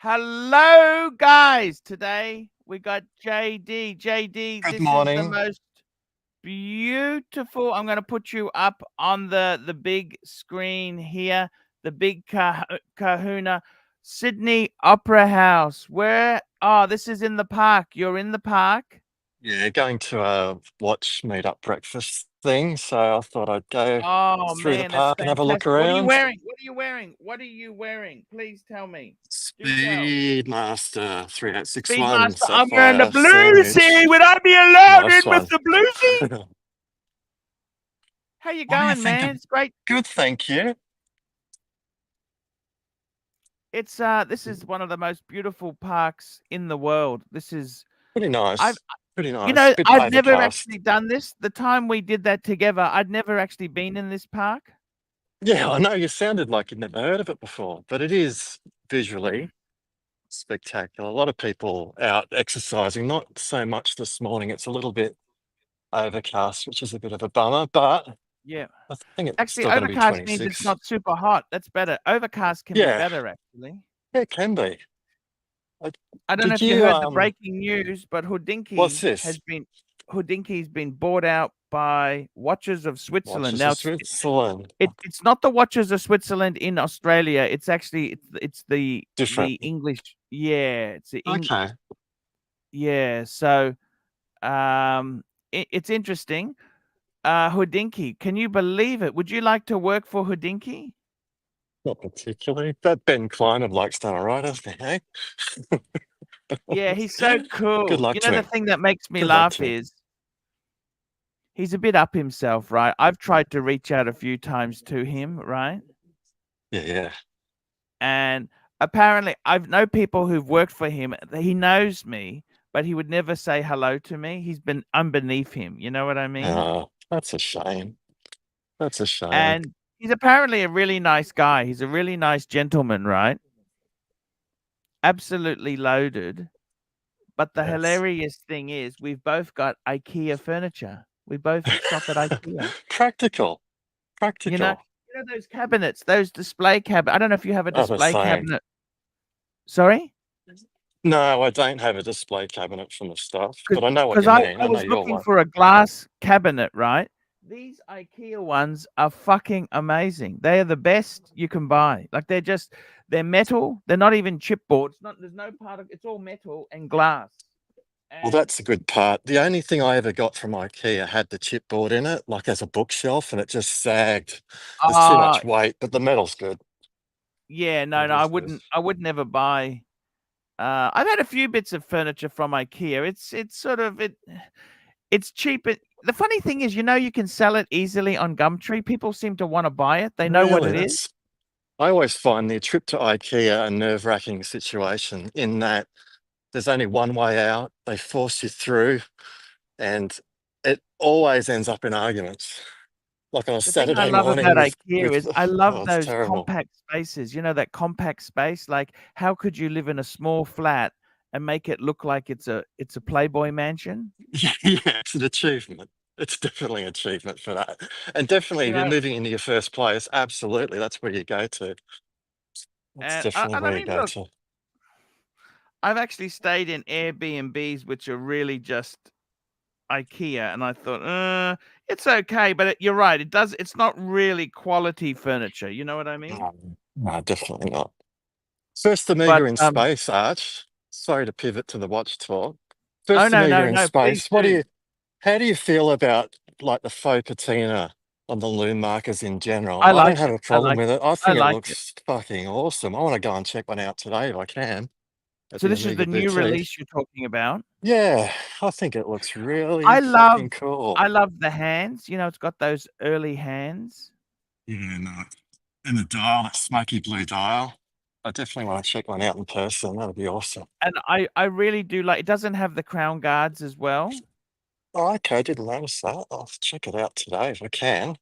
Hello, guys. Today we got JD. JD, Good this is the morning. most beautiful. I'm going to put you up on the big screen here. The big kahuna. Sydney Opera House. Where? Oh, this is in the park. You're in the park? Yeah, going to a watch meet-up breakfast thing, so I thought I'd go Oh, through the man, that's park and have a look fantastic. What are you around. wearing? What are you wearing? What are you wearing? Please tell me. Do tell. Speedmaster 3861 Speedmaster, I'm wearing the Sapphire bluesy. Sandwich. Would I be allowed Nice in with one. the bluesy? How you What do you going, think man? of? It's great. Good, thank you. It's this is one of the most beautiful parks in the world. This is Pretty I've nice. Pretty nice. Bit I've never overcast. actually done this. The time we did that together, I'd never actually been in this park. Yeah, I know you sounded like you'd never heard of it before, but it is visually spectacular. A lot of people out exercising, not so much this morning. It's a little bit overcast, which is a bit of a bummer, but Yeah. I think it's Actually, still going to be overcast means it's 26. not super hot. That's better. Overcast can be Yeah, better, actually. yeah, it can be. Uh, I don't know Did if you you, heard the breaking news, but what's this? Hodinkee's been bought out by Watches of Switzerland. Watches of Now Switzerland. it's not the Watches of Switzerland in Australia. It's actually it's the Different. English. Yeah, it's the Okay. yeah. So it's interesting. Hodinkee, can you believe it? Would you like to work for Hodinkee? Not particularly. That Ben Klein of like's done all right, hasn't he? Hey? Yeah, he's so Good cool. luck You know, to the him. thing that makes me Good luck laugh to him. is he's a bit up himself, right? I've tried to reach out a few times to him, right? Yeah, yeah. And apparently, I've know people who've worked for him. He knows me, but he would never say hello to me. I'm beneath him. You know what I mean? Oh, that's a shame. That's a shame. And he's apparently a really nice guy. He's a really nice gentleman, right? Absolutely loaded. But the Yes. hilarious thing is, we've both got IKEA furniture. We both shop at IKEA. Practical. You know, Practical. those cabinets, those display cabinet. I don't know if you have a Oh, the display same. cabinet. Sorry? No, I don't have a display cabinet from the stuff, but I know what Because you I mean. I know was your looking one. for a glass cabinet, right? These IKEA ones are fucking amazing. They are the best you can buy. Like they're metal. They're not even chipboard. There's no part of it's all metal and glass. Well, And that's a good part. The only thing I ever got from IKEA had the chipboard in it, like as a bookshelf, and it just sagged. There's too uh much weight, but the metal's good. yeah, no, It no, I is good. wouldn't I would never buy I've had a few bits of furniture from IKEA. It's sort of it's cheap. The funny thing is, you can sell it easily on Gumtree. People seem to want to buy it. They know what Really, it is. that's. I always find the trip to IKEA a nerve-wracking situation in that there's only one way out. They force you through, and it always ends up in arguments. Like on a The thing I Saturday love morning about with IKEA with is I love oh, it's those terrible. compact spaces. You know, that compact space. Like, how could you live in a small flat and make it look like it's a Playboy mansion? Yeah, it's an achievement. It's definitely an achievement for that. And definitely, You if you're know, moving into your first place, absolutely, that's where you go to. That's definitely and I where you mean, go look, to. I've actually stayed in Airbnbs, which are really just IKEA, and I thought, it's okay, but you're right. It's not really quality furniture. You know what I mean? No, no, definitely not. First But Amiga in space, Arch. Sorry to pivot to the watch talk. oh First no, Amiga no, in no, please space. do. How do you feel about like the faux patina on the loom markers in I general? I don't like have it. a I problem like with it. it. I I think it like it. looks fucking awesome. I want to go and check one out today if I can at So the this is Amiga the new boutique. release you're talking about. Yeah, I think it looks really I love fucking cool. I love the hands. It's got those early hands. Yeah, no. And the dial, that smoky blue dial. I definitely want to check one out in person. That'd be awesome. And I really do like it doesn't have the crown guards as well. Oh, okay, I didn't notice that. I'll check it out today if I can.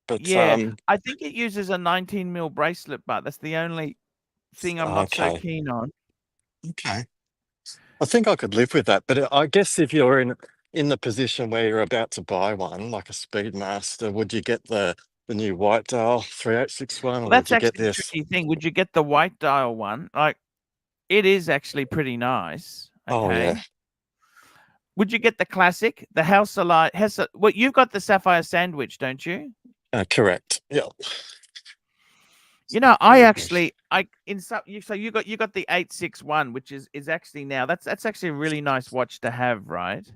But Yeah, I think it uses a 19 mil bracelet, but that's the only thing I'm not so okay, keen on. okay. I think I could live with that. But I guess if you're in the position where you're about to buy one, like a Speedmaster, would you get the new white dial 3861, or Well, would that's you get actually the this? tricky thing. Would you get the white dial one? Like, It is actually pretty nice. Oh yeah, Okay. Would you get the classic, the Hausalite? Well, you've got the sapphire sandwich, don't you? correct. Yeah. You know, I Very good. actually, I in some so you got the 861, which is actually now that's actually a really nice watch to have, right?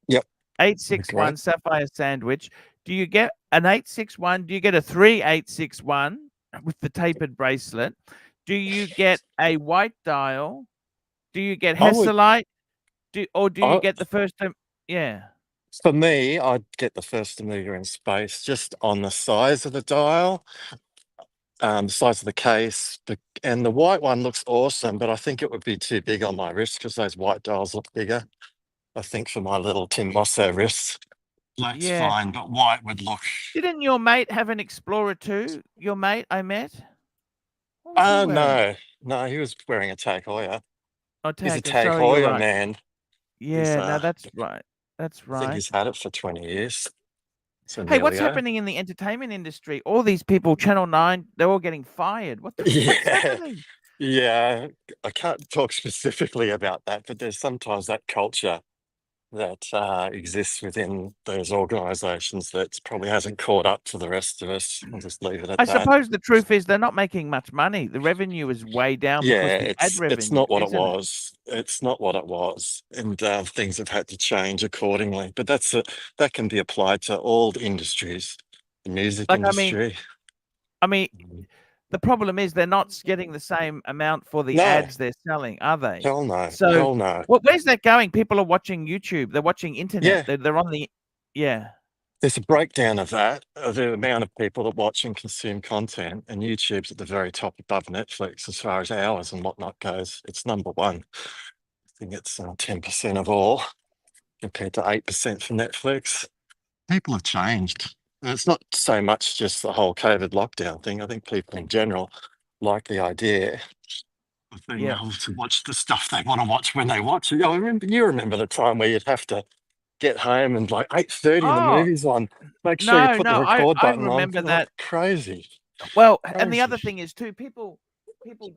Yep. Great. 861 sapphire sandwich. Do you get an 861? Do you get a 3861 with the tapered bracelet? Do you get a white dial? Do you get I would. Hesselite? Do you I, get the first time? Yeah. for me, I'd get the first meter in space just on the size of the dial, the size of the case, and the white one looks awesome, but I think it would be too big on my wrist because those white dials look bigger. I think for my little Tim Mosso wrists, black's Yeah. fine, but white would look. Didn't your mate have an Explorer too? Your mate I met? What was he wearing? No, no, he was wearing a Tag Heuer. Oh, He's a Tanker. Tag Sorry, you're Heuer right. man. He's Yeah, no, that's right. That's I think right. he's had it for 20 years. So Hey, what's Emilio. happening in the entertainment industry? All these people, Channel 9, they're all getting fired. What's Yeah, happening? yeah. I can't talk specifically about that, but there's sometimes that culture that exists within those organisations that probably hasn't caught up to the rest of us. I'll just leave it at I that. suppose the truth is they're not making much money. The revenue is way down because Yeah, the ad it's revenue, not what it isn't it? was. It's not what it was, and things have had to change accordingly. But that can be applied to all industries, the music Like, industry. I mean, the problem is they're not getting the same amount for the No, ads they're selling, are they? hell no, So, hell no. where's that going? People are watching YouTube. They're watching internet. Yeah, They're on the, yeah. there's a breakdown of that, of the amount of people that watch and consume content, and YouTube's at the very top above Netflix as far as hours and whatnot goes. It's number one. I think it's 10% of all compared to 8% for Netflix. People have changed. And it's not so much just the whole COVID lockdown thing. I think people in general like the idea of being Yeah. able to watch the stuff they want to watch when they watch it. You remember the time where you'd have to get home and like 8:30 the Oh, movie's on. Make sure you no, put the no, record I button on. remember Like that. crazy. Well, and the Crazy. other thing is too, people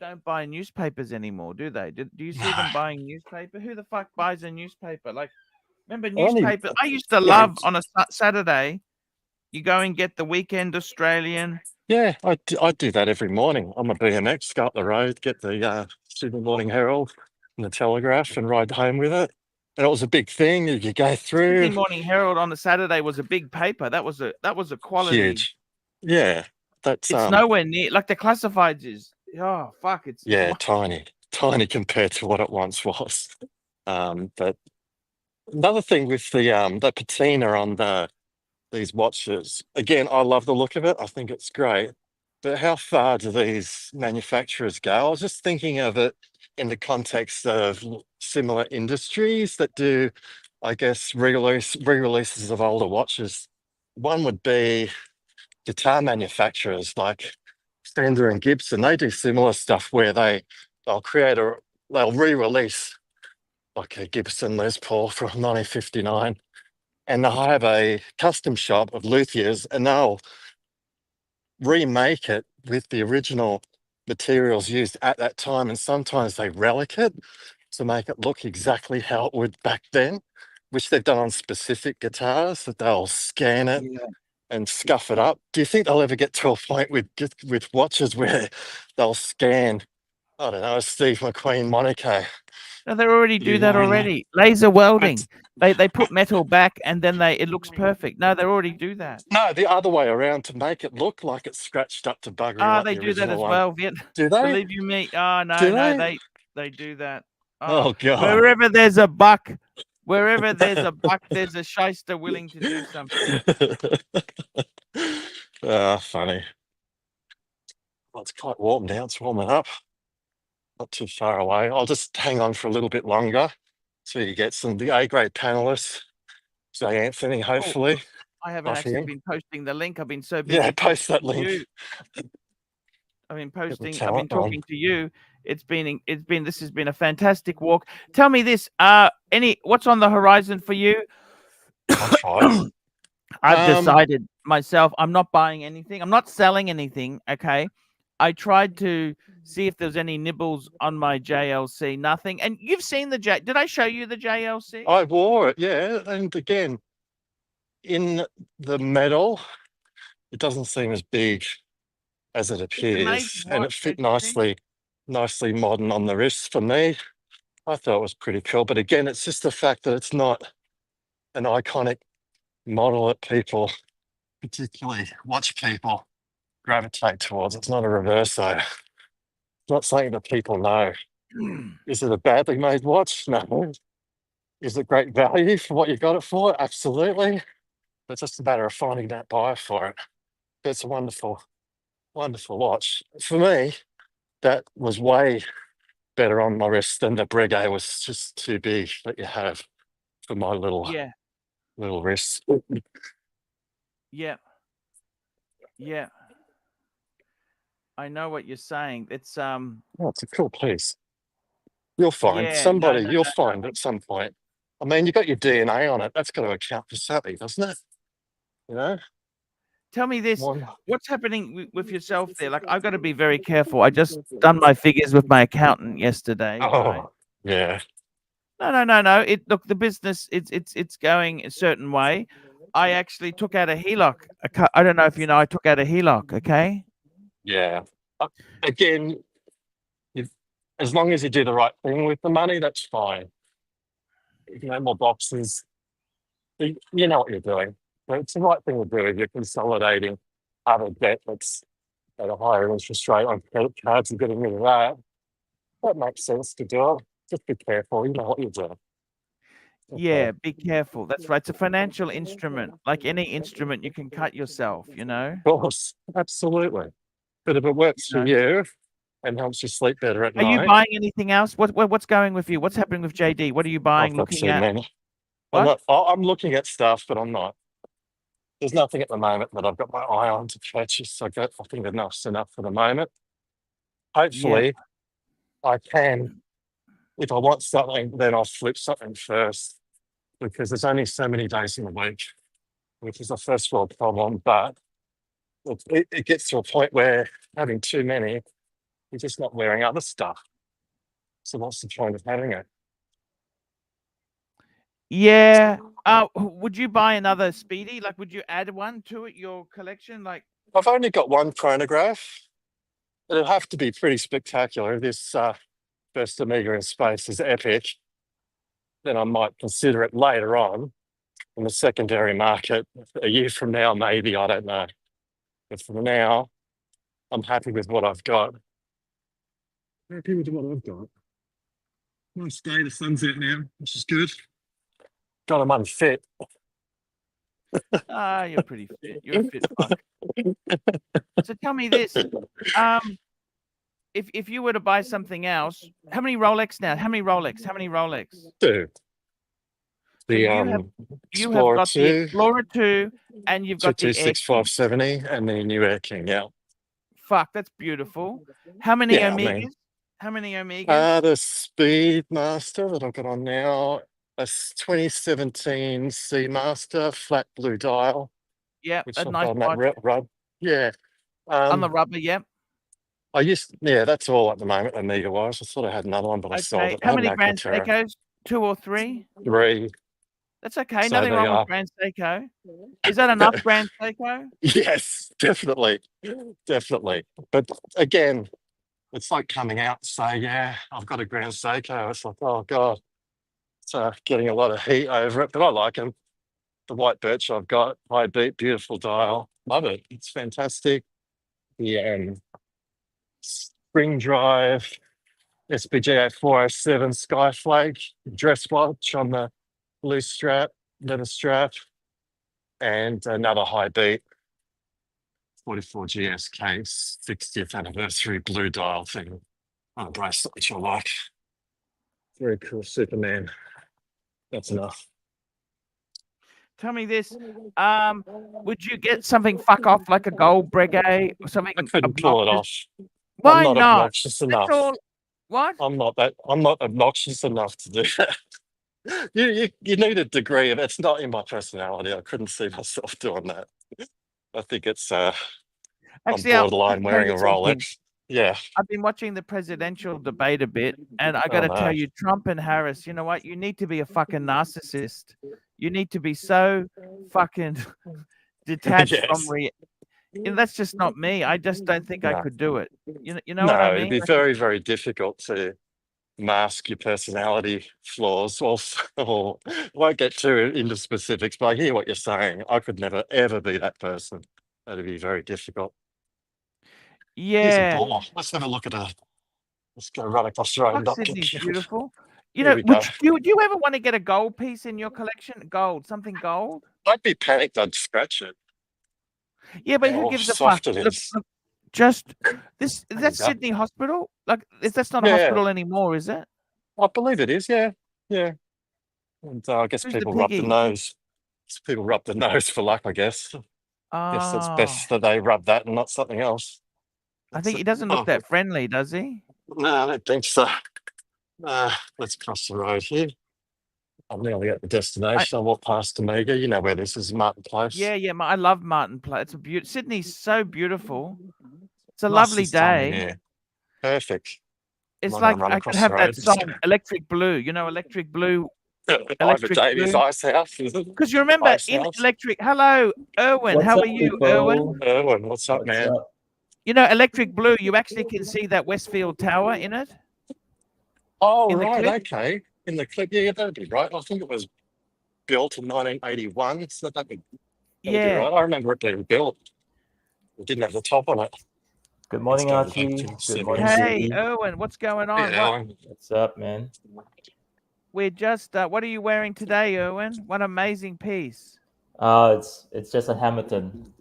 don't buy newspapers anymore, do they? Do you see No. them buying newspaper? Who the fuck buys a newspaper? Like, remember Only newspaper? I used to yeah, love on a Saturday, you go and get the Weekend Australian. yeah, I do that every morning. I'm a BMX, go up the road, get the Sydney Morning Herald and the Telegraph and ride home with it. And it was a big thing. You go Sydney through, Morning Herald on a Saturday was a big paper. That was a quality. huge. Yeah, that's It's nowhere near like the classifieds is. Oh fuck! It's yeah, tiny, tiny compared to what it once was. But another thing with the patina on these watches, again, I love the look of it. I think it's great. But how far do these manufacturers go? I was just thinking of it in the context of similar industries that do, I guess, re-releases of older watches. One would be guitar manufacturers like Fender and Gibson. They do similar stuff where they'll re-release like a Gibson Les Paul from 1959, and they'll have a custom shop of luthiers, and they'll remake it with the original materials used at that time. And sometimes they relic it to make it look exactly how it would back then, which they've done on specific guitars, that they'll scan it yeah. and scuff it up. Do you think they'll ever get to a point with watches where they'll scan, I don't know, a Steve McQueen Monaco? No, they already You do that know, and already. Laser but welding. They put metal back and then it looks perfect. No, they already do that. no, the other way around to make it look like it's scratched up to buggering Ah, like they the do that original as one. well. Do they? Believe you me. Oh no, Do no, they? they do that. Oh, Oh God. wherever there's a buck, there's a shyster willing to do something. Funny. Well, it's quite warm now. It's warming up. Not too far away. I'll just hang on for a little bit longer so you get the A-grade panelists. So Anthony, Oh, hopefully, I haven't off actually him. been posting the link. I've been so Yeah, busy post talking that to link. you. I've Get been the talking to you. This has been a fantastic walk. Tell me this, what's on the horizon for you? watch wise. I've decided myself, I'm not buying anything. I'm not selling anything. Okay. I tried to see if there's any nibbles on my JLC. Nothing. And you've seen the J. Did I show you the JLC? I wore it, yeah. And again, in the metal, it doesn't seem as big as it appears, amazing and watch, it fit don't nicely modern on the wrist for me. I thought it was pretty cool. But again, it's just the fact that it's not an iconic model that people, particularly watch people, gravitate towards. It's not a reverso. It's not something that people know. Is it a badly made watch? No. Is it great value for what you got it for? Absolutely. But it's just a matter of finding that buyer for it. But it's a wonderful, wonderful watch. For me, that was way better on my wrist than the Breguet was just too big that you have for my little Yeah. wrist. Yeah. Yeah. I know what you're saying. It's Oh, it's a cool piece. You'll find yeah, no, no, you'll find at some point. I mean, you got your DNA on it. That's got to account for something, doesn't it? You know? tell me this. One, What's happening with yourself there? Like, I've got to be very careful. I just done my figures with my accountant yesterday, right? oh, yeah. No. Look, the business, it's going a certain way. I actually took out a HELOC. I don't know if you know, I took out a HELOC, okay? Yeah. Again, if, as long as you do the right thing with the money, that's fine. No more boxes. You know what you're doing. But it's the right thing to do if you're consolidating other debt that's at a higher interest rate on credit cards and getting rid of that. That makes sense to do it. Just be careful. You know what you're doing. Yeah, be careful. That's right. It's a financial instrument. Like any instrument, you can cut yourself, you know? Of course, absolutely. But if it works for you and helps you sleep better at Are you night, buying anything else? What's going with you? What's happening with JD? What are you buying, I've got looking too at? many. What? I'm looking at stuff, but I'm not. There's nothing at the moment that I've got my eye on to purchase. I think enough's enough for the moment. Yeah. Hopefully, I can. If I want something, then I'll flip something first because there's only so many days in the week, which is a first world problem. But it gets to a point where having too many, you're just not wearing other stuff. So what's the point of having it? Yeah. Would you buy another Speedy? Like, would you add one to it, your collection? Like, I've only got one chronograph. It'll have to be pretty spectacular. This first Amiga in space is epic. Then I might consider it later on in the secondary market. A year from now, maybe, I don't know. But for now, I'm happy with what I've got. Happy with what I've got. Nice day, the sun's out now, which is good. Got them unfit. you're pretty fit. You're a fit fuck. So tell me this. If you were to buy something else, how many Rolex now? How many Rolex? How many Rolex? Two. So The you have Explorer got 2, the Explorer 2 and you've got the Air King. 226-570 and the new Air King, yeah. Fuck, that's beautiful. How many Yeah, Omegas? I mean, How many Omegas? the Speedmaster that I've got on now, a 2017 Seamaster flat blue dial, Yeah, which a I've nice got on that watch. rub. Yeah. On the rubber, yep. Yeah, that's all at the moment, Amiga wise. I thought I had another one, but I sold Okay. it. I How have many no Grand Cotera. Seikos? 2 or 3? 3. That's okay. So Nothing they wrong with are. Grand Seiko. Is that enough Grand Seiko? Yes, definitely. Definitely. But again, it's like coming out and say, yeah, I've got a Grand Seiko. It's like, oh God, it's getting a lot of heat over it, but I like them. The white birch I've got, high beat, beautiful dial. Love it. It's fantastic. The spring drive SPGA 407 Skyflake dress watch on the blue strap, leather strap, and another high beat 44 GS case, 60th anniversary blue dial thing on a bracelet, which I like. Very cool, Superman. That's enough. Tell me this. Would you get something fuck off like a gold Breguet or something I couldn't pull it obnoxious? off. I'm Why not not? obnoxious That's enough. all. What? I'm not obnoxious enough to do that. You need a degree of it's not in my personality. I couldn't see myself doing that. I think it's I'm Actually, let borderline me tell wearing you a something. Rolex. Yeah. I've been watching the presidential debate a bit, and I Oh, got to no. tell you, Trump and Harris, you know what? You need to be a fucking narcissist. You need to be so fucking detached from Yes. and that's just not me. I just don't think I No. could do it. You know what I No, it'd mean? be Like, very, very difficult to mask your personality flaws. Or won't get too into specifics, but I hear what you're saying. I could never, ever be that person. That'd be very difficult. Here's a yeah, ball. Let's have a look at let's go run across the road and fuck, not get Sydney's killed. beautiful. You Here know, we go. do you ever want to get a gold piece in your collection? Gold, something gold? I'd be panicked. I'd scratch it. Yeah, but who How gives a fuck? soft it Look, is. look, just this. There you That's go. Sydney Hospital. Like, that's not a Yeah, hospital anymore, is it? I believe it is. Yeah, yeah. And I guess Who's the people rub the piggy? nose. People rub the nose for luck, I guess. Guess it's Oh, best that they rub that and not something else. I That's think it. he doesn't look Oh, that friendly, does he? no, I don't think so. Let's cross the road here. I'm nearly at the destination. I'll walk past Omega. You know where this is, Martin Place. Yeah. I love Martin Place. It's a Sydney's so beautiful. It's a Nice lovely this time of day. year. Perfect. I'm It's not going to like run I could across the have that road. song, Electric Blue. You know, Electric Blue, Ivor Electric Davies' Blue. Ice House. Is it? Because you remember Ice in House. Electric. Hello, Erwin. What's How up, are you, people? Erwin? Erwin, what's up, What's man? up? You know, Electric Blue. You actually can see that Westfield Tower in it. Oh, In the right. clip. Okay. In the clip. Yeah, that'd be right. I think it was built in 1981. So that'd be Yeah. right. I remember it being built. It didn't have the top on it. Good morning, Let's go back Archie. to Good 70s. morning, Hey, JD. Erwin. What's going on? Yeah, What's up, man? We're just. What are you wearing today, Erwin? What amazing piece. It's just a Hamilton.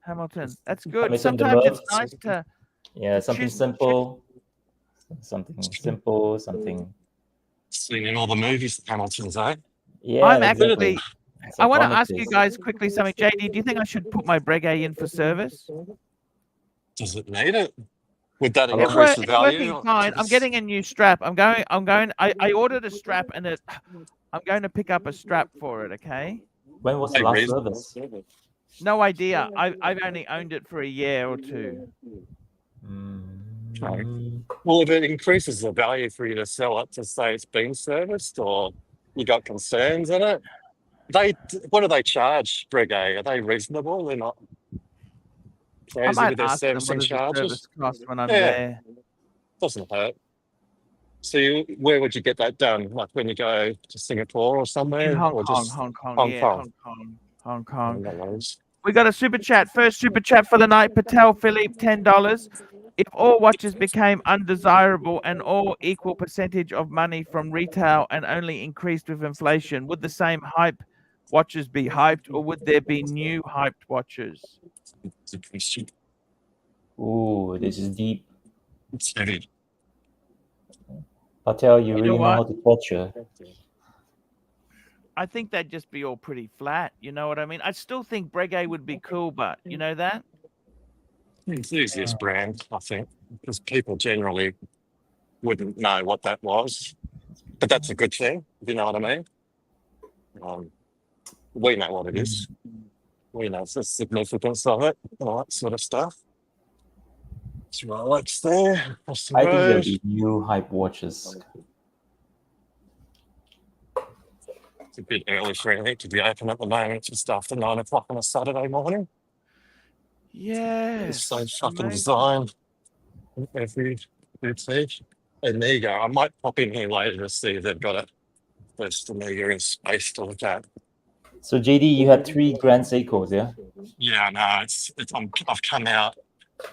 Hamilton. That's good. Hamilton the Sometimes it's Merc. nice to Something choose. simple. Something simple. Something. seen in all the movies, Hamilton's, eh? Yeah, I'm exactly. actually. It's I want to iconic ask you piece. guys quickly something. JD, do you think I should put my Breguet in for service? Does it need it? Would that How long- increase the It's value? working fine. I'm getting a new strap. I ordered a strap and I'm going to pick up a strap for it, okay? When was the Hey, last reasonable. service? No idea. I've only owned it for a year or two. Well, if it increases the value for you to sell it to say it's been serviced or you got concerns in it, what do they charge, Breguet? Are they reasonable? They're not I crazy might with their ask them what servicing does the charges? service cost when I'm Yeah. there. Doesn't hurt. So where would you get that done? Like when you go to Singapore or somewhere? In Hong or Kong, just Hong Kong, Hong yeah, Kong? Hong Kong. No worries. We got a super chat. First super chat for the night. Patek Philippe, $10. If all watches became undesirable and all equal percentage of money from retail and only increased with inflation, would the same hype watches be hyped, or would there be new hyped watches? It's a question. Ooh, this is deep. It's heavy. I'll tell you, You really know know how what? to torture. I think that'd just be all pretty flat. You know what I mean? I still think Breguet would be cool, but you know that? It's the easiest brand, I think, because people generally wouldn't know what that was. But that's a good thing, if you know what I mean. We know what it is. We know the significance of it, all that sort of stuff. It's Rolex there. Across the I think there'll road. be new hype watches. It's a bit early for anything to be open at the moment. It's just after 9 o'clock on a Saturday morning. Yeah. The same fucking design in every boutique. And there you go. I might pop in here later to see if they've got it. First Omega in space to look at. So, JD, you had 3 Grand Seikos, yeah? Yeah, no, I've come out.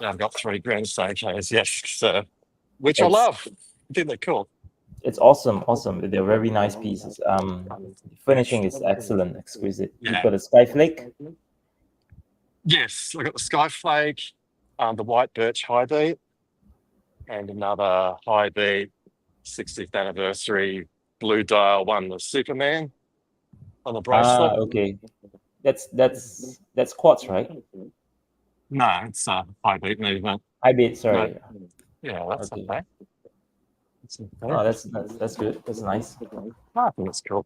I've got 3 Grand Seikos, yes, so, which I love. I think they're cool. It's awesome. They're very nice pieces. Finishing is excellent, exquisite. Yeah. You've got a Skyflake. Yes, I got the Skyflake, the white birch high beat, and another high beat 60th anniversary blue dial one, the Superman on the bracelet. Okay. That's quartz, right? No, it's a high beat movement. High beat, sorry. Yeah, that's Okay. okay. Oh, that's good. That's nice. I think it's cool.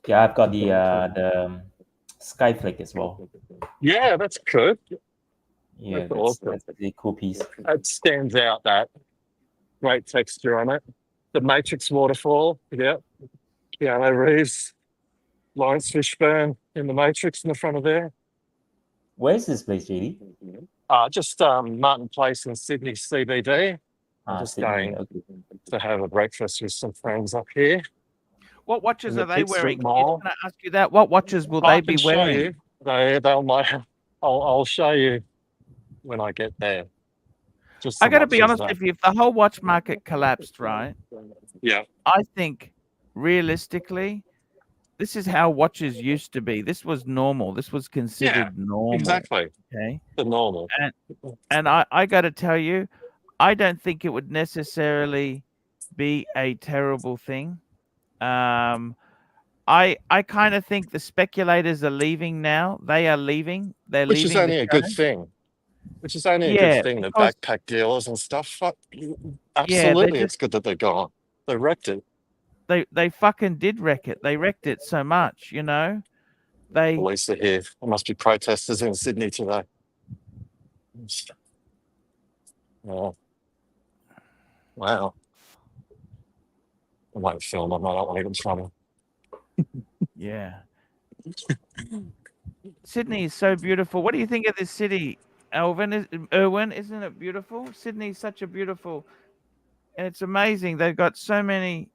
Yeah, I've got the Skyflake as well. Yeah, that's good. Yeah, awesome. that's a really cool piece. It stands out, that great texture on it. The Matrix waterfall, yeah. Keanu Reeves, Lawrence Fishburne in the Matrix in the front of there. Where's this place, JD? Just Martin Place in Sydney CBD. I'm just Sydney. going Okay. to have a breakfast with some friends up here. What watches In the are they Pitt Street wearing? Mall. Can I ask you that? What watches will I they can be show wearing? you. They'll might. I'll show you when I get there. Just I some got to be watches, honest with you. If the whole watch market collapsed, right? Yeah. I think realistically, this is how watches used to be. This was normal. This was considered normal. Exactly. Okay. The normal. And I got to tell you, I don't think it would necessarily be a terrible thing. I kind of think the speculators are leaving now. They are leaving. They're Which is leaving the only a show. good thing. Which is only a good Yeah, thing. The because backpack dealers and stuff. yeah, Absolutely, it's good that they're gone. They wrecked it. they fucking did wreck it. They wrecked it so much, you know. They Police are here. There must be protesters in Sydney today. Oh, wow. I won't film them. I don't want to get in trouble. yeah. Sydney is so beautiful. What do you think of this city, Irwin? Isn't it beautiful? Sydney's such a beautiful, and it's amazing. They've got so many.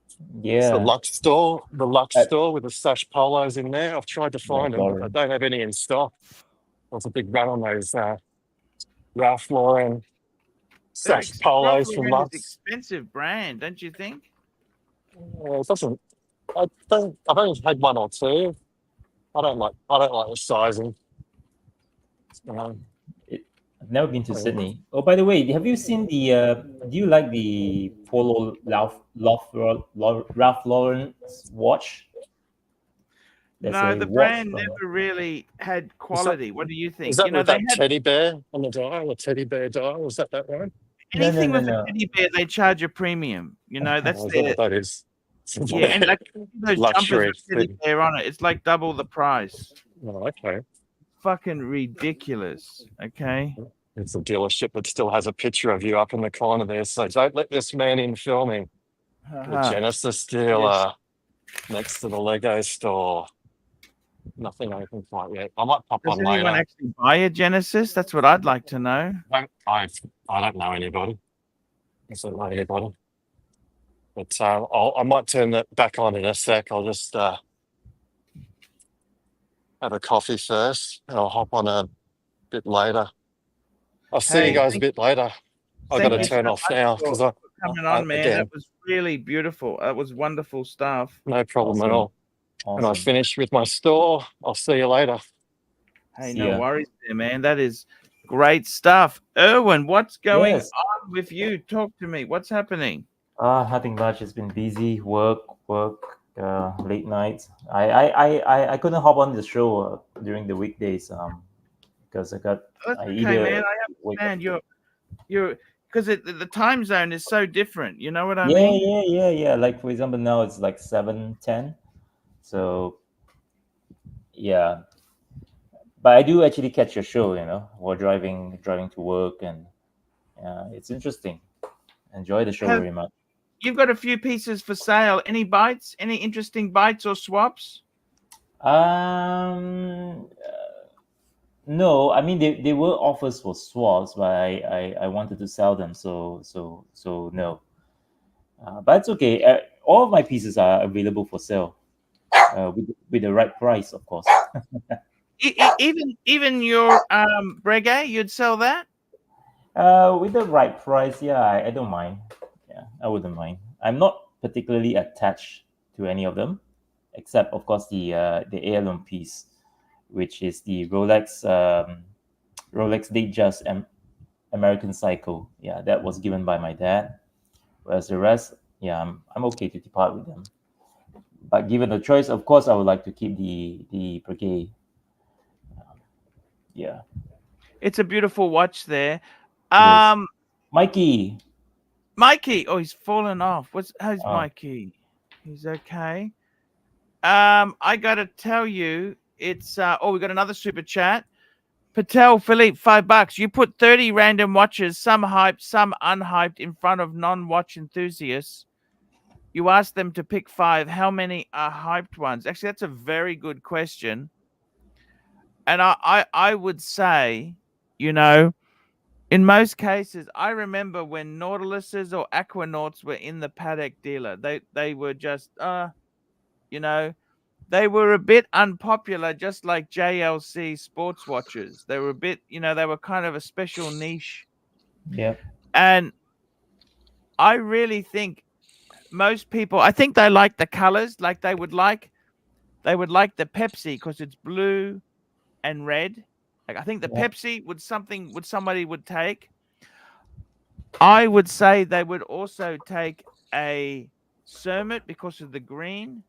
It's the Yeah. Lux store. The Lux Uh, store with the sash polos in there. I've tried to find them, but they Lauren. don't have any in stock. There's a big run on those Ralph Lauren sash Ralph polos from Lauren is Lux. expensive brand, don't you think? It doesn't. I've only had one or two. I don't like the sizing. I've never been to Sydney. Oh, by the way, have you seen the? Do you like the Polo Ralph Lauren's watch? There's No, a the watch brand from- never really had quality. What do you think? Is that You know, with they that had teddy bear on the dial, a teddy bear dial? Was that one? anything with No. a teddy bear, they charge a premium. You know, that's Is that their what that is? yeah, and like those Luxury jumpers with teddy thing. bear on it, it's like double the price. Oh, okay. Fucking ridiculous. Okay. It's a dealership that still has a picture of you up in the corner there. So don't let this man in filming. The Uh-huh. Genesis dealer next to the Lego store. Nothing open quite yet. I might pop Does on anyone later. actually buy a Genesis? That's what I'd like to know. I don't know anybody. I don't know anybody. But I might turn that back on in a sec. I'll just have a coffee first, and I'll hop on a bit later. I'll see Hey, you guys a bit later. I've got thank to you turn so off much now for because coming on, man. again, That was really beautiful. That was wonderful stuff. no problem at Awesome. all. When I Awesome. finish with my store, I'll see you later. Hey, See no ya. worries there, man. That is great stuff. Irwin, what's going Yes. on with you? Talk to me. What's happening? Nothing much. It's been busy. Work. Late nights. I couldn't hop on the show during the weekdays. Because That's I okay, either man. I wake up. understand. You're because the time zone is so different. You know what I mean? Yeah. Like for example, now it's like 7:10. So yeah, but I do actually catch your show. While driving to work, and it's interesting. Enjoy the show very much. You've got a few pieces for sale. Any bites? Any interesting bites or swaps? No, I mean they were offers for swaps, but I wanted to sell them, so no. But it's okay. All of my pieces are available for sale, with the right price, of course. Even your Breguet, you'd sell that? With the right price, yeah, I don't mind. Yeah, I wouldn't mind. I'm not particularly attached to any of them, except of course the heirloom piece, which is the Rolex Datejust American Psycho. Yeah, that was given by my dad. Whereas the rest, yeah, I'm okay to depart with them. But given the choice, of course, I would like to keep the Breguet. Yeah, It's a beautiful watch there. it is. Mikey. Oh, he's fallen off. How's Oh. Mikey? He's okay. I gotta tell you, it's we got another super chat. Patek Philippe, $5. You put 30 random watches, some hyped, some unhyped, in front of non-watch enthusiasts. You ask them to pick 5. How many are hyped ones? Actually, that's a very good question. And I would say, you know, in most cases, I remember when Nautiluses or Aquanauts were in the Patek dealer, they were just, you know, they were a bit unpopular, just like JLC sports watches. They were a bit, you know, they were kind of a special niche. Yeah. And I really think most people, I think they like the colors, like they would like the Pepsi because it's blue and red. Like I think the Yeah. Pepsi somebody would take. I would say they would also take a Cermet because of the green.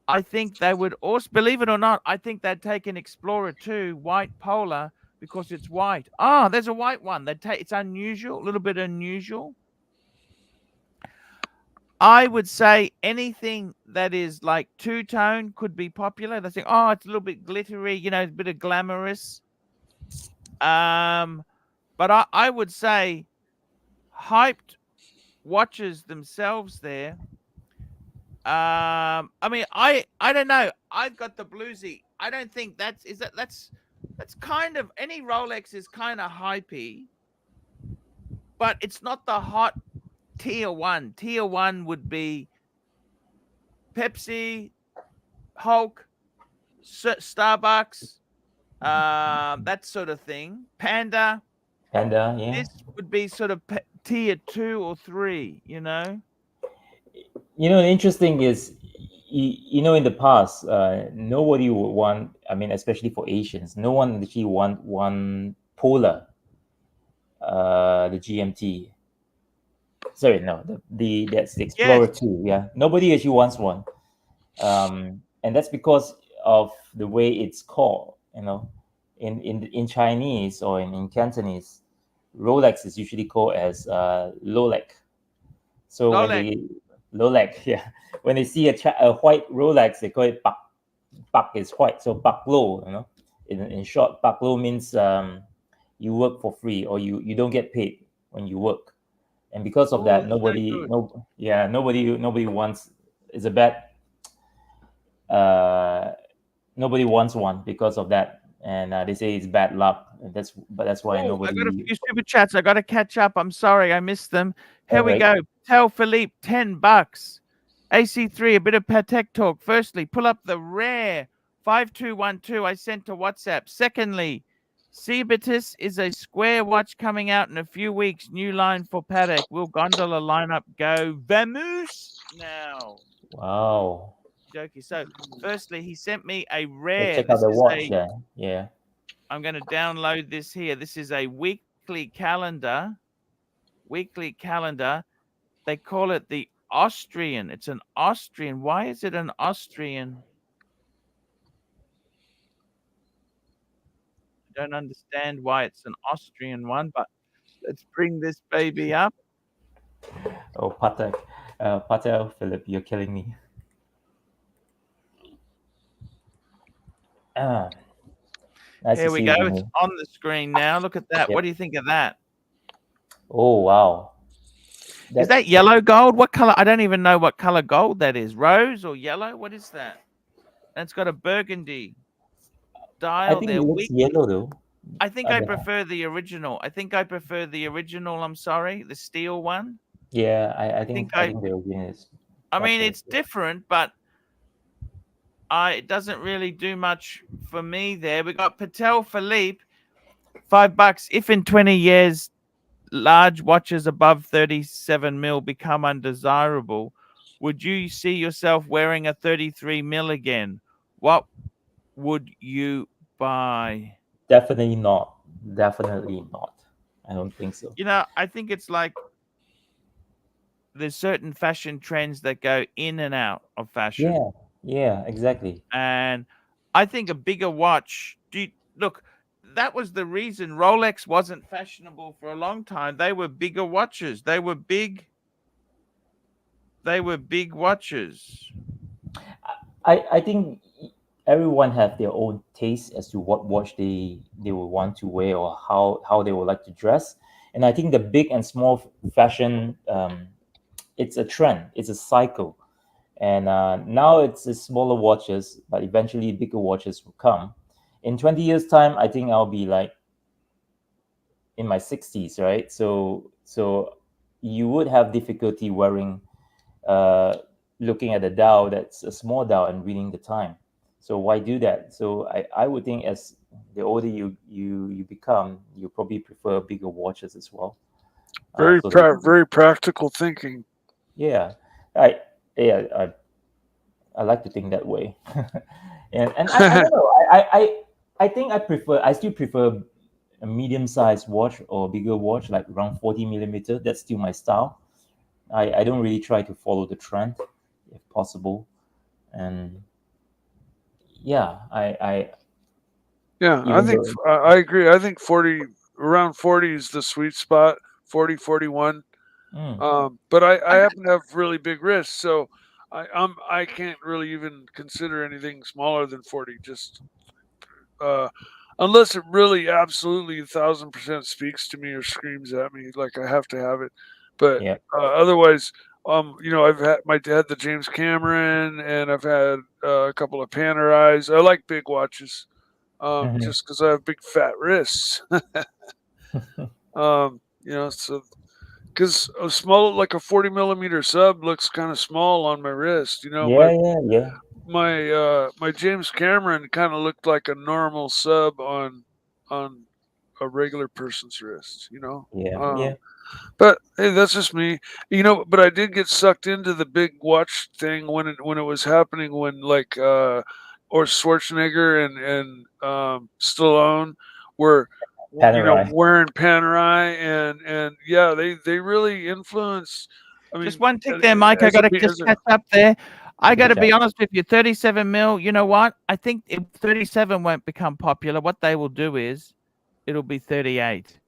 I think they would also, believe it or not, I think they'd take an Explorer 2 white Polar because it's white. Ah, there's a white one. They'd take, it's unusual, a little bit unusual. I would say anything that is like two-tone could be popular. They think, oh, it's a little bit glittery, you know, a bit of glamorous. But I would say hyped watches themselves there. I mean, I don't know. I've got the bluesy. I don't think that's kind of, any Rolex is kind of hypey, but it's not the hot tier one. Tier one would be Pepsi, Hulk, Starbucks, that sort of thing. Panda. Panda, yeah. This would be sort of tier 2 or 3. You know. You know, the interesting is, you know, in the past, nobody would want. I mean, especially for Asians, no one actually want one Polar, the GMT. Sorry, no, that's the Explorer Yes. 2. Yeah, nobody actually wants one, and that's because of the way it's called. You know, in Chinese or in Cantonese, Rolex is usually called as Lolek. So when Rolex. they Rolex, yeah, when they see a white Rolex, they call it Pak. Pak is white, so Pak Lo. You know, in short, Pak Lo means you work for free, or you don't get paid when you work. And because of Oh, that, that's so good. nobody wants. It's a bad. Uh, Nobody wants one because of that, and they say it's bad luck. And that's why Oh, I got a nobody. few super chats. I got to catch up. I'm sorry, I missed them. Here All we right. go. Tell Philippe, $10. AC3, a bit of Patek talk. Firstly, pull up the rare 5212 I sent to WhatsApp. Secondly, Cibetis is a square watch coming out in a few weeks. New line for Patek. Will gondola lineup go? Vamoose now. Wow. Jokey. So, firstly, he sent me a So rare. check out This the is watch a. there. Yeah. I'm going to download this here. This is a weekly calendar. Weekly calendar. They call it the Austrian. It's an Austrian. Why is it an Austrian? I don't understand why it's an Austrian one, but let's bring this baby up. Oh, Patek Philippe, you're killing me. Ah, nice Here to we see go. you, It's Jimmy. on the screen now. Look at that. Yep. What do you think of that? Oh, wow. Is that yellow gold? What color? I don't even know what color gold that is. Rose or yellow? What is that? And it's got a burgundy I dial think it there. looks yellow though. I think I I don't know. prefer the original. I'm sorry, the steel one. Yeah, I think think I think the original is I mean, better. it's different, but it doesn't really do much for me there. We got Patek Philippe, $5. If in 20 years large watches above 37 mil become undesirable, would you see yourself wearing a 33 mil again? What would you buy? Definitely not. Definitely not. I don't think so. You know, I think it's like there's certain fashion trends that go in and out of fashion. Yeah, yeah, exactly. And I think a bigger watch. Look, that was the reason Rolex wasn't fashionable for a long time. They were bigger watches. They were big. They were big watches. I think everyone have their own taste as to what watch they will want to wear, or how they would like to dress. And I think the big and small fashion, it's a trend, it's a cycle. And now it's the smaller watches, but eventually bigger watches will come. In 20 years time, I think I'll be like in my 60s, right? So you would have difficulty wearing, uh, looking at the dial that's a small dial and reading the time. So why do that? So I would think as the older you become, you probably prefer bigger watches as well. Very So that, very practical thinking. yeah, I yeah I like to think that way. And I don't know. I think I still prefer a medium sized watch or bigger watch, like around 40 millimeter. That's still my style. I don't really try to follow the trend if possible. And yeah, Yeah, I even think though, I agree. I think 40, around 40 is the sweet spot. 40, 41. mm, But I happen to have really big wrists, so I can't really even consider anything smaller than 40. Just uh, unless it really absolutely 1,000% speaks to me or screams at me, like I have to have it. But yeah, otherwise, had the James Cameron, and I've had a couple of Panerais. I like big watches, mhm, just because I have big fat wrists. So because a small, like a 40 millimeter sub, looks kind of small on my wrist, yeah, but yeah, my James Cameron kind of looked like a normal sub on a regular person's wrist. yeah, yeah, But hey, that's just me. But I did get sucked into the big watch thing when it was happening, when like or Schwarzenegger and Stallone were Panerai. wearing Panerai, and yeah, they really influence. I Just mean, one tick there, Mike. I as a gotta pe- just as a catch up there. I Super gotta chat. be honest with you. 37 mil. You know what? I think if 37 won't become popular, what they will do is it'll be 38.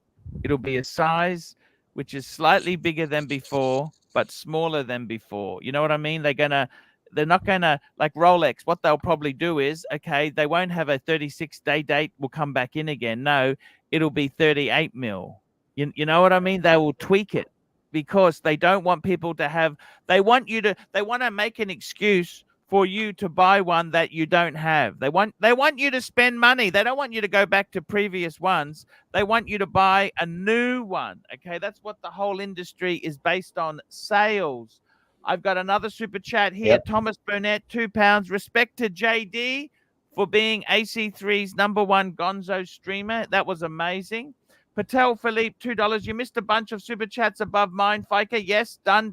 It'll be a size which is slightly bigger than before, but smaller than before. You know what I mean? They're not gonna, like Rolex. What they'll probably do is, okay, they won't have a 36-day date. Will come back in again. No, it'll be 38 mil. You know what I mean? They will tweak it because they don't want people to have. They want to make an excuse for you to buy one that you don't have. They want you to spend money. They don't want you to go back to previous ones. They want you to buy a new one. Okay, that's what the whole industry is based on, sales. I've got another super chat here. Yep. Thomas Burnett, £2. Respect to JD for being AC3's #1 Gonzo streamer. That was amazing. Patel Philippe, $2. You missed a bunch of super chats above mine, Fika. Yes, done.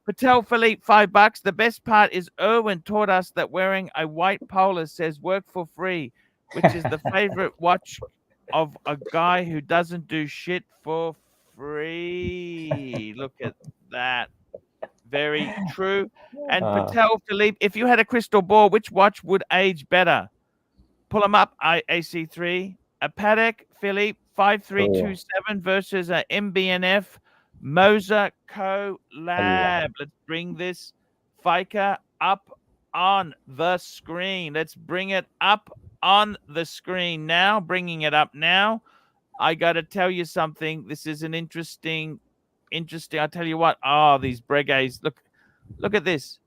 Patel Philippe, $5. The best part is Erwin taught us that wearing a white polo says work for free, which is the favorite watch of a guy who doesn't do shit for free. Look at that. Very true. And Uh, Patel Philippe, if you had a crystal ball, which watch would age better? Pull them up, AC3. A Patek Philippe oh, 5327 versus a MBNF Moser Allah. collab. Let's bring this Fika up on the screen. Let's bring it up on the screen now. Bringing it up now. I got to tell you something. This is an interesting. I'll tell you what. Oh, these Breguets. Look at this.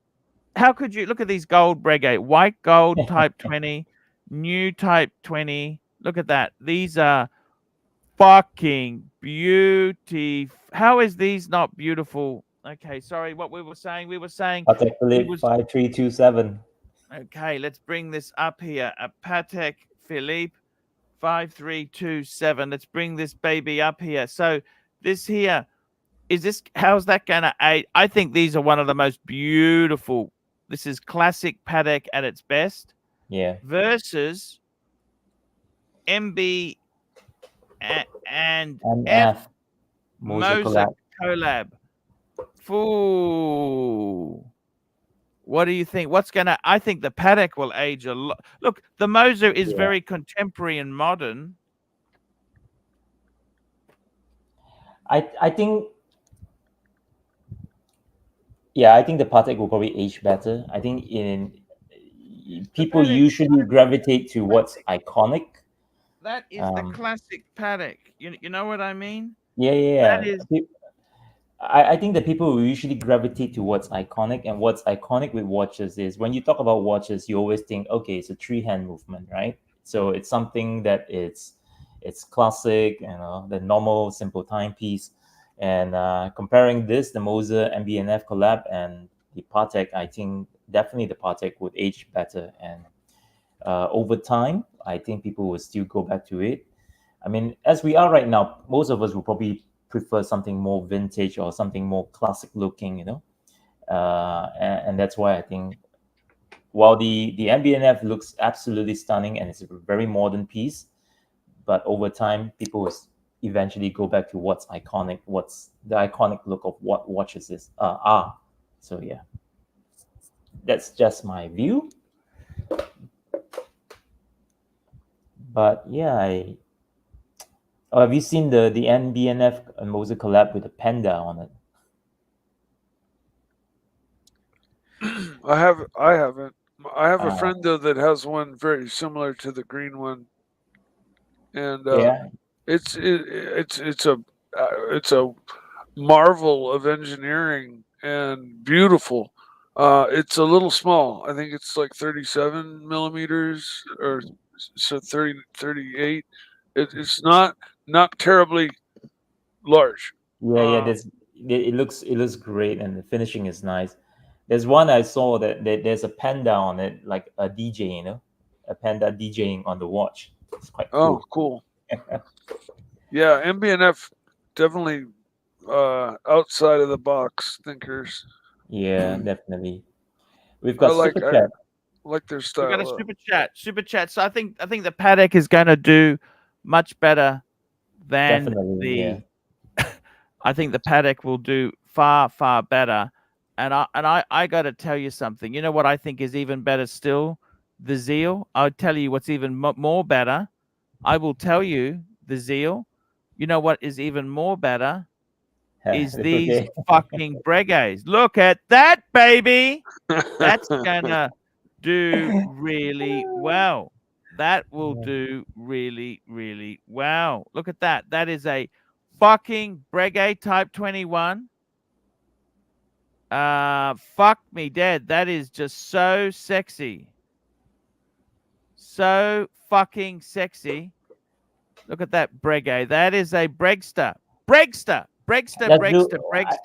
How could you look at these gold Breguet? White gold type 20, new type 20. Look at that. These are fucking beauty. How is these not beautiful? Okay, sorry. What we were saying. We were saying Patek he Philippe was 5327. okay. Let's bring this up here. A Patek Philippe 5327. Let's bring this baby up here. So this here is this. How's that gonna aid? I think these are one of the most beautiful. This is classic Patek at its best Yeah. versus MB and MF F Moser Moser collab. collab. Fool. What do you think? I think the Patek will age a lot. Look, the Moser is Yeah. very contemporary and modern. I think, yeah, I think the Patek will probably age better. I think people Patek usually gravitate to what's iconic. That is the classic Patek. You know what I mean? Yeah. That is I think that people will usually gravitate to what's iconic, and what's iconic with watches is when you talk about watches, you always think, okay, it's a three-hand movement, right? So it's something that it's classic, the normal simple timepiece. And comparing this, the Moser MBNF collab and the Patek, I think definitely the Patek would age better, and over time, I think people will still go back to it. I mean, as we are right now, most of us will probably prefer something more vintage or something more classic looking, and that's why I think while the MBNF looks absolutely stunning and it's a very modern piece, but over time, people will eventually go back to what's iconic, what's the iconic look of what are. So yeah, that's just my view. But yeah, have you seen the NBNF and Moser collab with a panda on it? I haven't. I have a Uh, friend though that has one very similar to the green one, and yeah, it's a marvel of engineering and beautiful. It's a little small. I think it's like 37 millimeters or so 38. It's not terribly large. yeah. Uh, It looks great, and the finishing is nice. There's one I saw that there's a panda on it, like a DJ, a panda DJing on the watch. It's quite oh, cool. cool. Yeah, MBNF definitely outside of the box thinkers. Yeah, definitely. We've I got like super I chat. like their we got a style. super chat. So I think the Patek is going to do much better than Definitely, yeah. the. I think the Patek will do far better, and I got to tell you something. You know what I think is even better still? The Zeal. I'll tell you what's even more better. I will tell you the Zeal. You know what is even more better is The these Breguet. fucking Breguets. Look at that, baby. That's gonna do really well. That will do really well. Look at that. That is a fucking Breguet Type 21. Fuck me dead. That is just so sexy. So fucking sexy. Look at that Breguet. That is a Bregster. Bregster. Let's do.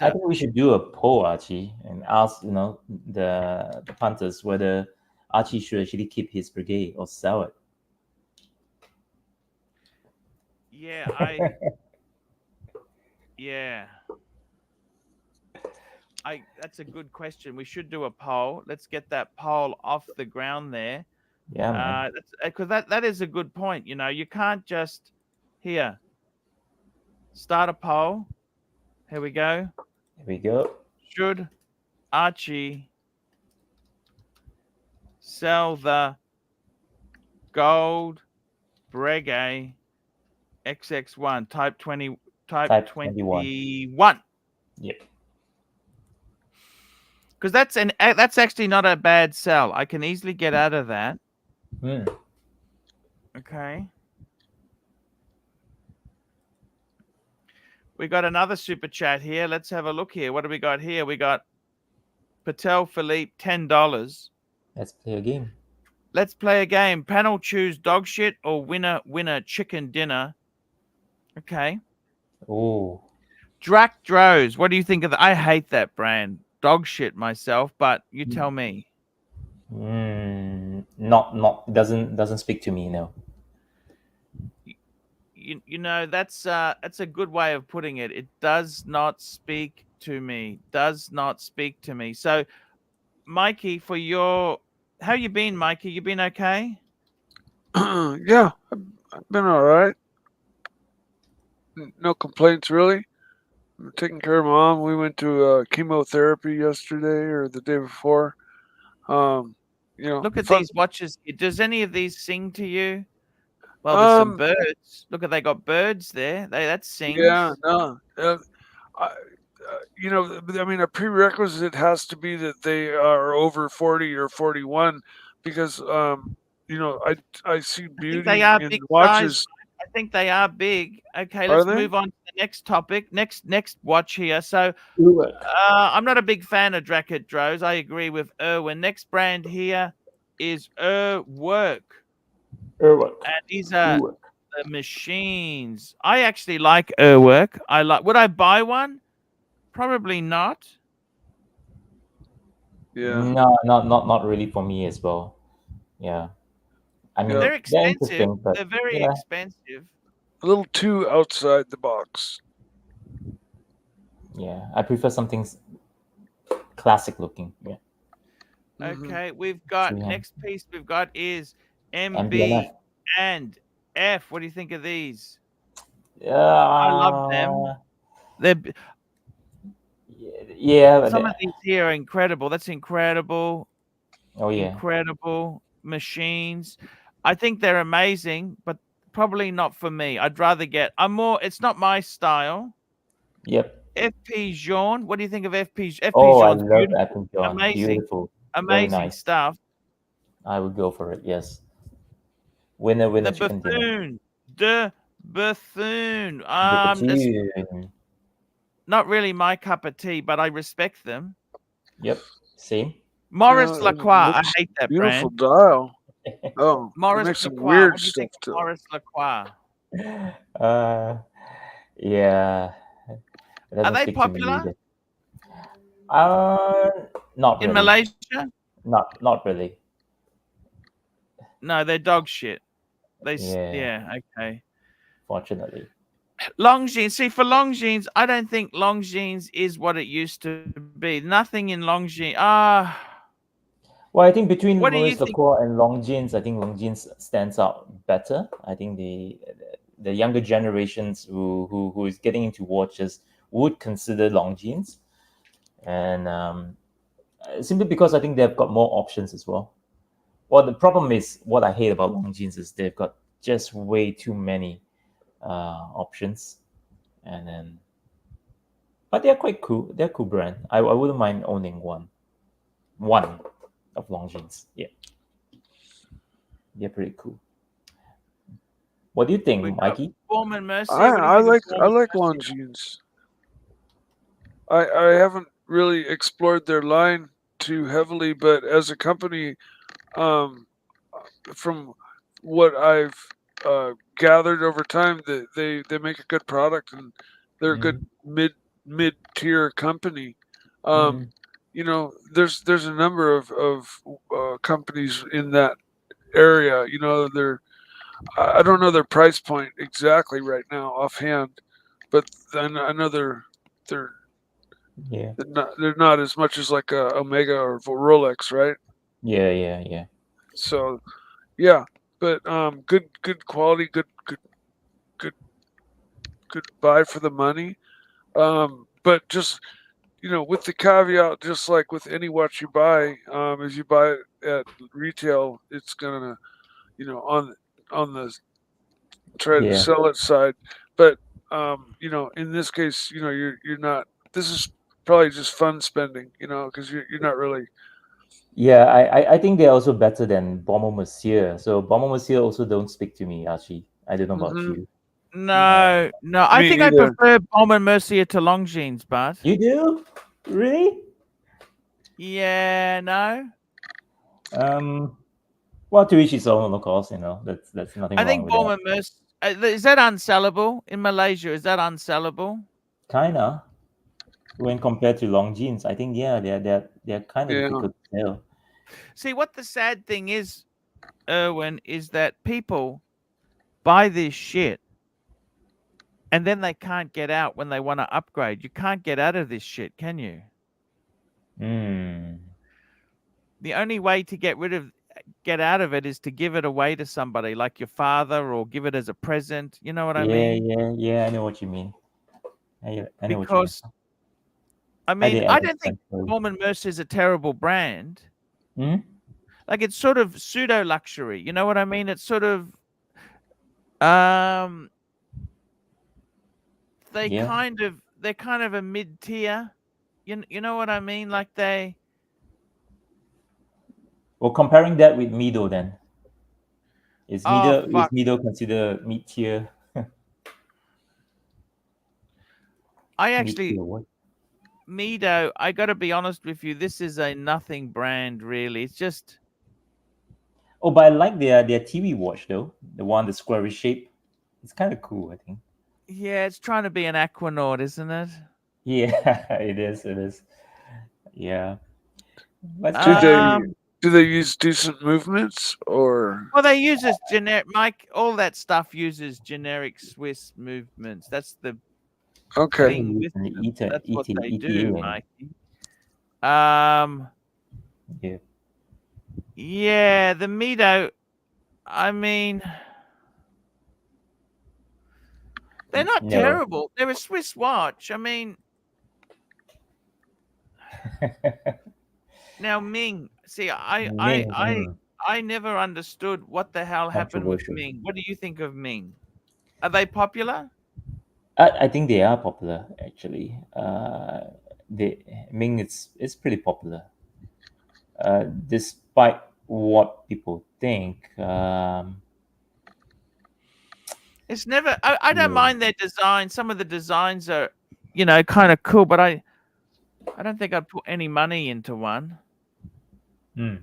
I think we should do a poll, Archie, and ask the punters whether Archie should actually keep his Breguet or sell it. Yeah, yeah. That's a good question. We should do a poll. Let's get that poll off the ground there. Yeah, man. That's because that is a good point. You can't just here start a poll. Here we go. Here we go. Should Archie sell the gold Breguet XX1 Type Type 21? Yep. Because that's actually not a bad sell. I can easily get out of that. Okay. We got another super chat here. Let's have a look here. What do we got here? We got Patek Philippe, $10. Let's play a game. Let's play a game. Panel choose dog shit or winner chicken dinner. Okay. Oh. Drac Droz. What do you think of that? I hate that brand. Dog shit myself, but you tell me. Not doesn't speak to me, no. That's a good way of putting it. It does not speak to me. Does not speak to me. So, Mikey, how you been, Mikey? You been okay? Yeah, I've been all right. No complaints really. I'm taking care of mom. We went to chemotherapy yesterday or the day before. Look at fun. these watches. Does any of these sing to you? Well, there's some birds. Look, they got birds there. That sings. Yeah, no. I mean, a prerequisite has to be that they are over 40 or 41 because I see I think beauty they are in big size. watches. I think they are big. Okay, Are let's they? move on to the next topic. Next watch here. So Urwerk. I'm not a big fan of Dracut Droz. I agree with Erwin. Next brand here is Urwerk. Urwerk. And these are Urwerk. the machines. I actually like Urwerk. Would I buy one? Probably not. Yeah. No, not really for me as well. Yeah. I mean, Yeah. They're they're expensive. interesting, but They're very yeah, expensive. A little too outside the box. yeah. I prefer something classic looking. Yeah. Okay, we've got So, yeah. next piece we've got is MB MBNF. and F. What do you think of these? I I love them. They're Yeah, but some of these here are incredible. That's incredible. oh yeah. Incredible machines. I think they're amazing, but probably not for me. I'd rather get. It's not my style. Yep. FP Jean. What do you think of FP? FP Oh, I Jean's love beautiful. Apple John. Amazing. Beautiful. Very Amazing nice. stuff. I would go for it. Yes. Winner, The chicken dinner. buffoon. The buffoon. The It's platoon. not really my cup of tea, but I respect them. Yep. Same. Maurice It Lacroix. I looks hate that beautiful brand. dial. Oh, they Maurice make some Lacroix. weird What do you stuff think of too. Maurice Lacroix? Yeah. It Are doesn't they speak to me popular either. Not in really. Malaysia? Not really. No, they're dog shit. Yeah. Okay. Fortunately. Longines. See, for Longines, I don't think Longines is what it used to be. Nothing in Longines. Well, I think between What do you Maurice think? Lacroix and Longines, I think Longines stands out better. I think the younger generations who is getting into watches would consider Longines, and simply because I think they've got more options as well. Well, the problem is what I hate about Longines is they've got just way too many options, and then but they're quite cool. They're a cool brand. I wouldn't mind owning one of Longines. Yeah. They're pretty cool. What do you think, We got Mikey? Foreman Mercier. What do you I think like of Foreman Mercier? Longines. I haven't really explored their line too heavily, but as a company, from what I've gathered over time, that they make a good product and they're a good mid tier company. Mhm. There's a number of companies in that area. I don't know their price point exactly right now offhand, but I know they're Yeah. they're not as much as like a Omega or Rolex, right? Yeah. So yeah, but good quality, good buy for the money. But just with the caveat, just like with any watch you buy, as you buy it at retail, it's gonna on the try to Yeah. sell it side. But in this case, you're not. This is probably just fun spending, because you're not really. Yeah, I think they're also better than Bomber Monsieur. So Bomber Monsieur also don't speak to me, Archie. I don't know about Mhm. you. No. I Me think I either. prefer Foreman Mercier to Longines, but You do? Really? yeah, no. Well, to each his own, of course. That's nothing I wrong think with that. Foreman Mercier is that unsellable in Malaysia? Is that unsellable? Kinda. When compared to Longines, I think they're kind of Yeah. difficult to sell. See, what the sad thing is, Erwin, is that people buy this shit and then they can't get out when they want to upgrade. You can't get out of this shit, can you? Hmm. The only way to get out of it is to give it away to somebody like your father or give it as a present. You know what I mean? Yeah. I know what you mean. I know what you mean. Because I didn't don't think understand. Sorry. Foreman Mercier is a terrible brand. Hmm? Like it's sort of pseudo luxury. You know what I mean? It's sort of they're Yeah. kind of a mid tier. You know what I mean? Like Well, comparing that with Mido, then is Oh, fuck. Mido considered mid tier? I Mid actually, tier what? Mido, I got to be honest with you, this is a nothing brand, really. It's just, Oh, but I like their TV watch though. The one, the squarish shape. It's kind of cool, I think. yeah, it's trying to be an Aquanaut, isn't it? Yeah, it is. It is. Yeah. But Do they Um, do they use decent movements or? well, they use this generic, Mike, all that stuff uses generic Swiss movements. That's the Okay. thing with and them. That's what they ETA, do, and Mikey. yeah. Yeah, the Mido, I mean, they're not No. terrible. They're a Swiss watch. I mean, now Ming, see, Ming, I never understood what the hell happened with controversial. Ming. What do you think of Ming? Are they popular? I think they are popular actually. The Ming is pretty popular. Despite what people think, It's never. I don't yeah. mind their design. Some of the designs are, kind of cool, but I don't think I'd put any money into one. Hmm.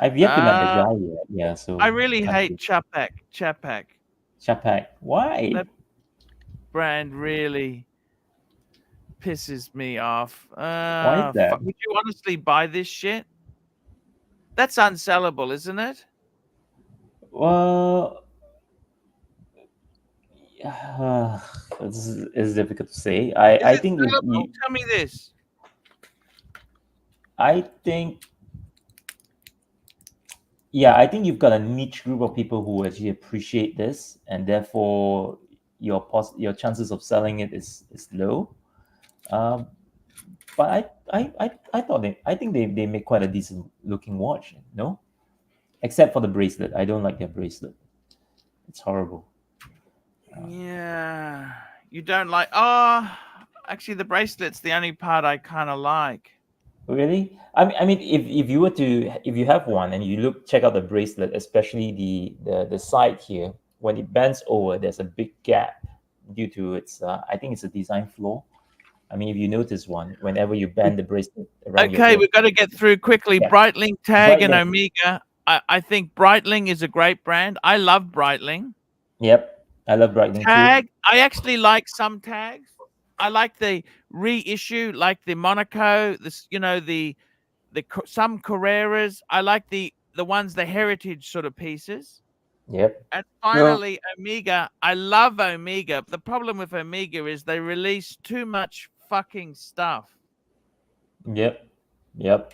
I've yet to met the guy yet. Yeah, so I really can't hate say. Chapak. Chapak. Why? That brand really pisses me off. Why is that? Would you honestly buy this shit? That's unsellable, isn't it? Well, it's difficult to say. I Is it think sellable? Tell me this. I think, yeah, I think you've got a niche group of people who actually appreciate this, and therefore your chances of selling it is low. Um, but I think they make quite a decent looking watch. No, except for the bracelet. I don't like their bracelet. It's horrible. Yeah. You don't like. Oh, actually, the bracelet's the only part I kind of like. Really? I mean, if you were to, if you have one and you check out the bracelet, especially the side here, when it bends over, there's a big gap due to its. I think it's a design flaw. I mean, if you notice one, whenever you bend the bracelet around your Okay, ear, we've got to get through quickly. yeah, Breitling, Tag, and Breitling. Omega. I think Breitling is a great brand. I love Breitling. Yep, I love Breitling too. Tag. I actually like some tags. I like the reissue, like the Monaco. Some Carreras. I like the ones, the heritage sort of pieces. Yep, And finally, Omega. I love Omega. The problem with Omega is they release too much fucking stuff. yep, yep,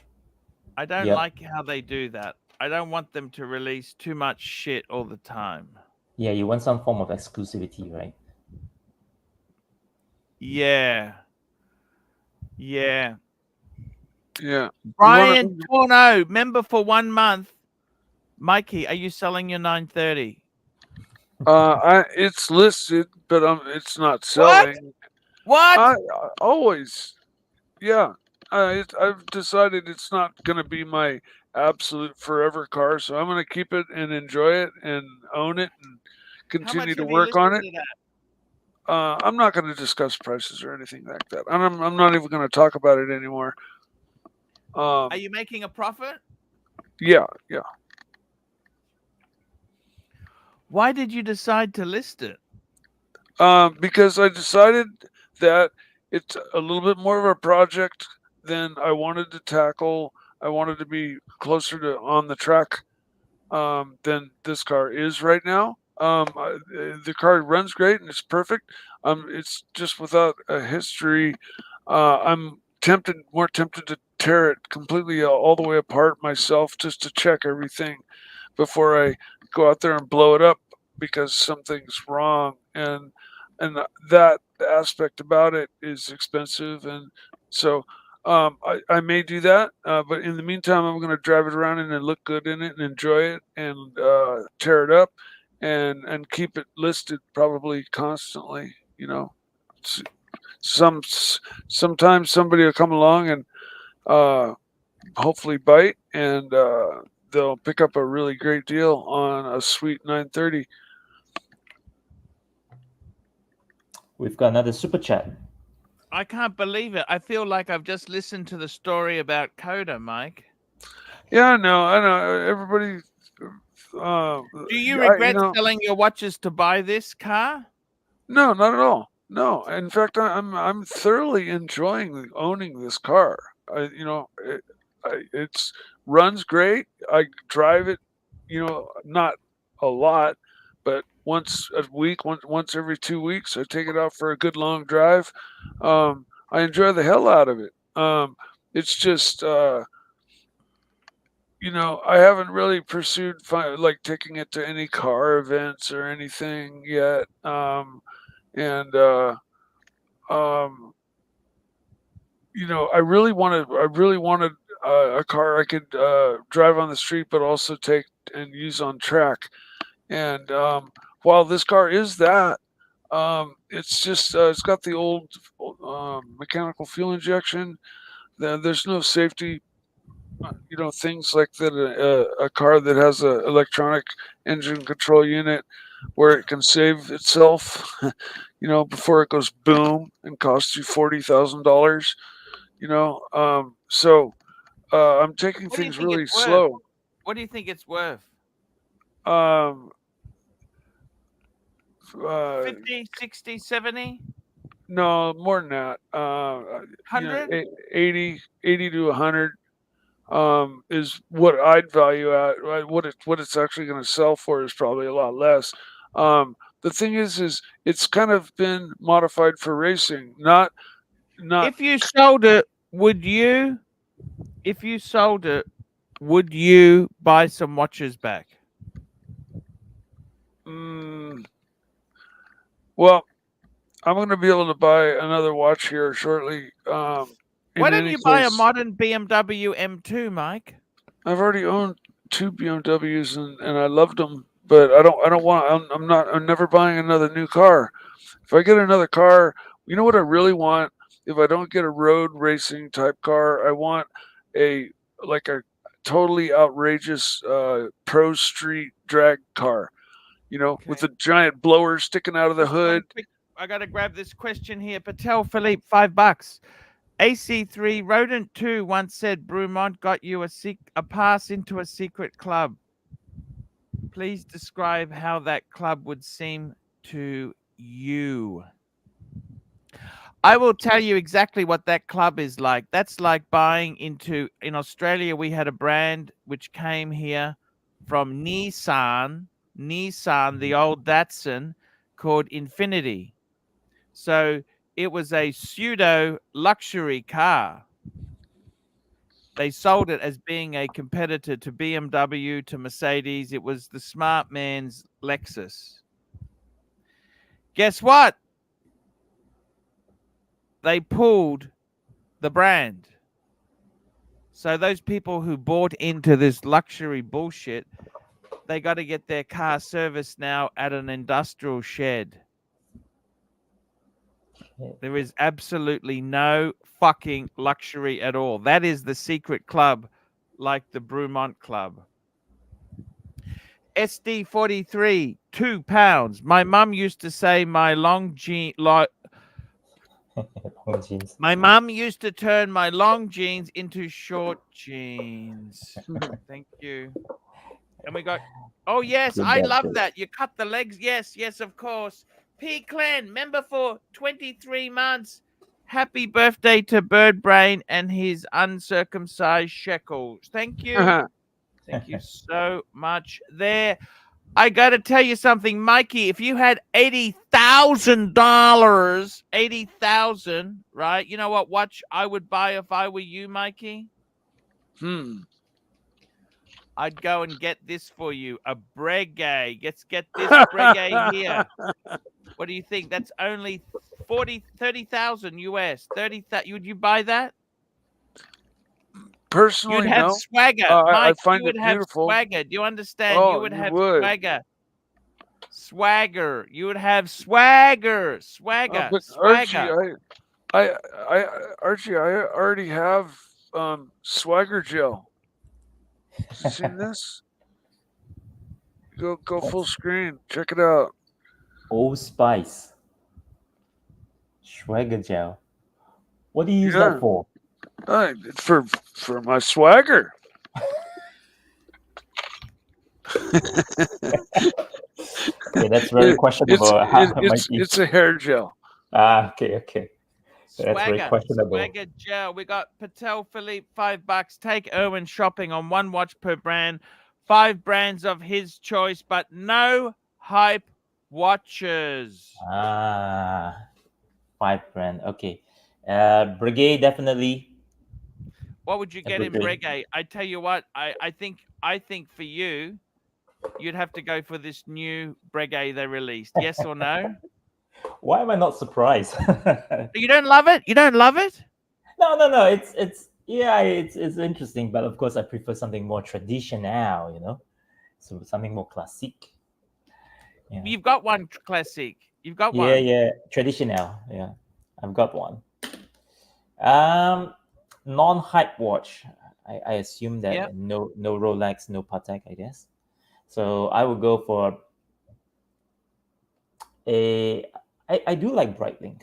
I don't yep. like how they do that. I don't want them to release too much shit all the time. Yeah, you want some form of exclusivity, right? Yeah. Yeah. Yeah. Brian Torno, member for 1 month. Mikey, are you selling your 930? It's listed, but it's not selling. What? I always, yeah. I've decided it's not going to be my absolute forever car, so I'm going to keep it and enjoy it and own it and continue to work on it. I'm not going to discuss prices or anything like that. I'm not even going to talk about it anymore. Are you making a profit? Yeah. Why did you decide to list it? Because I decided that it's a little bit more of a project than I wanted to tackle. I wanted to be closer to on the track than this car is right now. The car runs great and it's perfect. It's just without a history. I'm more tempted to tear it completely all the way apart myself just to check everything before I go out there and blow it up because something's wrong. And that aspect about it is expensive, and so I may do that, but in the meantime, I'm going to drive it around and look good in it and enjoy it and tear it up and keep it listed probably constantly. sometimes somebody will come along and hopefully bite, and they'll pick up a really great deal on a sweet 930. We've got another super chat. I can't believe it. I feel like I've just listened to the story about Coda, Mike. Yeah, I know. Everybody. Do you I- regret selling your watches to buy this car? No, not at all. No, in fact, I'm thoroughly enjoying owning this car. It's runs great. I drive it, not a lot, but once a week, once every 2 weeks, I take it out for a good long drive. I enjoy the hell out of it. It's just, I haven't really pursued like taking it to any car events or anything yet. And I really wanted a car I could drive on the street, but also take and use on track. And while this car is that, it's just it's got the old mechanical fuel injection. There's no safety, things like that. A car that has a electronic engine control unit where it can save itself, before it goes boom and costs you $40,000. So I'm taking What do you things think really it's worth? slow. What do you think it's worth? Um, 50, 60, 70? no, more than that. 100? 80 to 100 is what I'd value at. Right? What it's actually going to sell for is probably a lot less. The thing is it's kind of been modified for racing, not. If you sold it, would you? If you sold it, would you buy some watches back? Well, I'm going to be able to buy another watch here shortly. Why don't you buy a modern BMW M2, Mike? I've already owned 2 BMWs and I loved them, but I don't want. I'm never buying another new car. If I get another car, you know what I really want? If I don't get a road racing type car, I want a totally outrageous pro street drag car. With a giant blower sticking out of the hood. I got to grab this question here. Patek Philippe, $5. AC3 Rodent 2 once said Brumont got you a pass into a secret club. Please describe how that club would seem to you. I will tell you exactly what that club is like. That's like buying into, in Australia, we had a brand which came here from Nissan, the old Datsun, called Infinity. So it was a pseudo luxury car. They sold it as being a competitor to BMW, to Mercedes. It was the smart man's Lexus. Guess what? They pulled the brand. So those people who bought into this luxury bullshit, they got to get their car serviced now at an industrial shed. There is absolutely no fucking luxury at all. That is the secret club, like the Brumont Club. SD43, £2. My mum used to say my long jeans. My mum used to turn my long jeans into short jeans. Thank you. And we got, oh yes, I love that. You cut the legs. Yes, of course. P. Clan, member for 23 months. Happy birthday to Birdbrain and his uncircumcised shekels. Thank you. Thank you so much there. I got to tell you something, Mikey. If you had $80,000, 80,000, right? You know what watch I would buy if I were you, Mikey? I'd go and get this for you, a Breguet. Let's get this Breguet here. What do you think? That's only 30,000 US. 30,000. Would you buy that? Personally, you'd have no. swagger, I Mike. find You would it have beautiful. swagger. Do you understand? Oh, you would you have would. swagger. swagger. You would have swagger. Swagger. But Swagger. Archie, I already have swagger gel. Have you seen this? Go full screen. Check it out. Old Spice. Swagger gel. What do you use Yeah. that for? It's for my swagger. Okay, that's very questionable. It's a hair gel. Okay. That's very Swagger. questionable. Swagger gel. We got Patek Philippe, $5. Take Erwin shopping on one watch per brand. 5 brands of his choice, but no hype watches. 5 brand. Okay. Breguet definitely. What would you A get good in drink. Breguet? I tell you what, I think for you, you'd have to go for this new Breguet they released. Yes or no? Why am I not surprised? You don't love it? You don't love it? No. It's interesting, but of course I prefer something more traditional, so something more classic. Yeah. You've got one classic. You've got one. Yeah, traditional. Yeah, I've got one. Non-hype watch. I assume that Yep. no Rolex, no Patek, I guess. So I would go for I do like Breitling.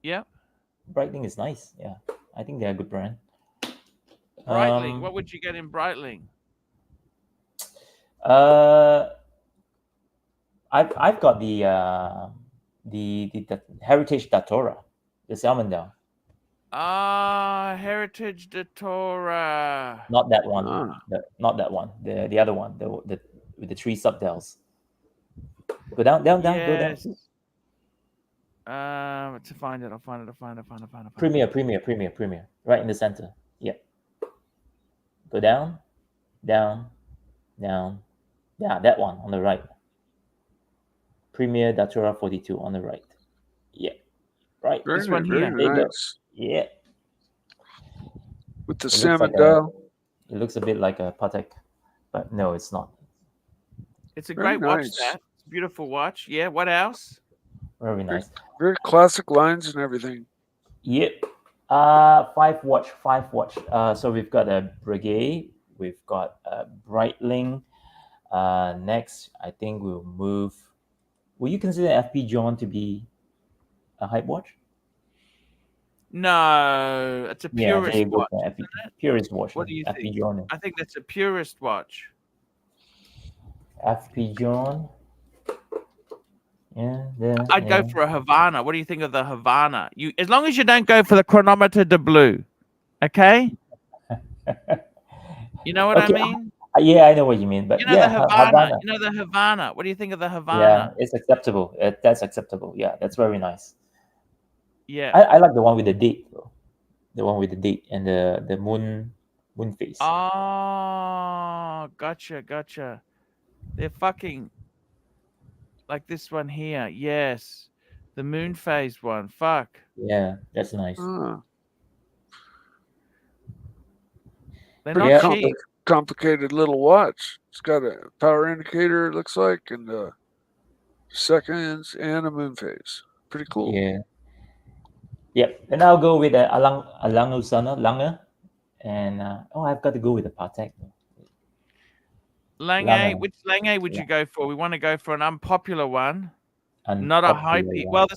Yep. Breitling is nice. Yeah, I think they're a good brand. Breitling. What would you get in Breitling? I've got the Heritage Datora, the Salmondale. Heritage Datora. Not that one. Not that one. The other one. The with the 3 subdials. Go down. Go down. Yes. To find it, I'll find it. Premier. Right in the center. Yeah. Go down. Yeah, that one on the right. Premier Datura 42 on the right. Yeah. Right. This one here. There you go. Nice. Yeah. With the It looks salmon like dial. It looks a bit like a Patek, but no, it's not. It's a Very great watch, nice. that. It's a beautiful watch. Yeah, what else? Very nice. Very classic lines and everything. Yep. 5 watch. So we've got a Breguet, we've got a Breitling. Next, I think we'll move. Will you consider FP John to be a hype watch? No, it's a Yeah, there purist you go. watch. FP, purist watch. What do you FP think? John. I think that's a purist watch. FP John. Yeah, I'd go for a Havana. What do you think of the Havana? As long as you don't go for the chronometer de blue, okay? You know what I mean? Yeah, I know what you mean, but You know the Havana. You know the Havana. What do you think of the Havana? Yeah, it's acceptable. That's acceptable. Yeah, that's very nice. Yeah. I like the one with the date, though. The one with the date and the moon face. Oh, gotcha. They're fucking like this one here. Yes. The moon phase one. Fuck. Yeah, that's nice. They're not cheap. Complicated little watch. It's got a power indicator, it looks like, and seconds and a moon phase. Pretty cool. Yeah. Yep. Then I'll go with Lange. And I've got to go with the Patek. Lange. Which Lange would you go for? We want to go for an unpopular one. Not a hypey. Well,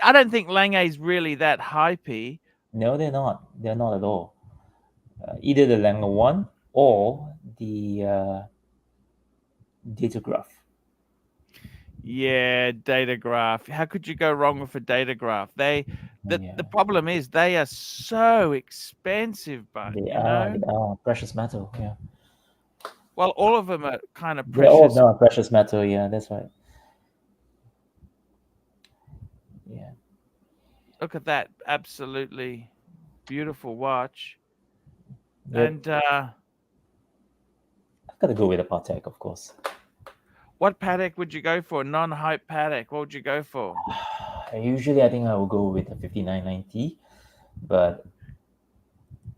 I don't think Lange is really that hypey. No, they're not. They're not at all. Either the Lange one or the Datograph. Yeah, Datograph. How could you go wrong with a Datograph? The problem is they are so expensive, but they are precious metal. Yeah. Well, all of them are kind of precious. All of them are precious. Precious metal. Yeah, that's right. Yeah. Look at that absolutely beautiful watch. Yep. And I've got to go with a Patek, of course. what Patek would you go for? Non-hype Patek. What would you go for? Usually, I think I will go with a 5990, but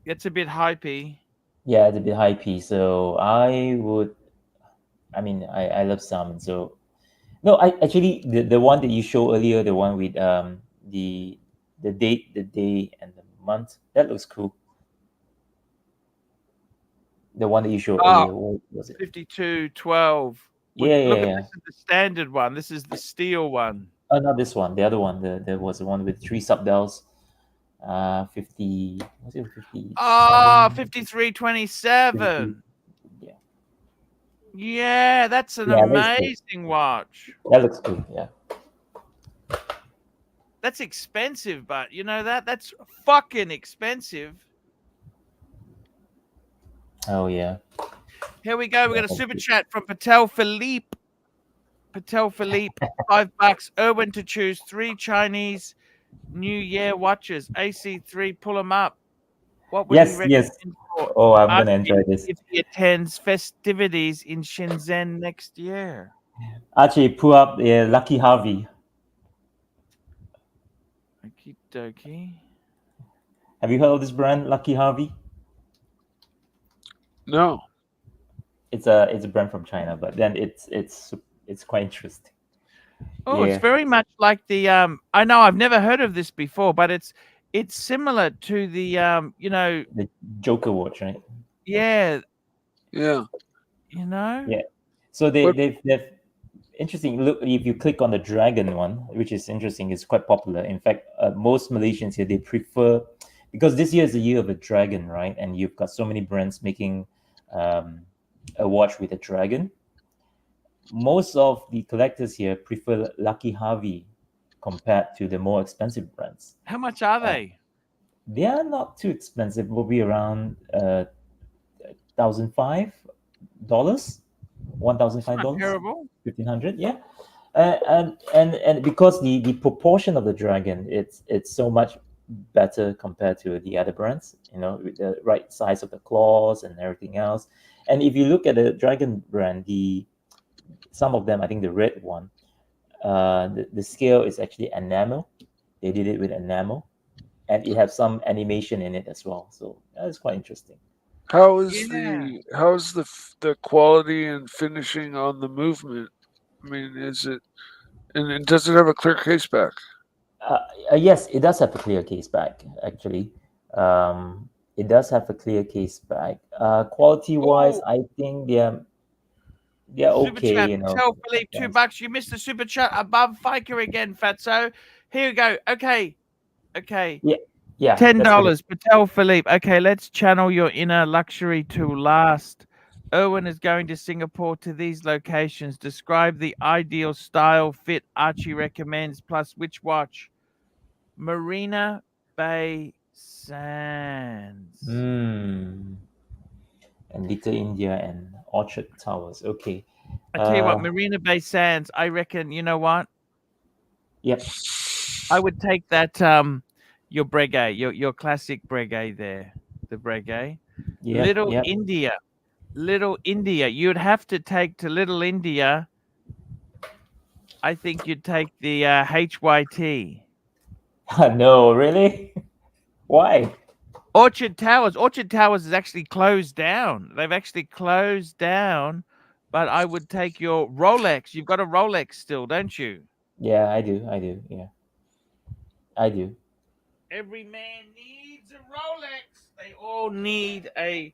it's a bit hypey. Yeah, it's a bit hypey. So I love salmon. So No, I actually the one that you showed earlier, the one with the date, the day, and the month, that looks cool. The one that you showed Oh, earlier, what was it? 5212. Yeah, Look yeah, at yeah. this is the standard one. This is the steel one. Oh, not this one. The other one. There was the one with 3 sub-dials. 50. Was it 50? Oh, 5327. Yeah, Yeah, that's an yeah, that's cool. amazing watch. That looks cool. Yeah. That's expensive, but you know that's fucking expensive. Oh yeah. Here we go. We Yeah, got a thank super you. chat from Patek Philippe. Patek Philippe, $5. Erwin to choose 3 Chinese New Year watches. AC3, pull them up. What would he Yes, recommend yes. for Oh, I'm gonna Archie enjoy this. if he attends festivities in Shenzhen next year? Archie, pull up the Lucky Harvey. Okie dokie. Have you heard of this brand, Lucky Harvey? No. It's a brand from China, but then it's quite interesting. Oh, it's Yeah, very much like the I know I've never heard of this before, but it's similar to the you know, the Joker watch, right? yeah, Yeah. you know. Yeah. So What- they've interesting. Look, if you click on the dragon one, which is interesting, it's quite popular. In fact, most Malaysians here they prefer, because this year is the year of the dragon, right? And you've got so many brands making a watch with a dragon. Most of the collectors here prefer Lucky Harvey compared to the more expensive brands. How much are they? They are not too expensive. Will be around $1,005, It's not $1,005, terrible. 1,500. Yeah, and because the proportion of the dragon, it's so much better compared to the other brands. You know, with the right size of the claws and everything else. And if you look at the dragon brand, some of them, I think the red one, the scale is actually enamel. They did it with enamel, and it has some animation in it as well. So that's quite interesting. How is Yeah. the quality and finishing on the movement? I mean, is it and does it have a clear case back? Yes, it does have a clear case back. Actually, it does have a clear case back. Quality wise, Oh, I think they're super okay. chat. You know, Tell Philippe $2. You missed the super chat above FICA again, Fatso. Here we go. Okay. yeah, yeah. $10. That's good. Patel Philippe. Okay, let's channel your inner luxury to last. Erwin is going to Singapore to these locations. Describe the ideal style fit Archie recommends, plus which watch? Marina Bay Sands. And Little India and Orchard Towers. Okay. I tell you what, Marina Bay Sands, I reckon, you know what? Yep. I would take that your Breguet, your classic Breguet there. The Breguet. Yep. Little Yep. India. Little India. You'd have to take to Little India. I think you'd take the HYT. No, really? Why? Orchard Towers. Orchard Towers is actually closed down. They've actually closed down. But I would take your Rolex. You've got a Rolex still, don't you? Yeah, I do. I do. Yeah, I do. Every man needs a Rolex. They all need a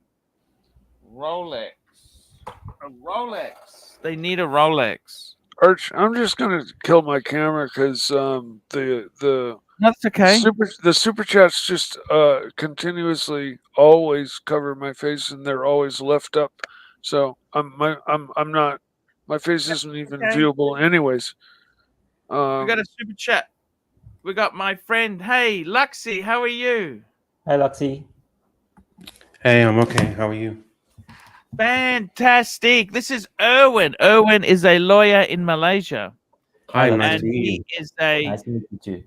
Rolex. A Rolex. They need a Rolex. Arch, I'm just gonna kill my camera because the That's okay. the super chats just continuously always cover my face and they're always left up. So I'm not, my face isn't even okay. viewable anyways. We got a super chat. We got my friend. Hey, Luxy, how are you? Hi, Luxy. Hey, I'm okay. How are you? Fantastic. This is Erwin. Erwin is a lawyer in Malaysia. Hi, Hi, nice And to meet he you. is a Nice to meet you too.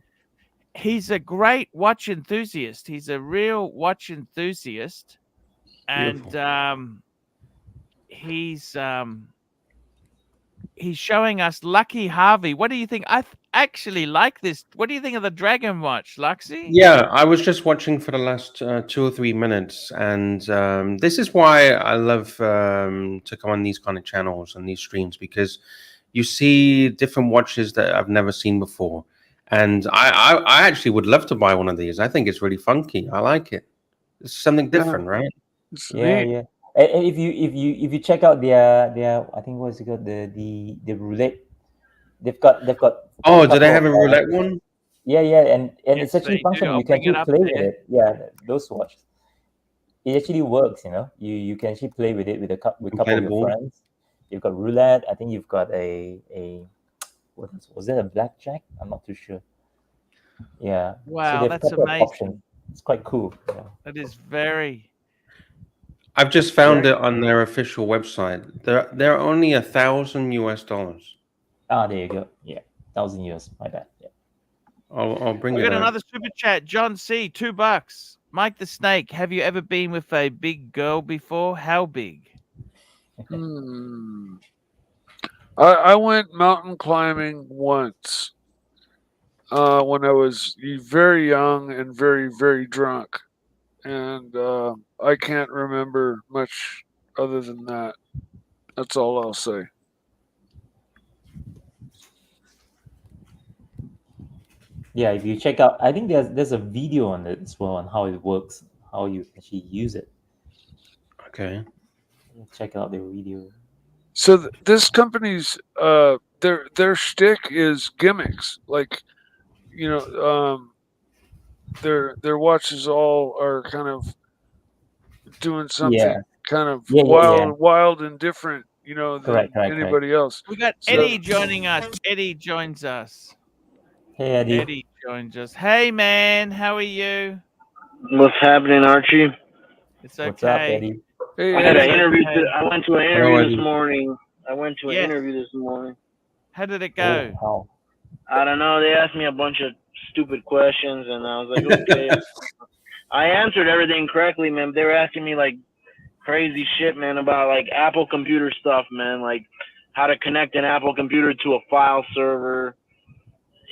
he's a great watch enthusiast. He's a real watch enthusiast. And Beautiful. he's showing us Lucky Harvey. What do you think? I actually like this. What do you think of the Dragon Watch, Luxy? Yeah, I was just watching for the last 2 or 3 minutes, and this is why I love to come on these kind of channels and these streams, because you see different watches that I've never seen before. And I actually would love to buy one of these. I think it's really funky. I like it. It's something different, right? It's Yeah, neat. yeah. And if you check out their I think what's it called, the roulette, they've got Oh, a do they couple have of a roulette one? yeah, and it's Yes, actually they do. functional. I'll You can bring it actually up play with there. it. Yeah, those watches. It actually works. You can actually play with it with with a couple of your Incredible. friends. You've got roulette. I think you've got a was that a blackjack? I'm not too sure. Yeah. So Wow, they have a that's couple of options. amazing. It's quite cool. Yeah. That is very. I've just found it on their official website. They're only $1,000 US. There you go. Yeah, $1,000. My bad. Yeah. I'll bring We it got up. another super chat. John C, $2. Mike the Snake, have you ever been with a big girl before? How big? I went mountain climbing once when I was very young and very, very drunk. And I can't remember much other than that. That's all I'll say. Yeah, if you check out, I think there's a video on it as well on how it works, how you actually use it. Okay. Check out the video. So this company's their shtick is gimmicks. Like, their watches all are kind of doing something Yeah. kind of Yeah. wild and different, than Correct. anybody else. We got So- Eddie joining us. Eddie joins us. Hey, Eddie. Eddie joins us. Hey, man, how are you? What's happening, Archie? It's okay. What's up, Eddie? Hey, I had an Eddie. interview. Okay. I went to an Hello, interview Eddie. this morning. I went to an Yes. interview this morning. How did it Oh, go? wow. I don't know. They asked me a bunch of stupid questions, and I was like, okay. I answered everything correctly, man. They were asking me like crazy shit, man, about like Apple computer stuff, man, like how to connect an Apple computer to a file server,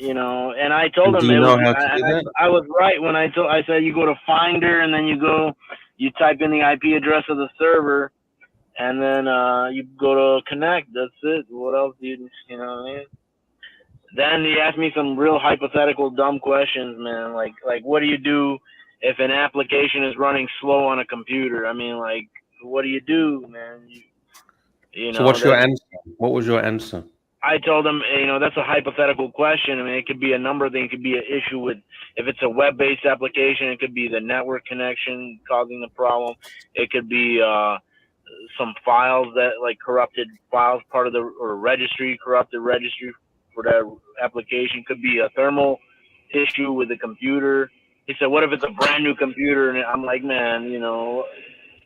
And I told them Do you it know was. how to do that? I was right when I said you go to Finder and then you type in the IP address of the server, and then you go to connect. That's it. What else do you know what I mean? Then he asked me some real hypothetical dumb questions, man. Like what do you do if an application is running slow on a computer? I mean, like, what do you do, man? So what's your answer? What was your answer? I told him, that's a hypothetical question. I mean, it could be a number of things. It could be an issue with, if it's a web-based application, it could be the network connection causing the problem. It could be some files that, like, corrupted files, part of corrupted registry for that application. Could be a thermal issue with the computer. He said, what if it's a brand new computer? And I'm like, man,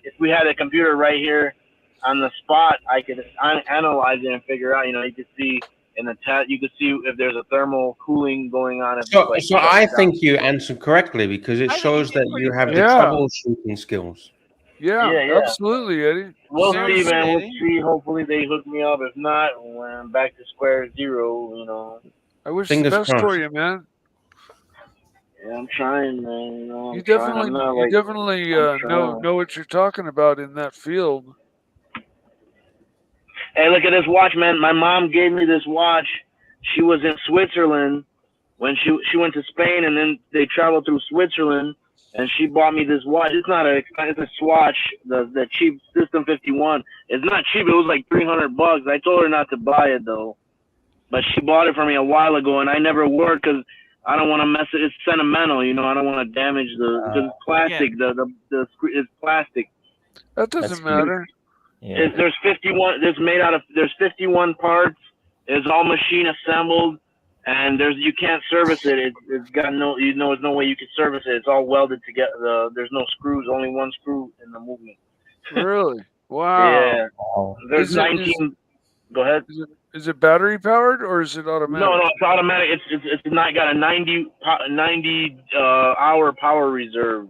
if we had a computer right here on the spot, I could analyze it and figure out, you could see in the test, you could see if there's a thermal cooling going on. So I think you answered correctly because it I think shows you did that you pretty have good. the Yeah. troubleshooting skills. Yeah, absolutely, Eddie. We'll Sounds see, man. We'll steady. see. Hopefully they hook me up. If not, when I'm back to square zero, I wish Fingers the best for crossed. you, man. Yeah, I'm trying, man. I'm You trying. I'm not definitely I'm trying. know what you're talking about in that field. Hey, look at this watch, man. My mom gave me this watch. She was in Switzerland when she went to Spain, and then they traveled through Switzerland, and she bought me this watch. It's a Swatch, the cheap System 51. It's not cheap. It was like $300. I told her not to buy it though, but she bought it for me a while ago, and I never wore it because I don't want to mess it. It's sentimental, I don't want to damage because it's plastic. The screen is plastic. That That's doesn't cute. matter. Yeah. There's 51. There's 51 parts. It's all machine assembled, and you can't service it. It's got there's no way you can service it. It's all welded together. There's no screws. Only one screw in the movement. Really? Wow. Yeah. Wow. There's Is it- 19. Go ahead. Is it battery powered or is it automatic? No, it's automatic. It's not got a 90 hour power reserve.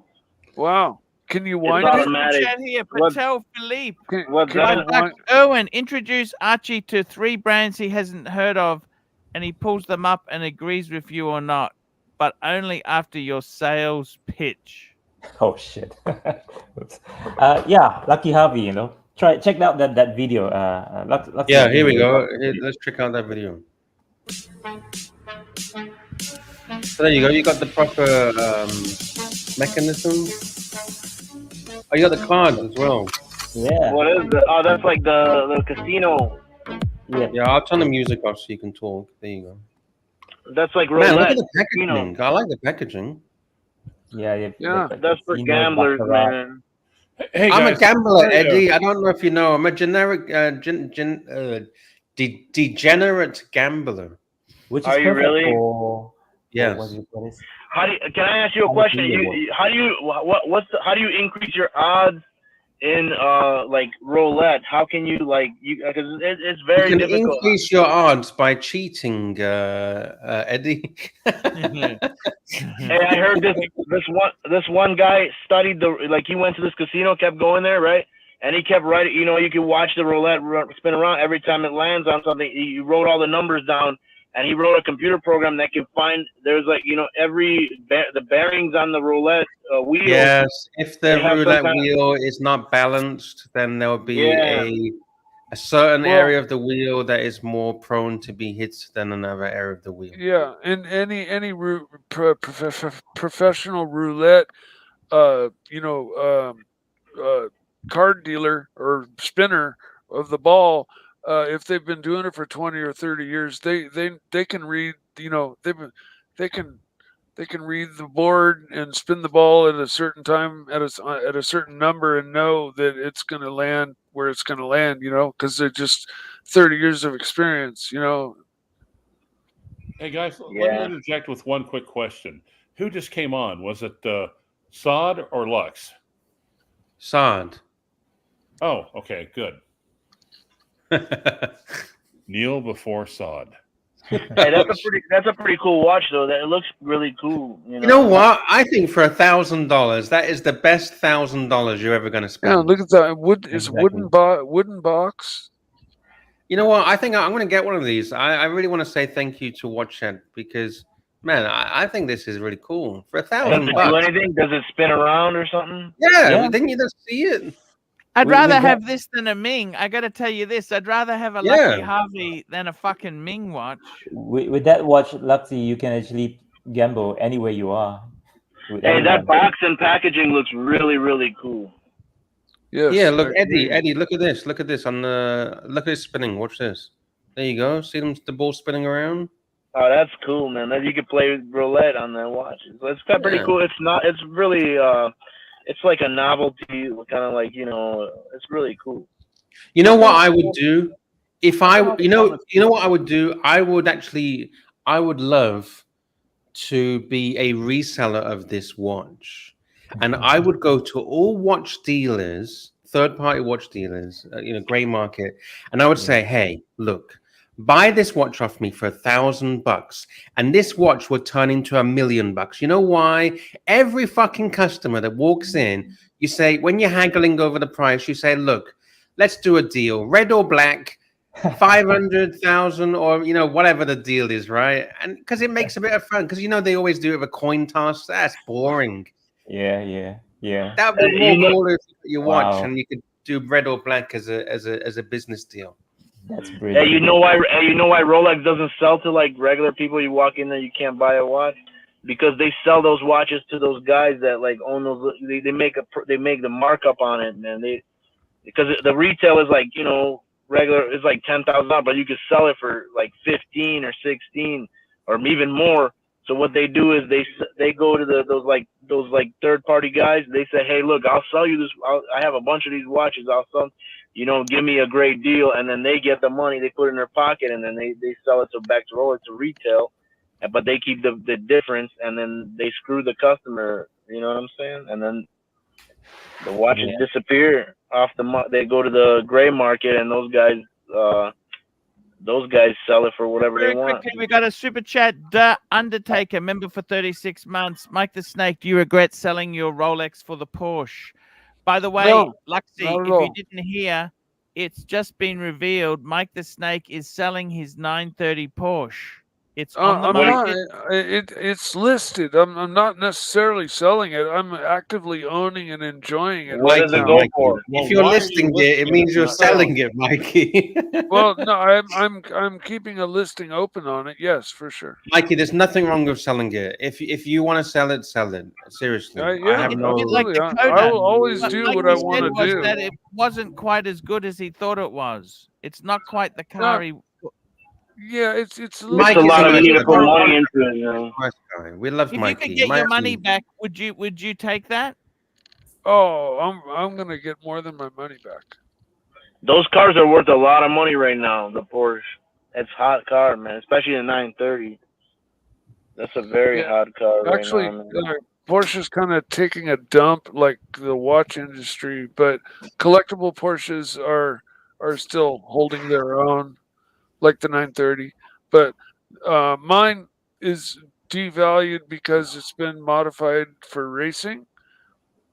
Wow. Can you It's wind Super it? automatic. chat here. What- Patel Philippe. What's Can that? you wind? Owen, introduce Archie to 3 brands he hasn't heard of, and he pulls them up and agrees with you or not, but only after your sales pitch. Oh shit. Oops. Yeah, Lucky Harvey, check out that video. Yeah, here we go. Let's check out that video. So there you go. You got the proper mechanism. Oh, you got the cards as well. Yeah. What is the? Oh, that's like the casino. Yeah. Yeah, I'll turn the music off so you can talk. There you go. That's like Man, look roulette. at the packaging. Casino. I like the packaging. Yeah. Yeah, That's for gamblers, man. Hey, I'm a guys, gambler, sorry, Eddie. I don't know if you know. I'm a generic, degenerate gambler. Which is Are you perfect really? for Yes. what is How do you, can I ask you a question? How do you increase your odds in like roulette? How can you because it's You very can difficult. increase your odds by cheating, Eddie. Hey, I heard this one guy studied he went to this casino, kept going there, right? And he kept writing. You know, you can watch the roulette spin around every time it lands on something. He wrote all the numbers down, and he wrote a computer program that can find there's the bearings on the roulette wheel. Yes, if the They have some roulette kind of- wheel is not balanced, then there'll be Yeah. a certain Well- area of the wheel that is more prone to be hit than another area of the wheel. Yeah, and any professional roulette, card dealer or spinner of the ball, if they've been doing it for 20 or 30 years, they can read. They can read the board and spin the ball at a certain time at a certain number and know that it's going to land where it's going to land. Because they're just 30 years of experience. Hey guys, let Yeah. me interject with one quick question. Who just came on? Was it Sod or Lux? Sard. Oh, okay, good. Kneel before Sod. Hey, that's a pretty cool watch though. That it looks really cool. You know what? I think for $1,000, that is the best $1,000 you're ever going to spend. Yeah, look at that. It's Exactly. wooden box. You know what? I think I'm going to get one of these. I really want to say thank you to WatchShed because, man, I think this is really cool. For Does $1,000 it do bucks. anything? Does it spin around or something? Yeah, Yeah. didn't you just see it? I'd We rather got- have this than a Ming. I got to tell you this. I'd rather have a Yeah. Lucky Harvey than a fucking Ming watch. with that watch, Luxy, you can actually gamble anywhere you are. With Hey, that anyone. box and packaging looks really, really cool. Yes. Yeah, look, I agree. Eddie, look at this. Look at this. Look at it spinning. Watch this. There you go. See the ball spinning around? Oh, that's cool, man. That you could play roulette on that watch. It's pretty Yeah. cool. It's not. It's really. It's like a novelty, kind of like It's really cool. You know what I would do if you know what I would do? I would love to be a reseller of this watch, and I would go to all watch dealers, third-party watch dealers, gray market, and I would say, hey, look, buy this watch off me for $1,000, and this watch will turn into $1 million. You know why? Every fucking customer that walks in, you say, when you're haggling over the price, you say, look, let's do a deal, red or black, 500,000 or whatever the deal is, right? And because it makes a bit of fun, because they always do it with a coin toss. That's boring. Yeah. That would be more cool if you watch Wow. and you could do red or black as a business deal. That's Hey, brilliant. you know why Rolex doesn't sell to like regular people? You walk in there, you can't buy a watch because they sell those watches to those guys that like own those. They make the markup on it, man. Because the retail is like regular is like $10,000, but you could sell it for like 15 or 16 or even more. So what they do is they go to those third party guys. They say, hey, look, I'll sell you this. I have a bunch of these watches. I'll sell. Give me a great deal, and then they get the money. They put it in their pocket, and then they sell it back to Rolex to retail. But they keep the difference, and then they screw the customer. You know what I'm saying? And then the watches disappear off they go to the gray market, and those guys sell it for whatever Very they want. quickly, we got a super chat. The Undertaker, member for 36 months. Mike the Snake, do you regret selling your Rolex for the Porsche? By the way, No, Luxy, not if at you all. didn't hear, it's just been revealed Mike the Snake is selling his 930 Porsche. It's on the I'm not. market. It's listed. I'm not necessarily selling it. I'm actively owning and enjoying it. What does it Mikey, go Mikey. for? If you're why are you listing it, listing it it means if you're you're not selling it, Mikey. Well, no, I'm keeping a listing open on it. Yes, for sure. Mikey, there's nothing wrong with selling it. If you want to sell it, sell it. Seriously, I Yeah, have no. Like absolutely. I Dakota, will always what do what I Mikey want said to was do. that it wasn't quite as good as he thought it was. It's not quite the car he. Yeah, it's It's a Mikey's lot a of nice money to guy. put money into it, you know. Nice guy. We love If you Mikey. could get your money Mikey. back, would you take that? Oh, I'm gonna get more than my money back. Those cars are worth a lot of money right now. The Porsche, it's a hot car, man. Especially the 930. That's a very Yeah, hot car right actually, now, man. Porsche's kind of taking a dump, like the watch industry, but collectible Porsches are still holding their own, like the 930. But mine is devalued because it's been modified for racing.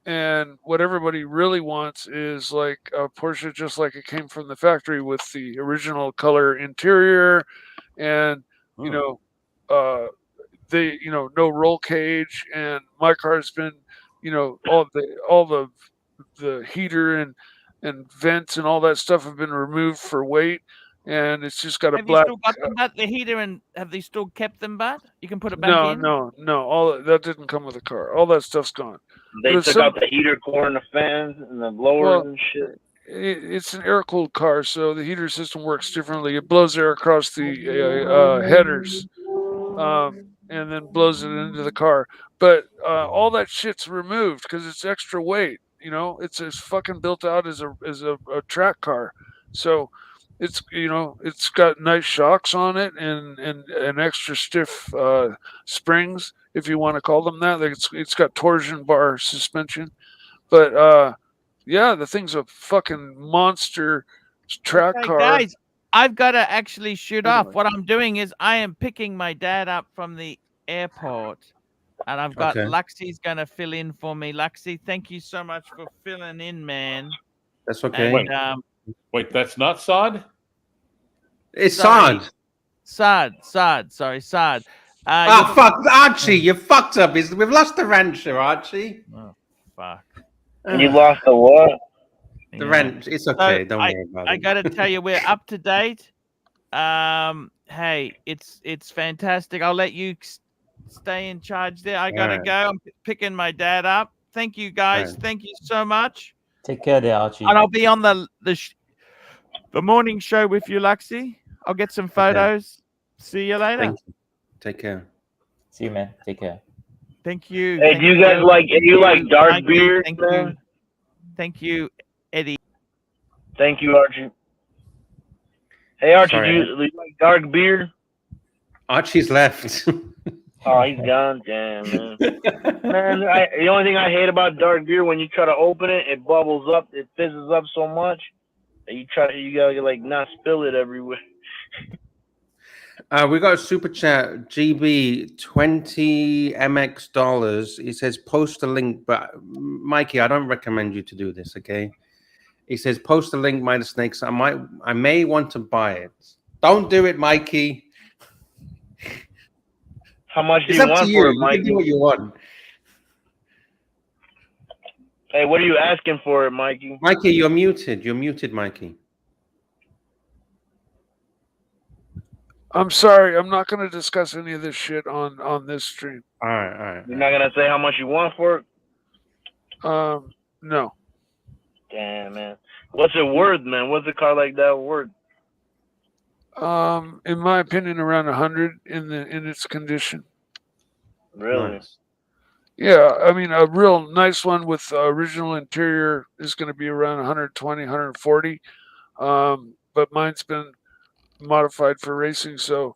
And what everybody really wants is like a Porsche just like it came from the factory with the original color interior and, you Hmm. know, uh, no roll cage. And my car's been, all the heater and vents and all that stuff have been removed for weight. And it's just got a Have you black. still got them, but the heater, and have they still kept them, but you can put it back No, in? no. All that didn't come with the car. All that stuff's gone. They But it's took out the heater core and the fans and the blowers well, and shit. it's an air cooled car, so the heater system works differently. It blows air across the headers, and then blows it into the car. But all that shit's removed because it's extra weight. It's fucking built out as a track car, so it's got nice shocks on it and extra stiff springs, if you want to call them that. Like it's got torsion bar suspension, but yeah, the thing's a fucking monster track Okay, car. guys, I've got to actually shoot off. Anyway. What I'm doing is I am picking my dad up from the airport, and I've got Okay. Luxie's going to fill in for me. Luxie, thank you so much for filling in, man. That's okay. And Wait, that's not sod? It's sorry. Sard. Sorry, Sard. Fuck, Archie, you fucked up. We've lost the rancher, Archie. Oh, fuck. You lost the what? The ranch. It's okay. Don't worry about it. I got to tell you, we're up to date. Hey, it's fantastic. I'll let you stay in charge there. I gotta go. I'm picking my dad up. Thank you, guys. Thank you so much. Take care there, Archie. And I'll be on the morning show with you, Luxie. I'll get some photos. See you later. Thank you. Take care. See you, man. Take care. Thank you. Hey, do you guys like dark Thank beer? you. Thank you. Thank you, Eddie. Thank you, Archie. Hey, Archie, Sorry. do you like dark beer? Archie's left. Oh, he's gone. Damn, man. Man, the only thing I hate about dark beer, when you try to open it, it bubbles up, it fizzes up so much that you gotta like not spill it everywhere. We got a super chat, GB 20 MX dollars. He says post a link, but Mikey, I don't recommend you to do this. Okay. He says post a link, Minor Snakes. I may want to buy it. Don't do it, Mikey. How much do It's you up want to for you. it, You Mikey? can do what you want. Hey, what are you asking for it, Mikey? Mikey, you're muted. You're muted, Mikey. I'm sorry, I'm not going to discuss any of this shit on this stream. All right. You're not gonna say how much you want for it? No. Damn, man. What's it worth, man? What's a car like that worth? In my opinion, around 100 in its condition. Really? Nice. Yeah, I mean, a real nice one with original interior is going to be around 120, 140. But mine's been modified for racing, so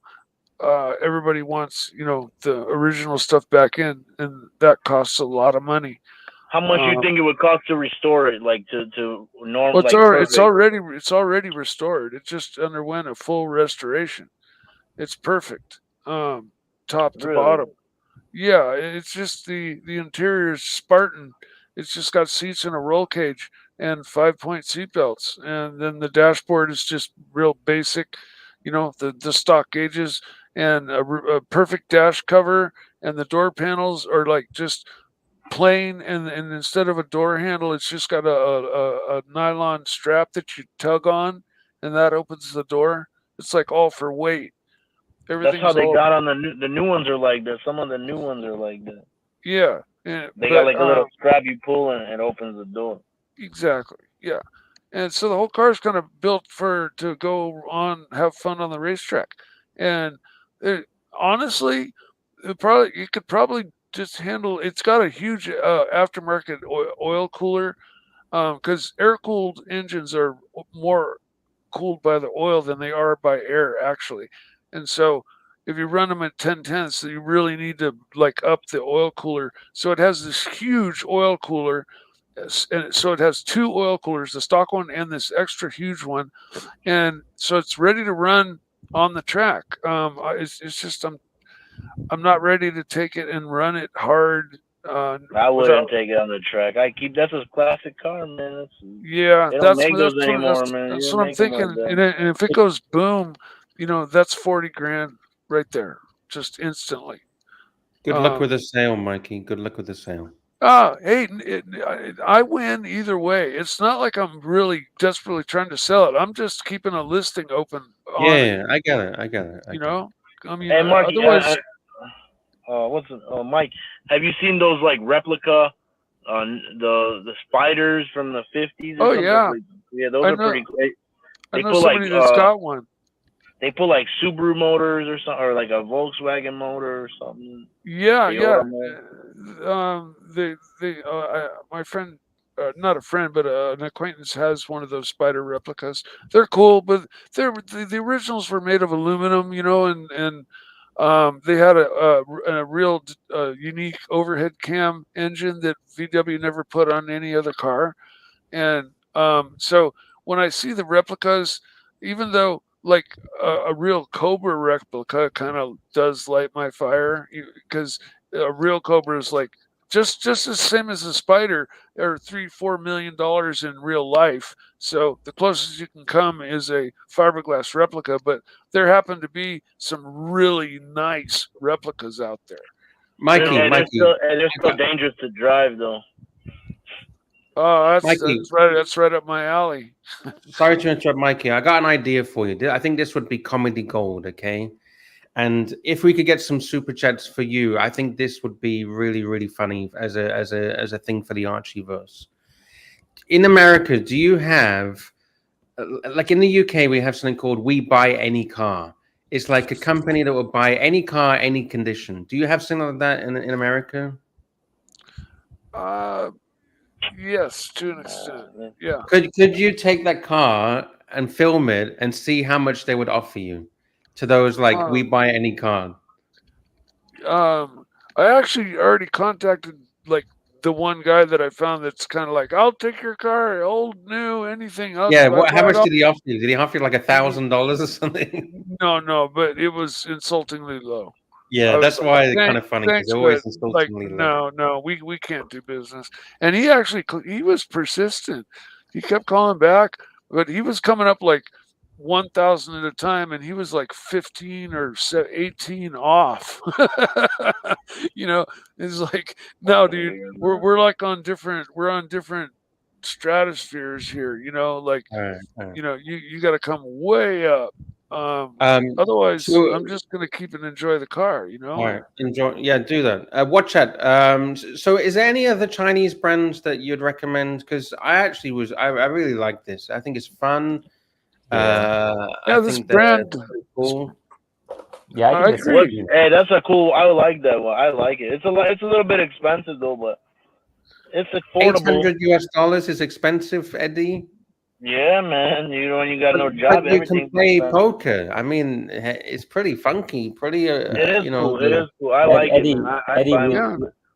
everybody wants, the original stuff back in, and that costs a lot of money. How much do you think it would cost to restore it, like to normal? Well, it's already restored. It just underwent a full restoration. It's perfect, top to Really? bottom. Yeah, it's just the interior is Spartan. It's just got seats and a roll cage and 5-point seat belts, and then the dashboard is just real basic. The stock gauges. and a perfect dash cover, and the door panels are like just plain, and instead of a door handle, it's just got a nylon strap that you tug on, and that opens the door. It's like all for weight. That's how Everything's they all got on the new ones are like that. Some of the new ones are like that. yeah, They got but like a little strap you pull and it opens the door. exactly, yeah. And so the whole car is kind of built to go on, have fun on the racetrack. And it, honestly, you could probably just handle. It's got a huge aftermarket oil cooler, because air cooled engines are more cooled by the oil than they are by air, actually. And so if you run them at 10/10, you really need to like up the oil cooler. So it has this huge oil cooler. And so it has two oil coolers, the stock one and this extra huge one, and so it's ready to run on the track. It's just I'm not ready to take it and run it hard. I wouldn't take it on the track. That's a classic car, man. Yeah, They don't make those anymore, man. that's You what don't I'm make them thinking. like that. And if it goes boom, that's 40 grand right there, just instantly. Good luck with the sale, Mikey. Good luck with the sale. Hey, I win either way. It's not like I'm really desperately trying to sell it. I'm just keeping a listing open on it. Yeah, I get it. I get it. I mean, Hey, Marky, otherwise, Mike? Have you seen those like replica the spiders from the 50s? Oh yeah, Yeah, those are pretty great. I know somebody that's got one. They put like Subaru motors or something, or like a Volkswagen motor or something. Yeah. My friend, not a friend, but an acquaintance has one of those spider replicas. They're cool, but the originals were made of aluminum, and they had a real unique overhead cam engine that VW never put on any other car. And so when I see the replicas, even though like a real Cobra replica kind of does light my fire, because a real Cobra is like just the same as a Spider, or $3-4 million in real life. So the closest you can come is a fiberglass replica, but there happen to be some really nice replicas out there. Mikey, they're still dangerous to drive, though. Oh, that's right up my alley. Sorry to interrupt, Mikey. I got an idea for you. I think this would be comedy gold, okay? And if we could get some super chats for you, I think this would be really, really funny as a thing for the Archieverse. In America, do you have, like in the UK, we have something called We Buy Any Car. It's like a company that will buy any car, any condition. Do you have something like that in America? Yes, to an extent. Yeah. Could you take that car and film it and see how much they would offer you to those like We Buy Any Car? I actually already contacted like the one guy that I found that's kind of like, I'll take your car, old, new, anything. How much did he offer you? Did he offer you like $1,000 or something? No, but it was insultingly low. Yeah, that's why it's kind of funny, because they're always insultingly low. No, we can't do business. And he was persistent. He kept calling back, but he was coming up like 1,000 at a time, and he was like 15 or 18 off. It's like, no, dude, we're like on different stratospheres here. Like, right. you got to come way up. Otherwise, I'm just gonna keep and enjoy the car. All right, enjoy. Yeah, do that. Watch that. So, is there any other Chinese brands that you'd recommend? Because I really like this. I think it's fun. This brand. Cool. Yeah, I agree. Hey, that's a cool. I like that one. I like it. It's a little bit expensive though, but it's affordable. $800 is expensive, Eddie. Yeah, man. When you got no job, you can play poker. I mean, it's pretty funky. Pretty. It is cool. It is cool. I like Eddie, it. Eddie,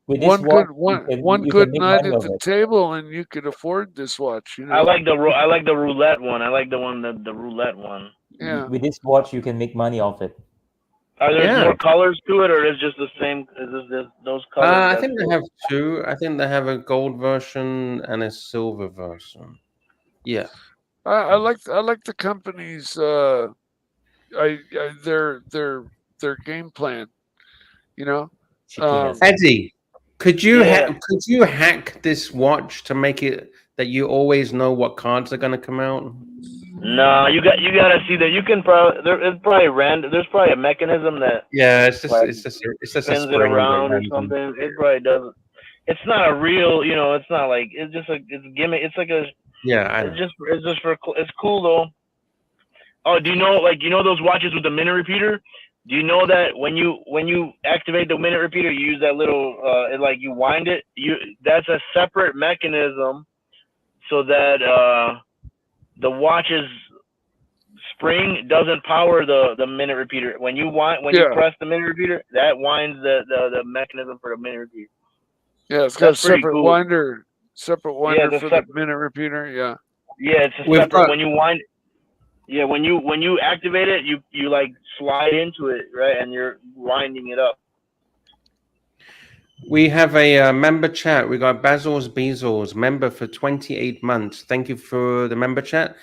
with one good night at the table, and you could afford this watch. I like the roulette one. I like the roulette one. Yeah. With this watch, you can make money off it. Are there more colors to it, or is it just the same? Is this those colors? I think they have two. I think they have a gold version and a silver version. Yeah, I like the companies. Their their game plan. You know, Cheekiness. Eddie, could you Yeah. hack this watch to make it that you always know what cards are going to come out? No, you gotta see that. You can probably it's probably random. There's probably a mechanism that Yeah, it's just like it's just a spins it spring, but around or random. something. It probably doesn't. It's not a real. It's not like it's just it's a gimmick. It's like a. Yeah, I know. It's just for it's cool though. Oh, do you know those watches with the minute repeater? Do you know that when you activate the minute repeater, you use that little you wind it. That's a separate mechanism so that the watch's spring doesn't power the minute repeater. When you press the minute repeater, that winds the mechanism for the minute repeater. Yeah, it's got That's a pretty separate cool. winder for the separate. minute repeater. Yeah. Yeah, it's a separate. When you wind. Yeah, when you activate it, you like slide into it, right, and you're winding it up. We have a member chat. We got Basil's Bezos, member for 28 months. Thank you for the member chat.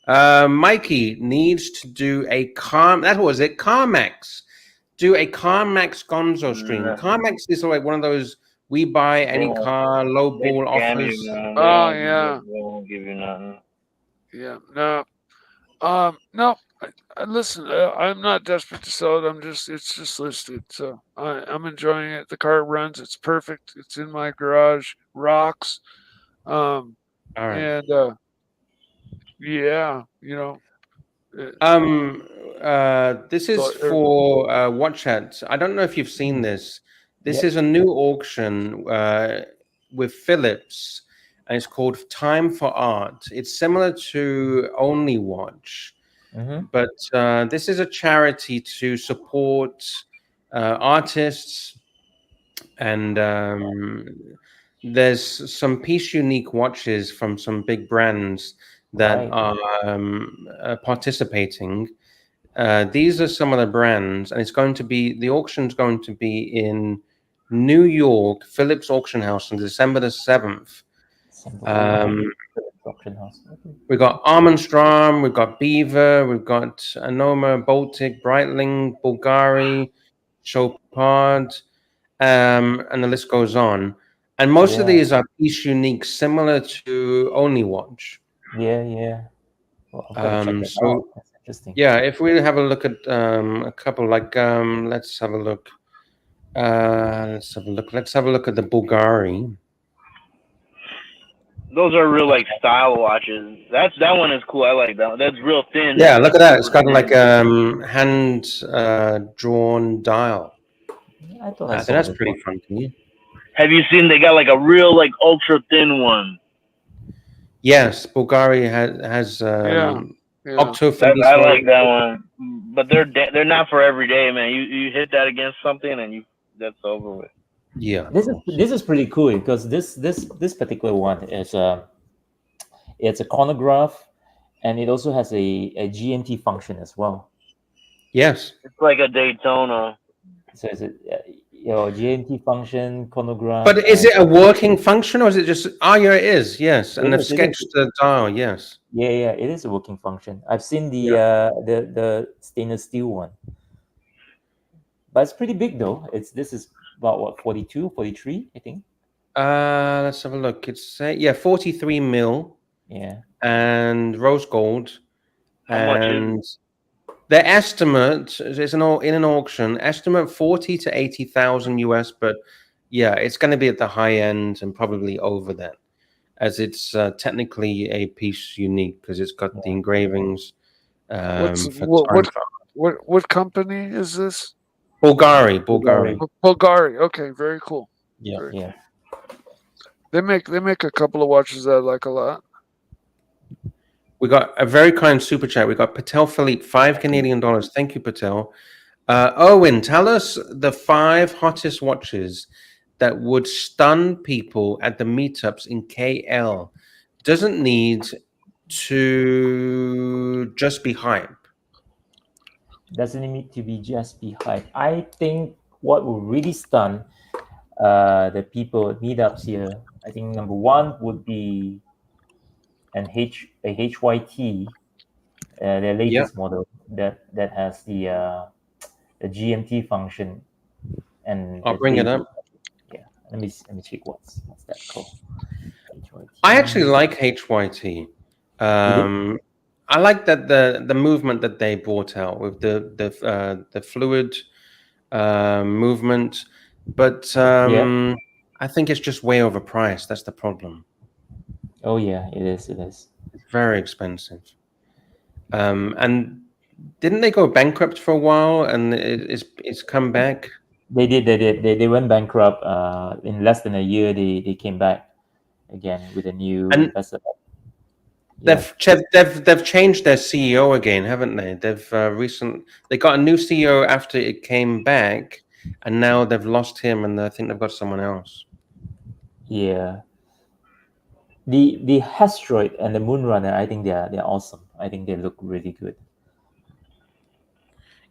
Mikey needs to do a CarMax. Do a CarMax Gonzo stream. CarMax is like one of those we buy any car, low ball offers. Oh yeah. They won't give you nothing. Yeah. No. No. Listen, I'm not desperate to sell it. It's just listed, so I'm enjoying it. The car runs. It's perfect. It's in my garage. Rocks. All right. And yeah, this is for Watch Chat. I don't know if you've seen this. This is a new auction with Philips, and it's called Time for Art. It's similar to Only Watch, but this is a charity to support artists, and there's some piece unique watches from some big brands that are participating. These are some of the brands, and the auction's going to be in New York, Philips Auction House on December the 7th. We've got Armstrong, we've got Beaver, we've got Anoma, Baltic, Breitling, Bulgari, Chopard, and the list goes on. And most of these are piece unique, similar to Only Watch. Yeah. Well, I've got to check that out. That's interesting. Yeah, if we have a look at a couple, let's have a look. Let's have a look at the Bulgari. Those are real style watches. That one is cool. I like that one. That's real thin. Yeah, look at that. It's got hand drawn dial. I thought I think that's pretty funky. Have you seen they got a real ultra thin one? Yes, Bulgari has Octo. I like that one, but they're not for every day, man. You hit that against something and that's over with. Yeah, this is pretty cool because this particular one is it's a chronograph, and it also has a GMT function as well. Yes, it's like a Daytona. So is it GMT function, chronograph? But is it a working function or is it just? Oh, yeah, it is. Yes, and they've sketched the dial. Yes. Yeah, it is a working function. I've seen the stainless steel one, but it's pretty big though. This is about what 42, 43, I think. Let's have a look. It's 43 mil. Yeah. And rose gold. How much is the estimate is in an auction estimate 40 to 80,000 US, but yeah, it's going to be at the high end and probably over that, as it's technically a piece unique because it's got the engravings. What company is this? Bulgari. Okay, very cool. Yeah, very cool. They make a couple of watches that I like a lot. We got a very kind super chat. We got Patek Philippe, $5 Canadian. Thank you, Patel. Owen, tell us the 5 hottest watches that would stun people at the meetups in KL. Doesn't need to just be hype. Doesn't need to be just be hype. I think what will really stun the people at meetups here, I think number 1 would be a HYT, their latest model that has the the GMT function, and I'll the bring it daily. up. Yeah, let me check what's that called. I actually like HYT. I like that the movement that they brought out with the fluid movement, but I think it's just way overpriced. That's the problem. Oh yeah, it is. It is. It's very expensive. And didn't they go bankrupt for a while, and it's come back? They did. They went bankrupt. In less than a year, they came back again with a new And investor. Yeah. They've changed their CEO again, haven't they? They got a new CEO after it came back, and now they've lost him, and I think they've got someone else. Yeah. The asteroid and the Moonrunner, I think they're awesome. I think they look really good.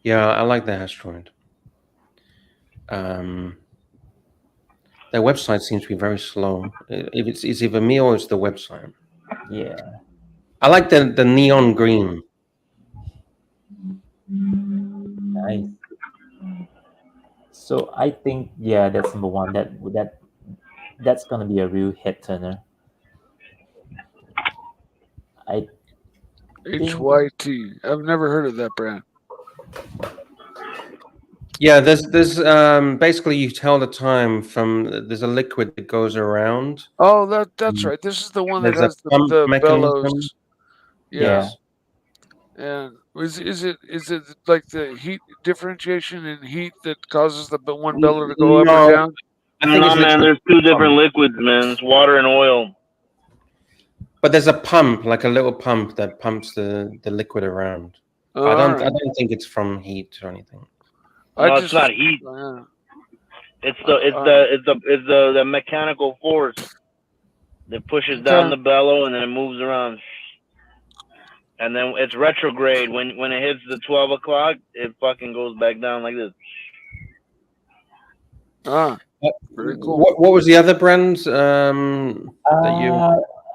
Yeah, I like the asteroid. Their website seems to be very slow. If it's either me or it's the website. Yeah. I like the neon green. Nice. So I think that's number one. That's gonna be a real head turner. I think HYT. I've never heard of that brand. Yeah, there's basically you tell the time from there's a liquid that goes around. Oh, that's right. This is the one that There's has a pump the mechanism. bellows. Yeah. And is it like the heat differentiation in heat that causes the one bellow to go up or down? I think No, it's man. literally There's two different liquids, man. It's water and oil. But there's a pump, like a little pump that pumps the liquid around. I don't think it's from heat or anything. No, it's not heat. It's the mechanical force that pushes down the bellow and then it moves around. And then it's retrograde. When it hits the 12 o'clock, it fucking goes back down like this. Very cool. What was the other brands that you?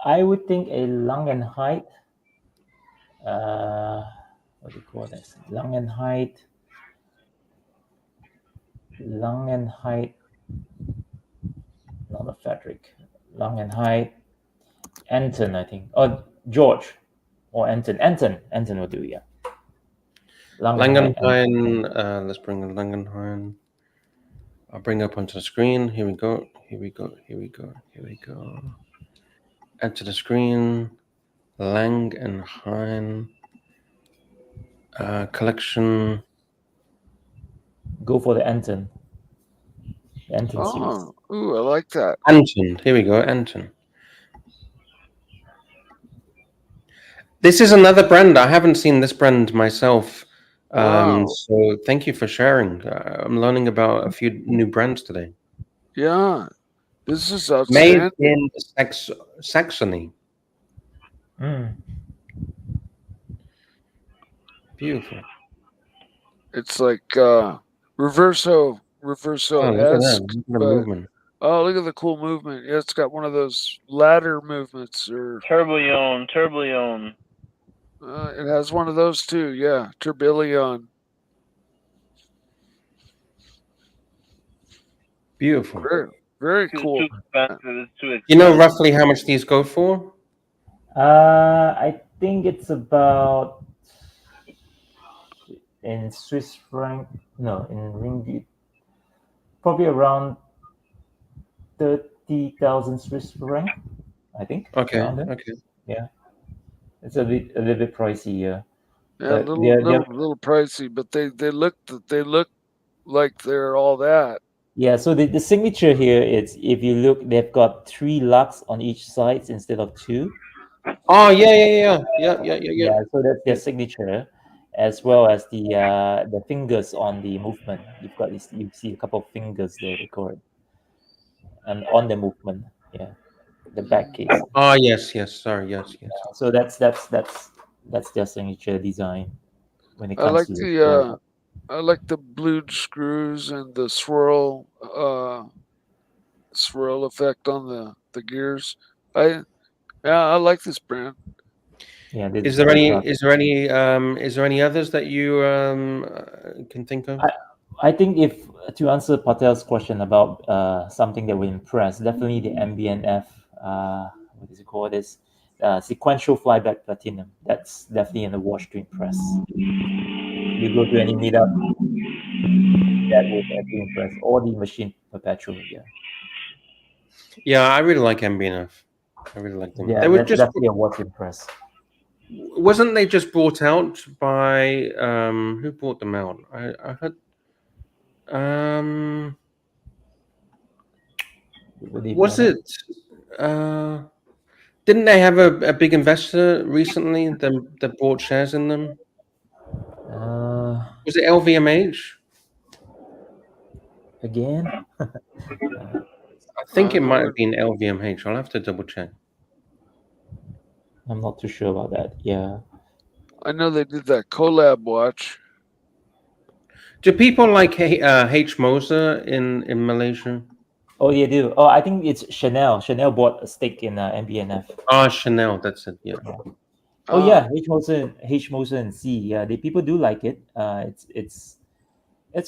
I would think a Lang and Hype. What do you call this? Lang and Hype. Lang and Hype. Not a Frederick. Lang and Hype. Anton, I think. Oh, George. Or Anton. Anton will do, yeah. Langenhain. Let's bring in Langenhain. I'll bring up onto the screen. Here we go. Add to the screen. Langenhain collection. Go for the Anton. The Anton series. Ooh, I like that. Anton. Here we go. Anton. This is another brand. I haven't seen this brand myself. So thank you for sharing. I'm learning about a few new brands today. Yeah, this is outstanding. Made in Saxony. Beautiful. It's like reverso esque. Movement. Oh, look at the cool movement. Yeah, it's got one of those ladder movements or tourbillon. It has one of those too. Yeah, tourbillon. Beautiful. Very cool. Too expensive. It's too expensive. You know roughly how much these go for? I think it's about in Swiss franc. No, in ringgit. Probably around 30,000 Swiss franc. I think. Okay. Yeah, it's a little bit pricey. Yeah, a little pricey, but they look like they're all that. Yeah. So the signature here is, if you look, they've got 3 lugs on each side instead of 2. Oh yeah. So that's their signature, as well as the fingers on the movement. You've got this. You see a couple of fingers there recorded, and on the movement. Yeah. The back case. Oh yes. Sorry, yes. So that's their signature design when it comes I like the blued screws and the swirl effect on the gears. I like this brand. Yeah. This Is there very any? classic. Is there any? Is there any others that you can think of? I think if to answer Patel's question about something that will impress, definitely the MBNF. What is it called? This sequential flyback platinum. That's definitely in a watch to impress. You go to any meetup, that will definitely impress. Or the machine perpetual. Yeah. Yeah, I really like MBNF. I really like them. Yeah, They were that's just definitely a watch to impress. wasn't they just brought out by who brought them out? I heard was it didn't they have a big investor recently that bought shares in them? Was it LVMH? Again? I think it might have been LVMH. I'll have to double check. I'm not too sure about that. Yeah. I know they did that collab watch. Do people like H. Moser in Malaysia? Oh, yeah, do. Oh, I think it's Chanel. Chanel bought a stake in MBNF. Ah, Chanel. That's it. Yeah. Oh yeah, H Moser and C. Yeah, the people do like it. It's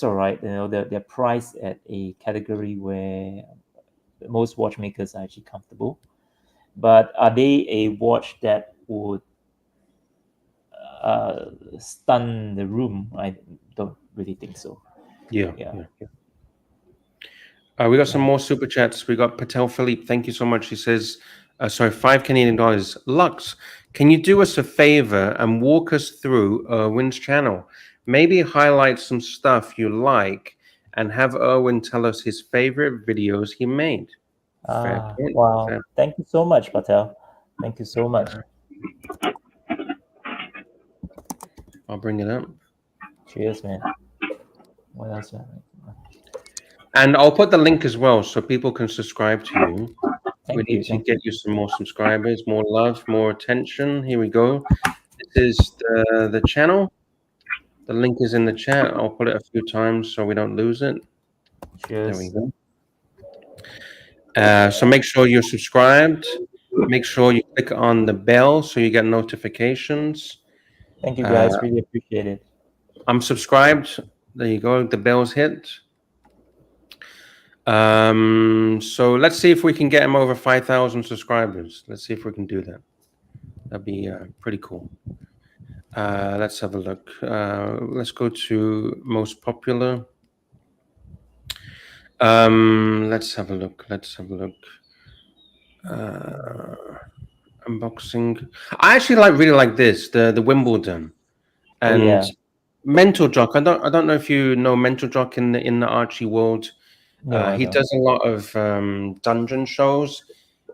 all right. You know, they're priced at a category where most watchmakers are actually comfortable. But are they a watch that would stun the room? I don't really think so. Yeah. We got some more super chats. We got Patek Philippe. Thank you so much. He says, sorry, $5 Canadian. Lux, can you do us a favor and walk us through Erwin's channel? Maybe highlight some stuff you like and have Erwin tell us his favorite videos he made. Wow. Thank you so much, Patel. Thank you so much. I'll bring it up. Cheers, man. What else? And I'll put the link as well so people can subscribe to you. We need to get you some more subscribers, more love, more attention. Here we go. This is the channel. The link is in the chat. I'll put it a few times so we don't lose it. Cheers. There we go. So make sure you're subscribed. Make sure you click on the bell so you get notifications. Thank you, guys. Really appreciate it. I'm subscribed. There you go. The bell's hit. So let's see if we can get him over 5,000 subscribers. Let's see if we can do that. That'd be pretty cool. Let's have a look. Let's go to most popular. Let's have a look. Unboxing. I actually really like this, the Wimbledon, and Mental Jock. I don't know if you know Mental Jock in the Archie world. No, he does a lot of dungeon shows.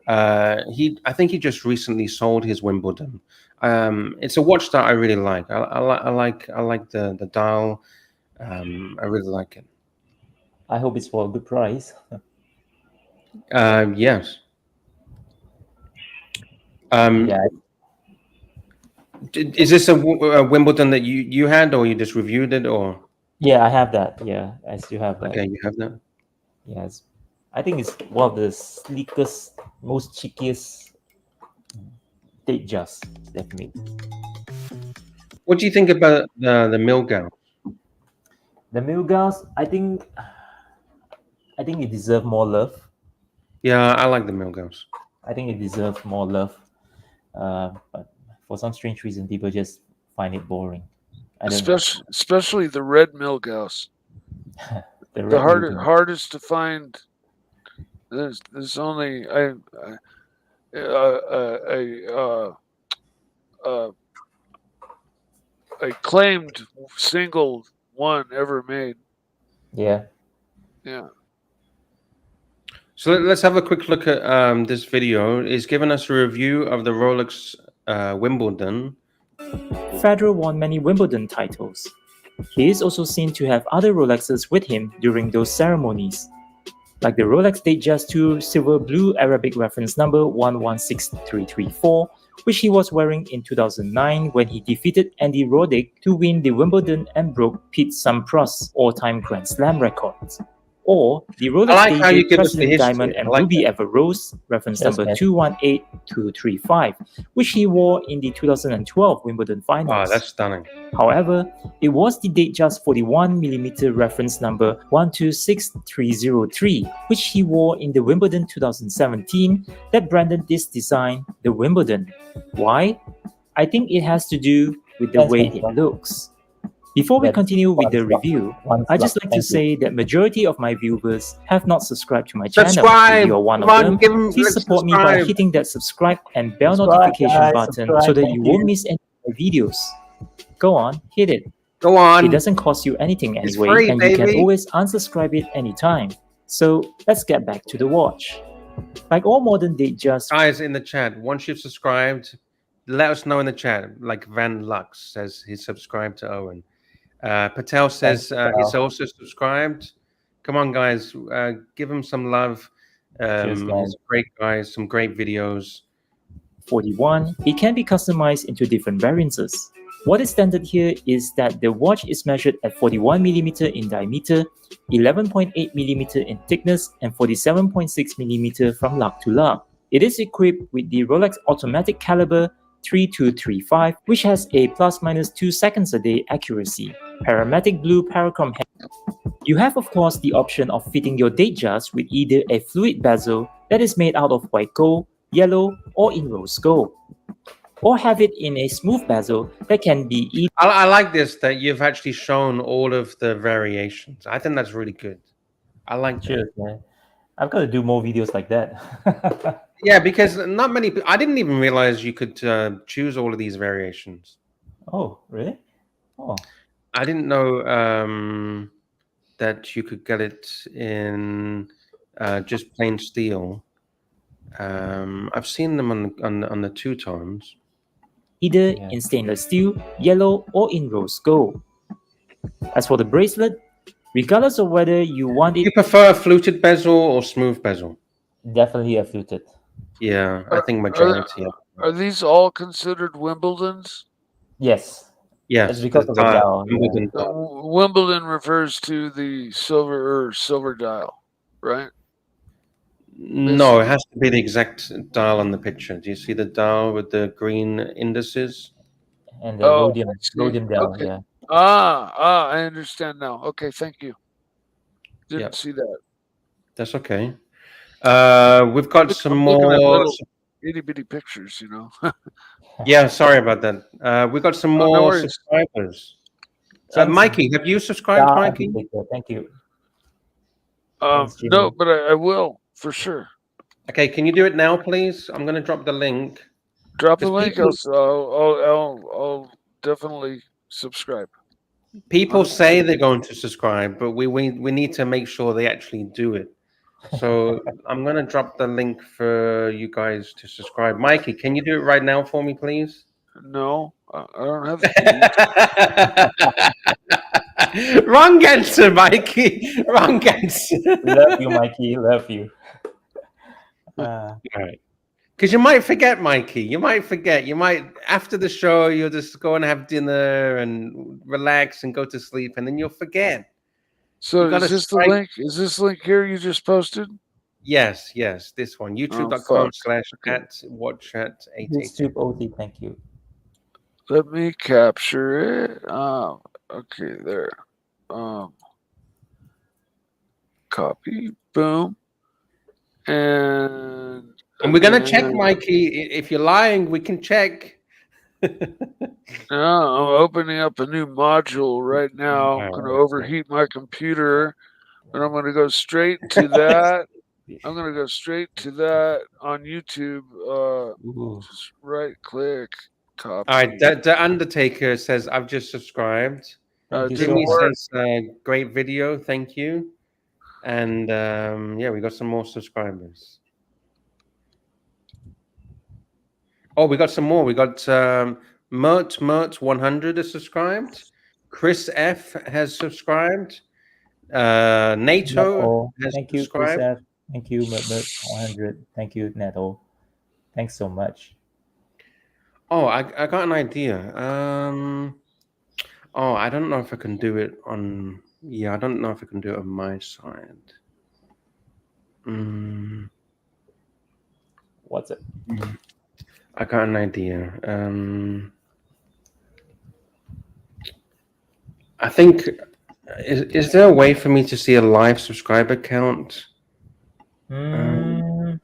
I think he just recently sold his Wimbledon. It's a watch that I really like. I like the dial. I really like it. I hope it's for a good price. Yes. Is this a Wimbledon that you had, or you just reviewed it, or? Yeah, I have that. Yeah, I still have that. Okay, you have that. Yes, I think it's one of the sleekest, most cheekiest date just they've made. What do you think about the Milgauss? The Milgauss, I think it deserves more love. Yeah, I like the Milgauss. I think it deserves more love. But for some strange reason, people just find it boring. Especially the red Milgauss. the hardest to find. There's only a claimed single one ever made. Yeah. So let's have a quick look at this video. It's given us a review of the Rolex Wimbledon. Federer won many Wimbledon titles. He is also seen to have other Rolexes with him during those ceremonies, like the Rolex Datejust 2 Silver Blue Arabic reference number 116334, which he was wearing in 2009 when he defeated Andy Roddick to win the Wimbledon and broke Pete Sampras's all-time Grand Slam records. or the Rolex I like how you dated give us the President history. Diamond I and like Ruby that. Ever Rose, reference Yes, number man. 218235, which he wore in the 2012 Wimbledon Oh, finals. that's stunning. However, it was the Datejust 41mm reference number 126303, which he wore in the Wimbledon 2017, that branded this design the Wimbledon. Why? I think it has to do with the Thanks, way man. it looks. Before we That's continue with the one slot. review, One I'd just slot. like to Thank you. say that majority of my viewers have not subscribed to my channel. If Subscribe. you're one Come of on, them, give 'em- please let's support me by subscribe. hitting that subscribe and bell Subscribe, notification guys, button subscribe, so that thank you won't you. miss any of my videos. Go on, hit it. Go It on. doesn't cost you anything It's anyway, free, and you can baby. always unsubscribe it anytime. So let's get back to the watch. Like all modern Datejust, Guys in the chat, once you've subscribed, let us know in the chat. Like Van Lux says he's subscribed to Owen. Patel says Thanks, he's Patel. also subscribed. Come on, guys, give him some love. Cheers, man. He's a great guy, some great videos. 41, it can be customized into different variances. What is standard here is that the watch is measured at 41mm in diameter, 11.8mm in thickness, and 47.6mm from lug to lug. It is equipped with the Rolex Automatic Caliber 3235, which has a plus-minus 2 seconds a day accuracy, parametric blue parachrom head. You have of course the option of fitting your Datejust with either a fluid bezel that is made out of white gold, yellow, or in rose gold, or have it in a smooth bezel that can be either. I like this that you've actually shown all of the variations. I think that's really good. I like that. Cheers, man. I've got to do more videos like that. Yeah, because not many. I didn't even realize you could choose all of these variations. Oh, really? Oh, I didn't know that you could get it in just plain steel. I've seen them on the two tones. either Yeah. in stainless steel, yellow, or in rose gold. As for the bracelet, regardless of whether you want Do it you prefer a fluted bezel or smooth bezel? definitely a fluted. Yeah, I think majority. Are these all considered Wimbledons? Yes. Yes, It's because the of the dial. Yeah. Wimbledon The dial. Wimbledon refers to the silver dial, right? No, it has to be the exact dial on the picture. Do you see the dial with the green indices? And the Oh, rhodium, I see. rhodium dial. Okay. Yeah. I understand now. Okay, thank you. Didn't Yep. see that. That's okay. We've got some I'm looking at more. little itty bitty pictures, you know. Yeah, sorry about that. We've got some Oh, no more worries. subscribers. Thanks, Mikey, have you subscribed, Star Mikey? Aggregator. Thank you. Thanks, Jimmy. No, but I will for sure. Okay, can you do it now, please? I'm going to drop the link. Drop the Because link. people- I'll definitely subscribe. People say they're going to subscribe, but we need to make sure they actually do it. So I'm going to drop the link for you guys to subscribe. Mikey, can you do it right now for me, please? No, I don't have the keys. Wrong answer, Mikey. Wrong answer. Love you, Mikey. Love you. All right. Because you might forget, Mikey. You might forget. You might, after the show, you'll just go and have dinner and relax and go to sleep, and then you'll forget. So You gotta is this strike- the link? Is this link here you just posted? Yes, this one. fuck. YouTube.com/@watchat888. YouTube OT. Thank you. Let me capture it. Okay, there. Copy. Boom. And And we're gonna check, Mikey. If you're lying, we can check. Now I'm opening up a new module right now. I'm going to overheat my computer, and I'm going to go straight to that. I'm going to go straight to that on YouTube. Just right click, copy. All right, the Undertaker says, I've just subscribed. Thank you Jimmy so much. says, great video, thank you. And yeah, we got some more subscribers. Oh, we got some more. We got Mert100 is subscribed. Chris F has subscribed. NATO has Thank you, subscribed. Chris F. Thank you, Mert100. Thank you, Neto. Thanks so much. Oh, I got an idea. Oh, I don't know if I can do it on Yeah, I don't know if I can do it on my side. What's it? I got an idea. I think is there a way for me to see a live subscriber count? Mm,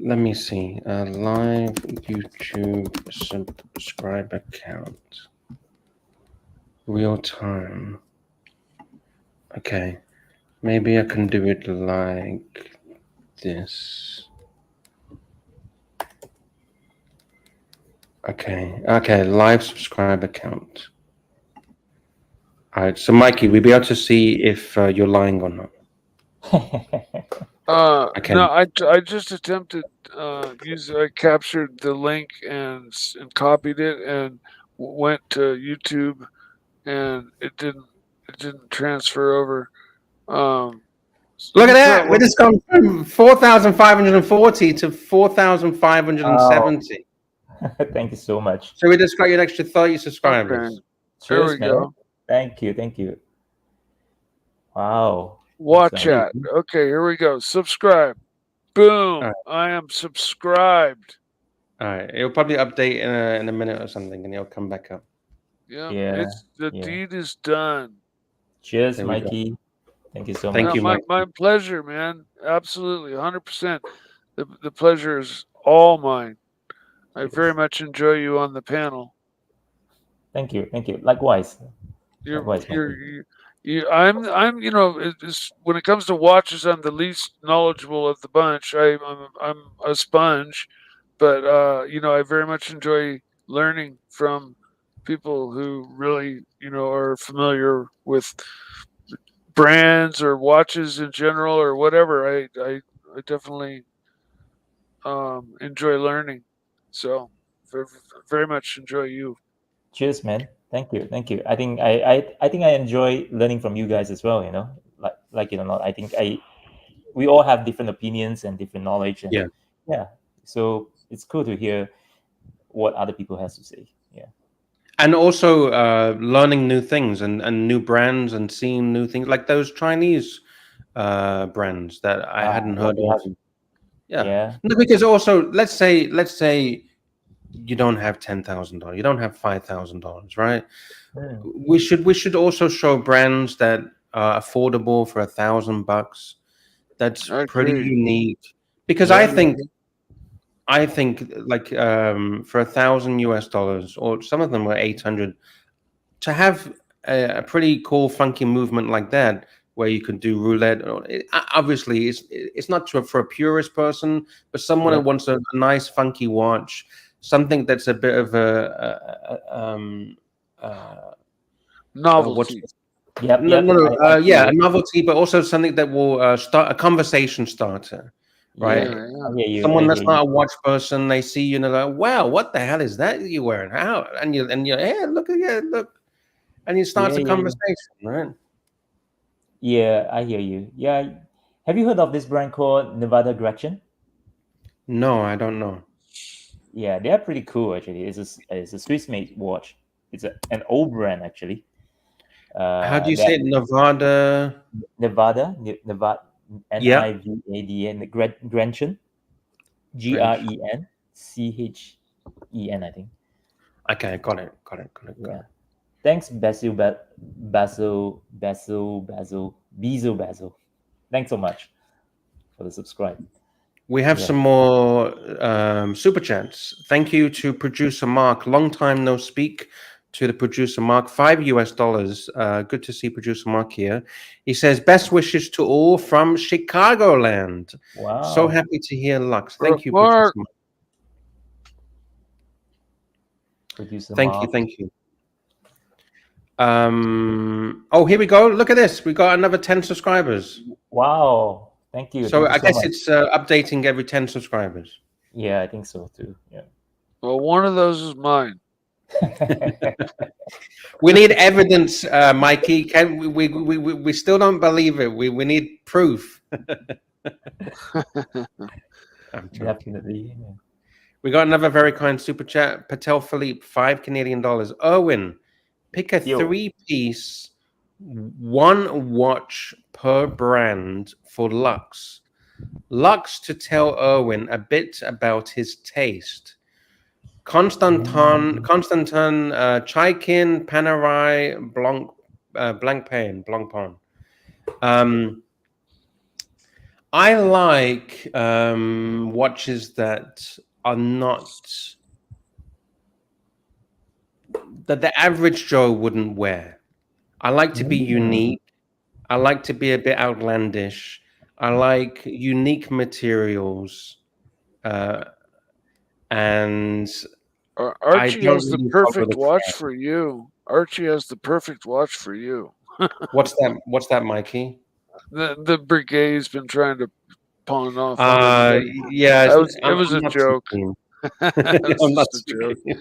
Let me see. A live YouTube subscriber count. Real time. Okay. Maybe I can do it like this. Okay, live subscriber count. All right, so Mikey, we'll be able to see if you're lying or not. Okay. No, I just attempted I captured the link and copied it and went to YouTube, and it didn't transfer over. Look at You that! try- We just gone from 4,540 to 4,570. Thank you so much. So we just got you an extra 30 subscribers. Okay. There Cheers, we man. go. Thank you. Wow. Watch That's chat. Okay, here we go. Subscribe. Boom. Alright. I am subscribed. All right, it'll probably update in a minute or something, and it'll come back up. Yeah. Yeah, The deed is done. Cheers, There we go. Mikey. Thank you so Thank much. you, my, Mike. my pleasure, man. Absolutely, 100%. The pleasure is all mine. I very much enjoy you on the panel. Thank you. Likewise. I'm when it comes to watches, I'm the least knowledgeable of the bunch. I'm a sponge, but I very much enjoy learning from people who really are familiar with brands or watches in general or whatever. I definitely enjoy learning, so very, very much enjoy you. Cheers, man. Thank you. I think I think I enjoy learning from you guys as well. Like it or not, I think we all have different opinions and different knowledge. And yeah. So it's cool to hear what other people has to say. Yeah. And also learning new things and new brands and seeing new things like those Chinese brands that I hadn't heard of. Yeah. No, because also let's say you don't have $10,000, you don't have $5,000, right? We should also show brands that are affordable for $1,000. That's pretty unique. Because I think like for $1,000 or some of them were 800, to have a pretty cool funky movement like that where you can do roulette. Obviously, it's not for a purist person, but someone who wants a nice funky watch, something that's a bit of a novelty. A novelty, but also something that will start a conversation starter, right? Someone that's not a watch person, they see you and they're like, "Wow, what the hell is that you're wearing? How?" And you're, "Hey, look, and you start a conversation, right? Yeah, I hear you. Yeah, have you heard of this brand called Nevada Gretchen? No, I don't know. Yeah, they are pretty cool actually. It's a Swiss-made watch. It's an old brand actually. How do you say it? Nevada, Nivada, Gretchen, Grenchen, I think. Okay, got it. Yeah. Thanks, Basil. Thanks so much for the subscribe. We have some more super chats. Thank you to producer Mark. Long time no speak to the producer Mark. $5. Good to see producer Mark here. He says, "Best wishes to all from Chicagoland." Wow. So happy to hear Lux. Thank you, Mark. Producer Thank Mark. you. Oh, here we go. Look at this. We got another 10 subscribers. Wow. Thank you. So Thank you I guess much. it's updating every 10 subscribers. Yeah, I think so too. Yeah. Well, one of those is mine. We need evidence, Mikey. We still don't believe it. We need proof. Definitely. Yeah. We got another very kind super chat. Patek Philippe, $5 Canadian. Erwin, pick a 3-piece one watch per brand for Lux. Lux to tell Erwin a bit about his taste. Constantin, Chaikin, Panerai, Blancpain. I like watches that are not that the average Joe wouldn't wear. I like to be unique. I like to be a bit outlandish. I like unique materials, and I Archie don't has the really follow perfect the watch trend. for you. Archie has the perfect watch for you. What's that? What's that, Mikey? The Breguet's been trying to pawn off on everybody. Yeah, It was I'm a not joke. too keen. It was I'm not just a too joke. keen.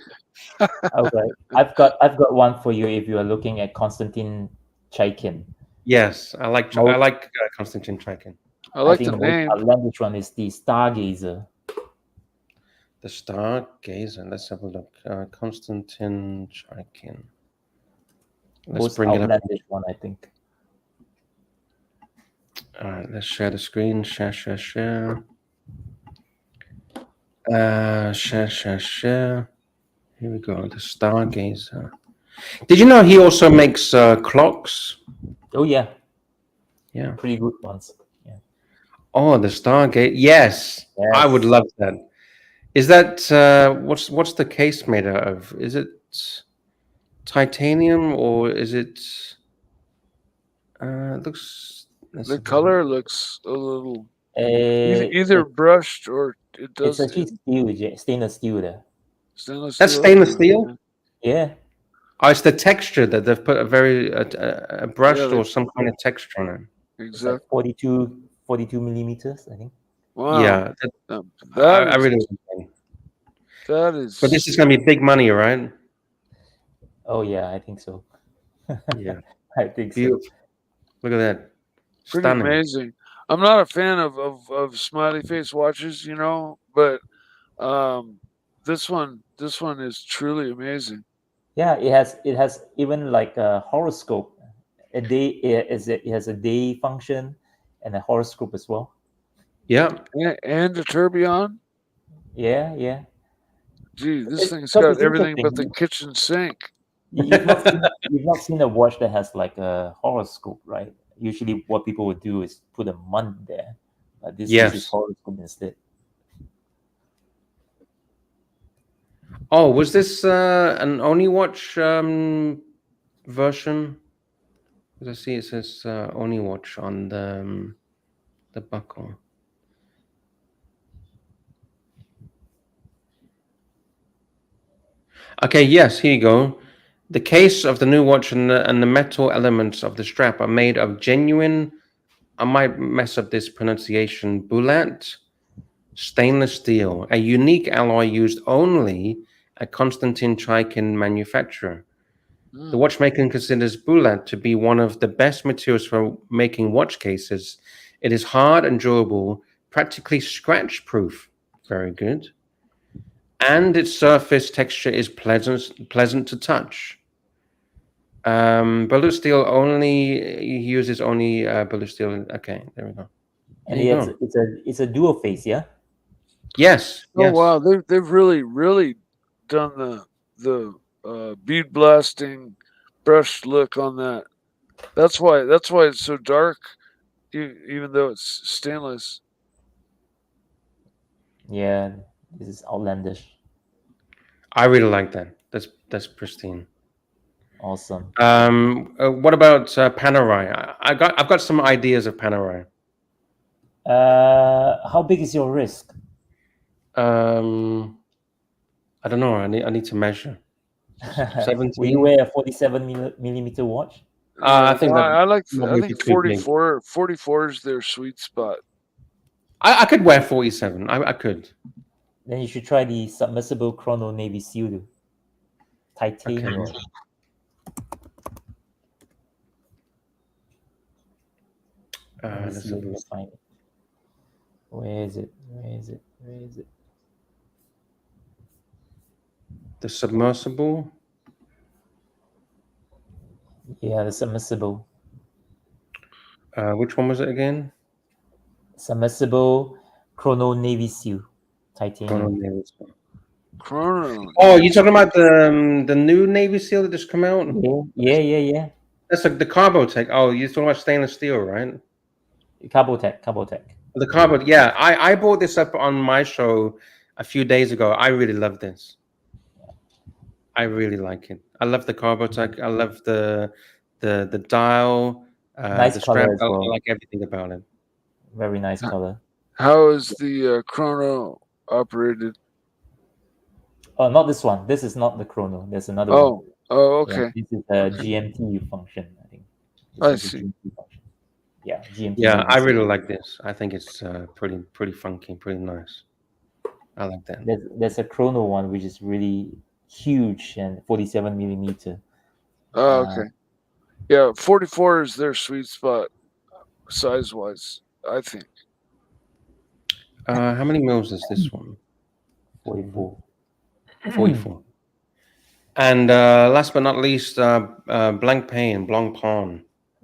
Okay, I've got one for you if you are looking at Konstantin Chaikin. Yes, I like Konstantin Chaikin. I like think the the most name. outlandish one is the Stargazer. The Stargazer. Let's have a look. Konstantin Chaikin. Let's Most bring it up. outlandish one, I think. All right, let's share the screen. Share. Share. Here we go. The Stargazer. Did you know he also makes clocks? Oh yeah, Yeah. pretty good ones. Yeah. Oh, the Stargate. Yes, I would Yes. love that. Is that what's the case made out of? Is it titanium or is it? It looks. The color looks a little either It, brushed or it it's does. actually steel, stainless steel there. Stainless That's steel. stainless steel. Yeah. Oh, it's the texture that they've put a brushed Yeah, or some kind of texture on it. It's like exactly. 42 millimeters, I think. Wow. Yeah, That I is really like that is. But this is gonna be big money, right? Oh yeah, I think so. Yeah, I think so. beautiful. Look at that, pretty stunning. amazing. I'm not a fan of smiley face watches, but this one is truly amazing. Yeah, it has even like a horoscope. It has a day function and a horoscope as well. Yeah. And a tourbillon. Yeah. Gee, this thing's Because got it's everything but the interesting. kitchen sink. You've not seen a watch that has like a horoscope, right? Usually, what people would do is put a month there, but this is horoscope instead. Oh, was this an Oni watch version? Because I see it says Oni watch on the buckle. Okay, yes, here you go. The case of the new watch and the metal elements of the strap are made of genuine, I might mess up this pronunciation, Boulat stainless steel, a unique alloy used only at Konstantin Chaikin manufacturer. The watchmaker considers Boulat to be one of the best materials for making watch cases. It is hard and durable, practically scratch-proof. Very good. And its surface texture is pleasant to touch. Bullet steel only uses only bullet steel. Okay, there we go. And There you go. it's a dual face, yeah. Yes. Oh yes. wow, they've really done the bead blasting brushed look on that. That's why it's so dark, even though it's stainless. Yeah, this is outlandish. I really like that. That's pristine. Awesome. What about Panerai? I've got some ideas of Panerai. How big is your wrist? I don't know. I need to measure. 17. Will you wear a 47 millimeter watch? I think that I might be think too big. 44 is their sweet spot. I could wear 47. I could. Then you should try the submersible chrono navy seal, titanium. Okay. Let's see if we can find it. Where is it? The submersible. Yeah, the submersible. Which one was it again? Submersible Chrono Navy Seal titanium. Chrono. Oh, you're talking about the new Navy SEAL that just come out? Yeah. That's like the Carbotech. Oh, you're talking about stainless steel, right? Carbotech. The Carbot. Yeah, I bought this up on my show a few days ago. I really love this. I really like it. I love the Carbotech. I love the dial, Nice the color strap. as I well. like everything about it. Very nice color. How is the Chrono operated? Oh, not this one. This is not the Chrono. There's another one. Oh, Yeah, okay. this is a GMT function, I think. This I is a see. GMT function. Yeah, GMT. Yeah, I Navy really Seal. like this. I think it's pretty funky, pretty nice. I like that. There's a Chrono one which is really huge and 47 millimeter. Oh, okay. Yeah, 44 is their sweet spot, size-wise, I think. How many mils is this one? 44. 44. And last but not least, Blanc Pain.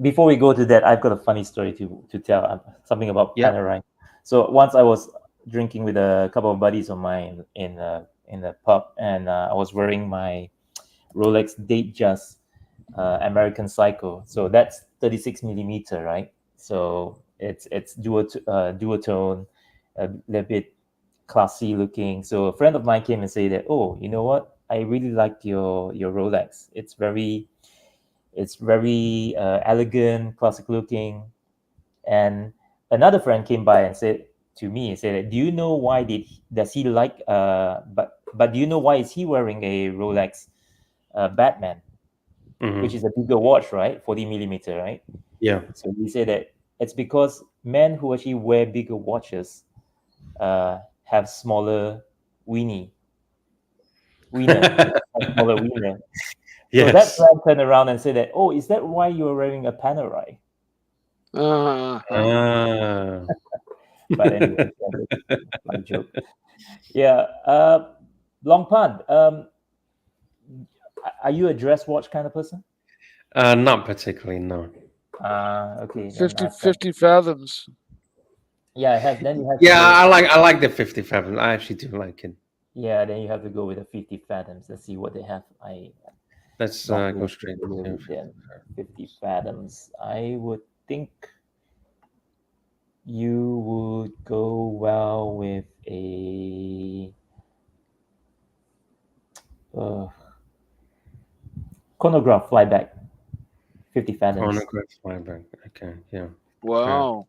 Before we go to that, I've got a funny story to tell. Something about Yeah. Panerai. So once I was drinking with a couple of buddies of mine in the pub, and I was wearing my Rolex Datejust American Psycho. So that's 36 millimeter, right? So it's duotone, a little bit classy looking. So a friend of mine came and said that, oh, you know what? I really like your Rolex. It's very elegant, classic looking. And another friend came by and said to me, that, do you know why does he like but do you know why is he wearing a Rolex Batman, which is a bigger watch, right? 40 millimeter, right? Yeah. So he said that it's because men who actually wear bigger watches have smaller wiener. Smaller wiener. So that friend turned around and said that, oh, is that why you're wearing a Panerai? But anyway, my joke. Yeah. Long Pan, are you a dress watch kind of person? Not particularly, no. Okay. 50 fathoms. Yeah, I have. Then you have. Yeah, I like the 50 fathoms. I actually do like it. Yeah, then you have to go with the 50 fathoms. Let's see what they have. Let's go straight to them. 50 fathoms. I would think you would go well with a chronograph flyback. 50 fathoms. Chronograph flyback. Okay, yeah. Wow.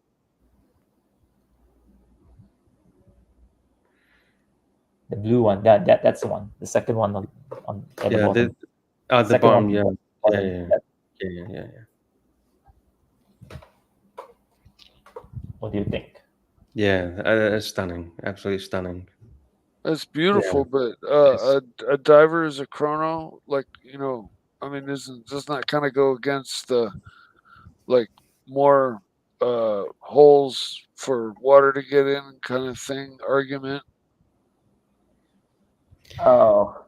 The blue one. That's the one. The second one on at the bottom. The bottom. Yeah. Yeah. What do you think? Yeah, it's stunning. Absolutely stunning. That's beautiful, but a diver is a chrono, like, I mean, doesn't that kind of go against the like more holes for water to get in kind of thing argument? Oh,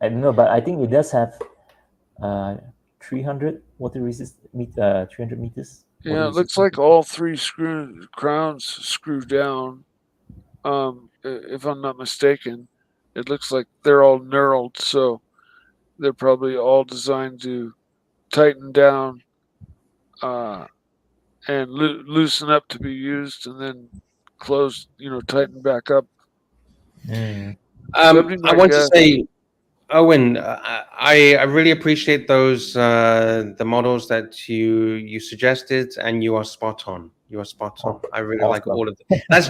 I don't know, but I think it does have 300 water resist 300 meters. Yeah, it looks like all three crowns screw down. If I'm not mistaken, it looks like they're all knurled, so they're probably all designed to tighten down and loosen up to be used, and then close, tighten back up. Mm. I want to say, Owen, I really appreciate those the models that you suggested, and you are spot on. You are spot on. I really like all of them. That's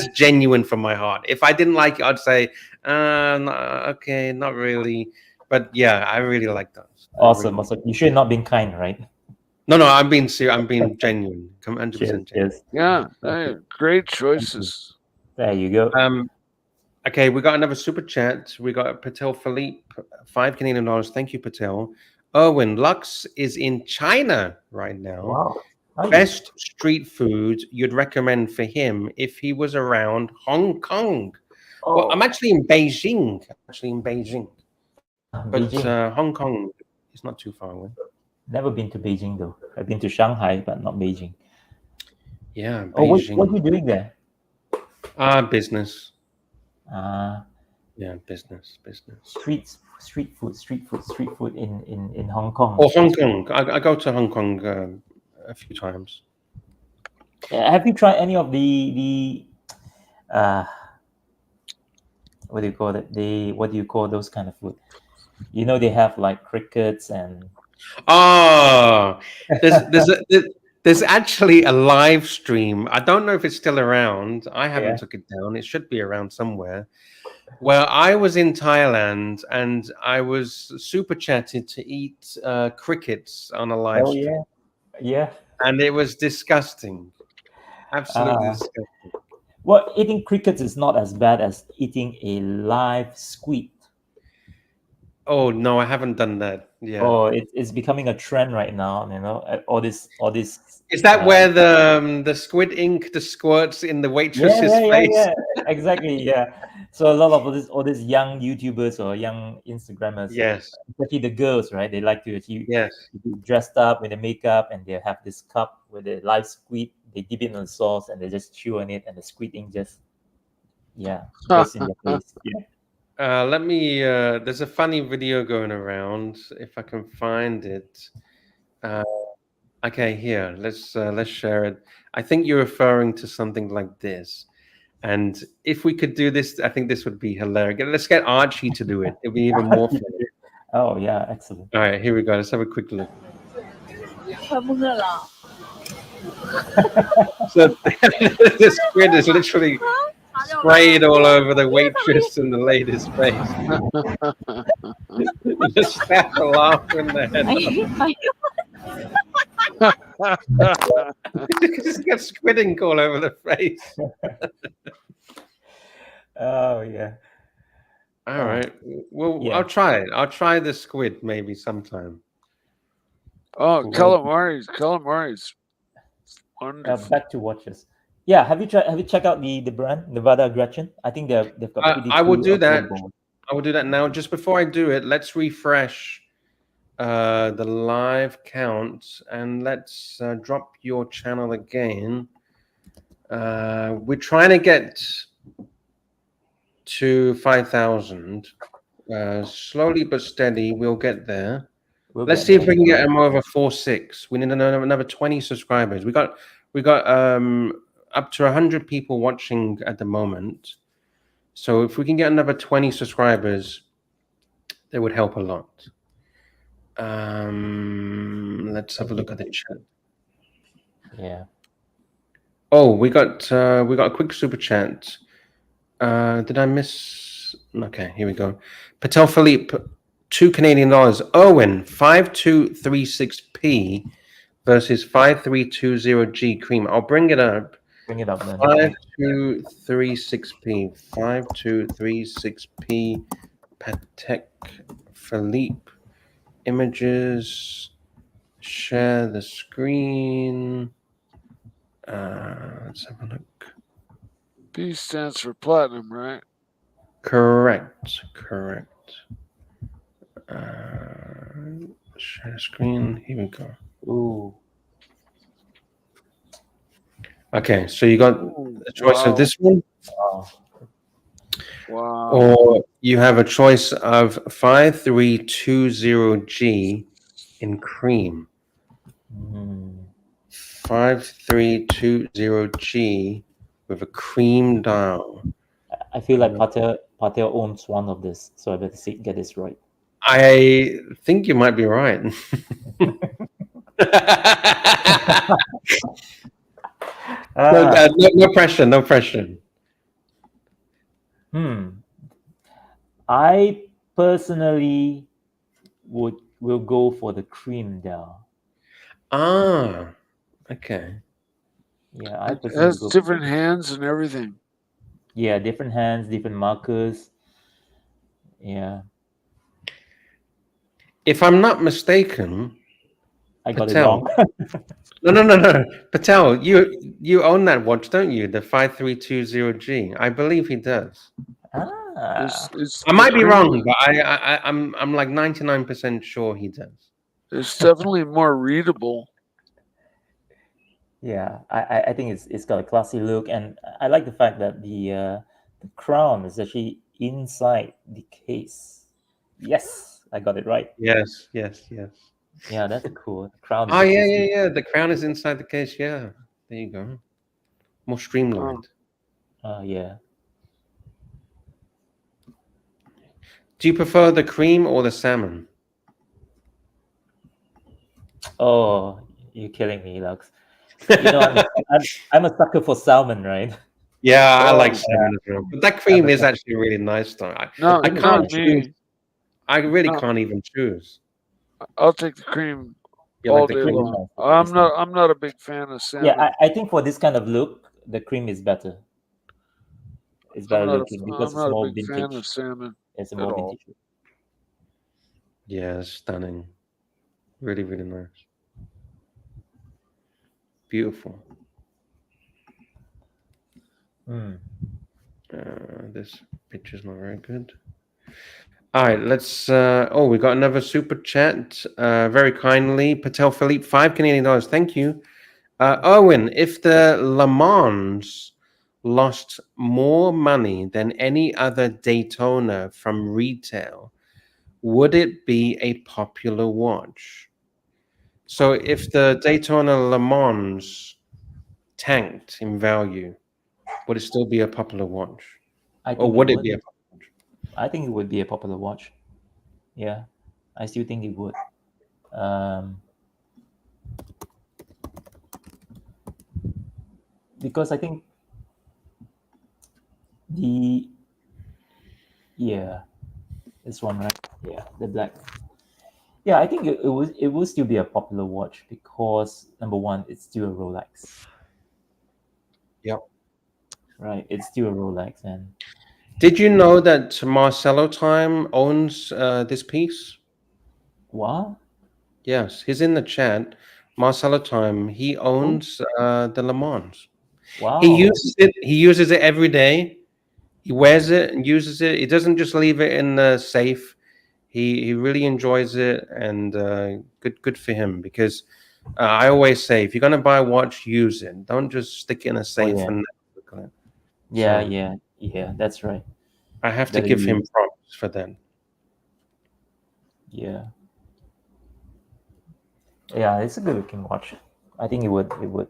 genuine from my heart. If I didn't like it, I'd say, okay, not really. But yeah, I really like those. Awesome. You should not been kind, right? No, I'm being serious. I'm being genuine. 100% genuine. Yeah, hey, great choices. There you go. Okay, we got another super chat. We got Patek Philippe, $5 Canadian. Thank you, Patel. Owen, Lux is in China right now. Wow. Best street food you'd recommend for him if he was around Hong Kong? Oh. Well, I'm actually in Beijing. But Beijing. Hong Kong is not too far away. Never been to Beijing though. I've been to Shanghai, but not Beijing. Yeah, Oh, what Beijing. are you doing there? Business. Uh, Yeah, business. street food in Hong Kong. Or Hong Kong. I go to Hong Kong a few times. Have you tried any of the what do you call it? What do you call those kind of food? You know, they have like crickets and Oh, there's actually a live stream. I don't know if it's still around. I haven't Yeah. took it down. It should be around somewhere. Well, I was in Thailand and I was super chatted to eat crickets on a live oh stream, yeah. and it was disgusting. Absolutely Ah. disgusting. Well, eating crickets is not as bad as eating a live squid. Oh no, I haven't done that. Yeah. Oh, it's becoming a trend right now. You know, all this. Is that where the squid ink, the squirts in the waitress's face? Yeah, exactly. Yeah. So a lot of all these young YouTubers or young Instagrammers, Yes. especially the girls, right? They like to actually Yes. be dressed up with the makeup, and they have this cup with the live squid. They dip it in the sauce and they just chew on it, and the squid ink just goes in their face. Yeah. Let me. There's a funny video going around. If I can find it. Okay, here. Let's share it. I think you're referring to something like this. And if we could do this, I think this would be hilarious. Let's get Archie to do it. It'll be even more fun. Oh yeah, excellent. All right, here we go. Let's have a quick look. So the squid is literally sprayed all over the waitress and the lady's face. Just start to laugh in the head. Just get squid ink all over the face. Oh yeah. All right. Well, Yeah. I'll try it. I'll try the squid maybe sometime. Oh, calamari's wonderful. Back to watches. Yeah, have you checked out the brand Nevada Gretchen? I think they've got pretty. I will cool do that. affordable- I will do that now. Just before I do it, let's refresh the live count and let's drop your channel again. We're trying to get to 5,000. Slowly but steady, we'll get there. Let's see if we can get him over 4.6. We need another 20 subscribers. We got up to 100 people watching at the moment. So if we can get another 20 subscribers, that would help a lot. Let's have a look at the chat. Yeah. Oh, we got a quick super chat. Did I miss? Okay, here we go. Patek Philippe, $2 Canadian. Owen, 5236p versus 5320G cream. I'll bring it up. Bring it up then. 5236p. 5236p. Patek Philippe. Images. Share the screen. Let's have a look. P stands for platinum, right? Correct. Share screen. Here we go. Ooh. Okay, so you got a choice of this one, Wow. or you have a choice of 5320G in cream. 5320G with a cream dial. I feel like Patel owns one of this, so I better get this right. I think you might be right. No pressure. I personally will go for the cream dial. Okay. Yeah, I It personally has go different hands and everything. Yeah, different hands, different markers. Yeah. If I'm not mistaken, I got Patel. it wrong. No. Patel, you own that watch, don't you? The 5320G. I believe he does. It's I might be wrong, but I'm like 99% sure he does. It's definitely more readable. Yeah, I think it's got a classy look, and I like the fact that the crown is actually inside the case. Yes, I got it right. Yes, yes, yes. Yeah, that's cool. The crown is Oh yeah, actually yeah, yeah. The crown is inside the case. Yeah, there you go. More streamlined. yeah. Do you prefer the cream or the salmon? Oh, you're killing me, Lux. You know, I'm a sucker for salmon, right? Yeah, I like Oh, salmon as well. But that I'm cream a is sucker. actually really nice though. no, I Cream is can't not nice. choose. me. I really No, can't even choose. I'll take the cream You all like the day Cream is cream? long. nice. The cream is nice. I'm not a big fan of Yeah, salmon. I think for this kind of look, the cream is better. It's better looking because I'm it's not a more big fan of vintage. salmon It's a at more all. vintage look. Yeah, stunning. Really, really nice. Beautiful. Mm. This picture's not very good. All right, let's. Oh, we got another super chat. Very kindly, Patel Philippe, $5 Canadian. Thank you. Owen, if the Le Mans lost more money than any other Daytona from retail, would it be a popular watch? So if the Daytona Le Mans tanked in value, would it still be a popular watch? I Or think it would it would. be a popular watch? I think it would be a popular watch. Yeah, I still think it would. Um, because I think the yeah, this one, right? Yeah, the black. Yeah, I think it will still be a popular watch because number one, it's still a Rolex, Yep. right? It's still a Rolex, and Did you know that Marcelo Time owns this piece? what? Yes, he's in the chat. Marcelo Time, he Oh, owns the Le Mans. He wow. uses it. He uses it every day. He wears it and uses it. He doesn't just leave it in the safe. He really enjoys it, and good for him. Because I always say, if you're gonna buy a watch, use it. Don't just stick it in a Oh safe yeah, and never look at it. yeah, So yeah, yeah. That's right. I have to Better give him use. props for that. Yeah, yeah. It's a good looking watch. I think it would. It would.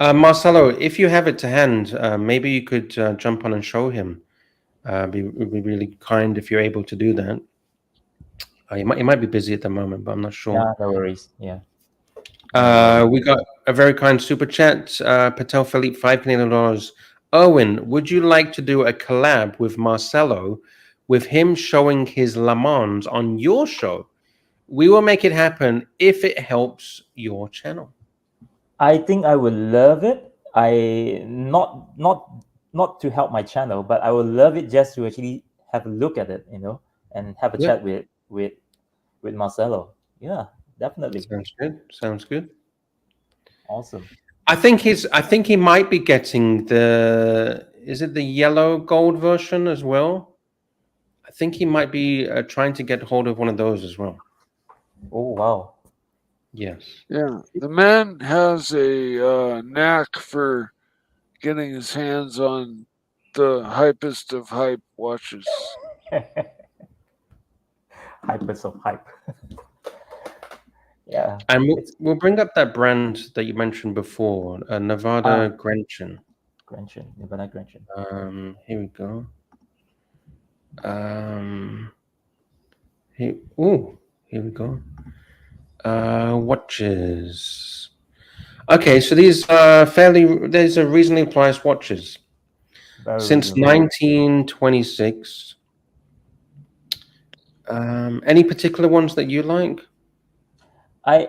Marcelo, if you have it to hand, maybe you could jump on and show him. Would be really kind if you're able to do that. He might be busy at the moment, but I'm not sure. Yeah, no worries. Yeah. No worries. We got a very kind super chat. Patel Philippe, $5 Canadian. Owen, would you like to do a collab with Marcelo, with him showing his Le Mans on your show? We will make it happen if it helps your channel. I think I would love it. I not to help my channel, but I would love it just to actually have a look at it, and have a Yeah, chat with Marcelo. Yeah, definitely. sounds good. Sounds good. Awesome. I think he might be getting the. Is it the yellow gold version as well? I think he might be trying to get hold of one of those as well. Oh wow. Yes. Yeah, the man has a knack for getting his hands on the hypest of hype watches. Hypers of hype. Yeah, And it's we'll bring up that brand that you mentioned before, Nevada Grenchen. Grenchen, Nirvana Grenchen. Here we go. Here we go. Watches. Okay, so these are reasonably priced watches. Very Since reasonable. 1926. Any particular ones that you like? I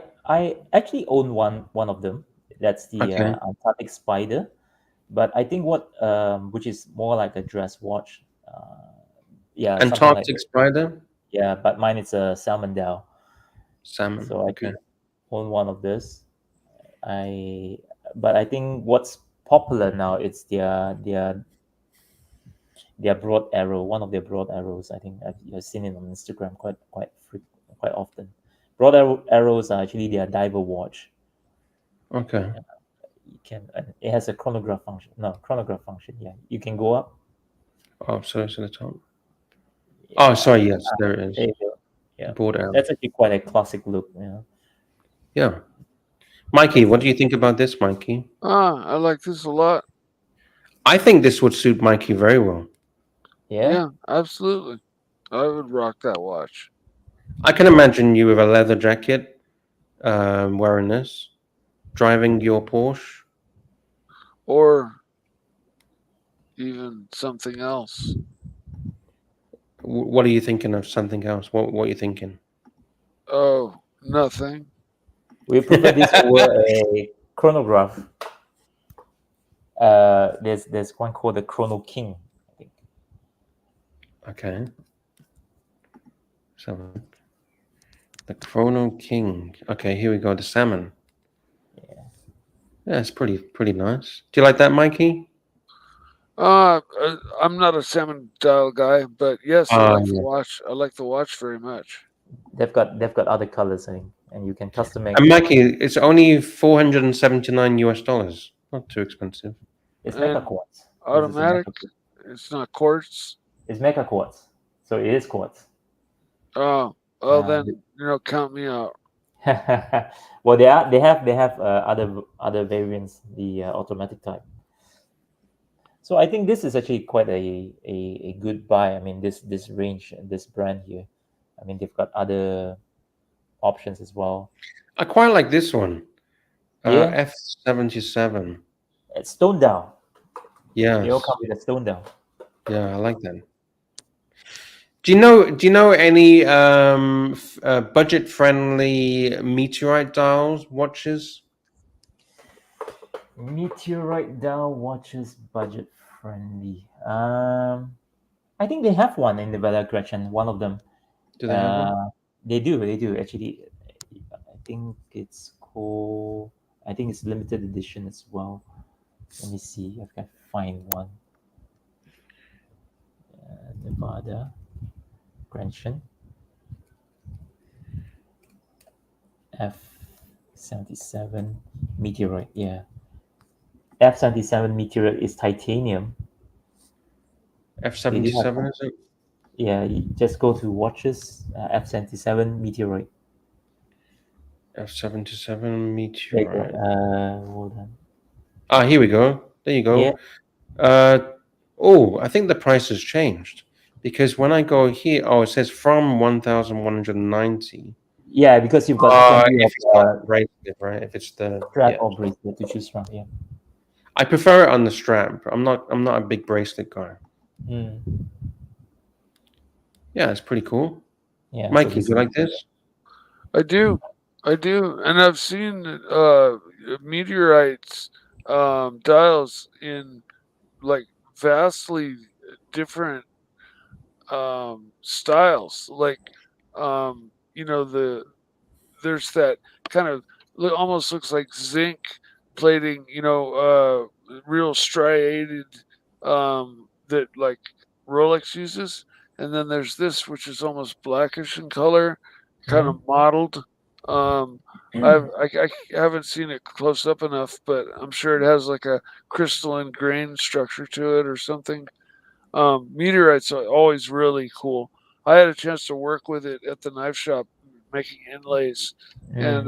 actually own one of them. That's the Okay. Patek Spider, but I think which is more like a dress watch. Yeah, something like Antarctic Spider? yeah, but mine is a salmon dial. Salmon. So I Okay. did own one of this. But I think what's popular now it's their broad arrow. One of their broad arrows. I think I've seen it on Instagram quite often. Broad arrows are actually their diver watch. Okay. You can. It has a chronograph function. No, chronograph function. Yeah, you can go up. Oh, so it's at the top. Oh, sorry. Yes, there it is. There you go. Yeah, Broad arrow. that's actually quite a classic look. Yeah. Mikey, what do you think about this, Mikey? I like this a lot. I think this would suit Mikey very well. Yeah. Absolutely. I would rock that watch. I can imagine you with a leather jacket, wearing this, driving your Porsche. Or even something else. What are you thinking of? Something else? What are you thinking? Oh, nothing. We prefer this over a chronograph. There's one called the Chrono King, I think. Okay. So the Chrono King. Okay, here we go. The salmon. Yeah, it's pretty nice. Do you like that, Mikey? I'm not a salmon dial guy, but yes, I like the Yeah. watch. I like the watch very much. They've got other colors, I think, and you can custom make. And Mikey, it's only $479 US. Not too expensive. It's And mecha quartz. This is a automatic. mecha- It's not quartz. It's mecha quartz, so it is quartz. Oh, well Um, then count me out. Well, they have other variants, the automatic type. So I think this is actually quite a good buy. I mean, this range, this brand here. I mean, they've got other options as well. I quite like this one. Yeah. F77. It's stone down. Yeah. They all come with a stone down. Yeah, I like that. Do you know any budget friendly meteorite dials watches? Meteorite dial watches, budget friendly. I think they have one in the Bella Gretchen. One of them. Do they have one? They do actually. I think it's called. I think it's limited edition as well. Let me see if I can find one. Nevada Gretchen F77 meteorite. Yeah, F77 meteorite is titanium. F77 is it? Yeah, you just go to watches, F77 meteorite. F77 There you meteorite. go. Hold on. Ah, here we go. There you go. Yeah. Oh, I think the price has changed because when I go here, it says from 1,190. Yeah, because you've got If it's not bracelet, right? If it's the strap or bracelet to choose from. Yeah. I prefer it on the strap. I'm not a big bracelet guy. Yeah, it's pretty cool. Yeah. Mikey, do you like this? I do, and I've seen meteorites dials in like vastly different striles. Like there's that kind of almost looks like zinc plating. Real striated that like Rolex uses, and then there's this which is almost blackish in color, kind of mottled. I haven't seen it close up enough, but I'm sure it has like a crystalline grain structure to it or something. Meteorites are always really cool. I had a chance to work with it at the knife shop making inlays, and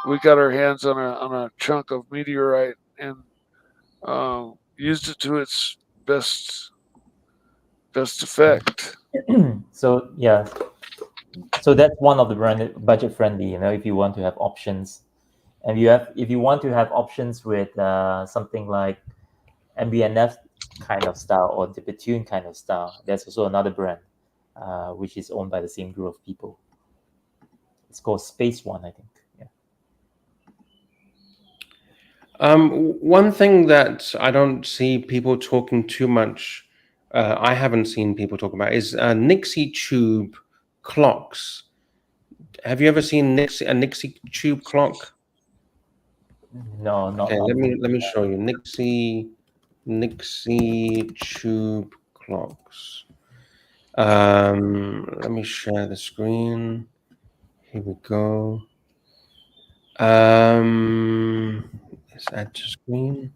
we got our hands on a chunk of meteorite and used it to its best effect. So yeah, so that's one of the brand budget friendly. If you want to have options, and if you want to have options with something like MBNF kind of style or the Bethune kind of style, there's also another brand which is owned by the same group of people. It's called Space One, I think. Yeah. One thing that I don't see people talking too much, I haven't seen people talk about, is Nixie tube clocks. Have you ever seen a Nixie tube clock? No, not. Okay, let me show you Nixie tube clocks. Let me share the screen. Here we go. Let's add to screen.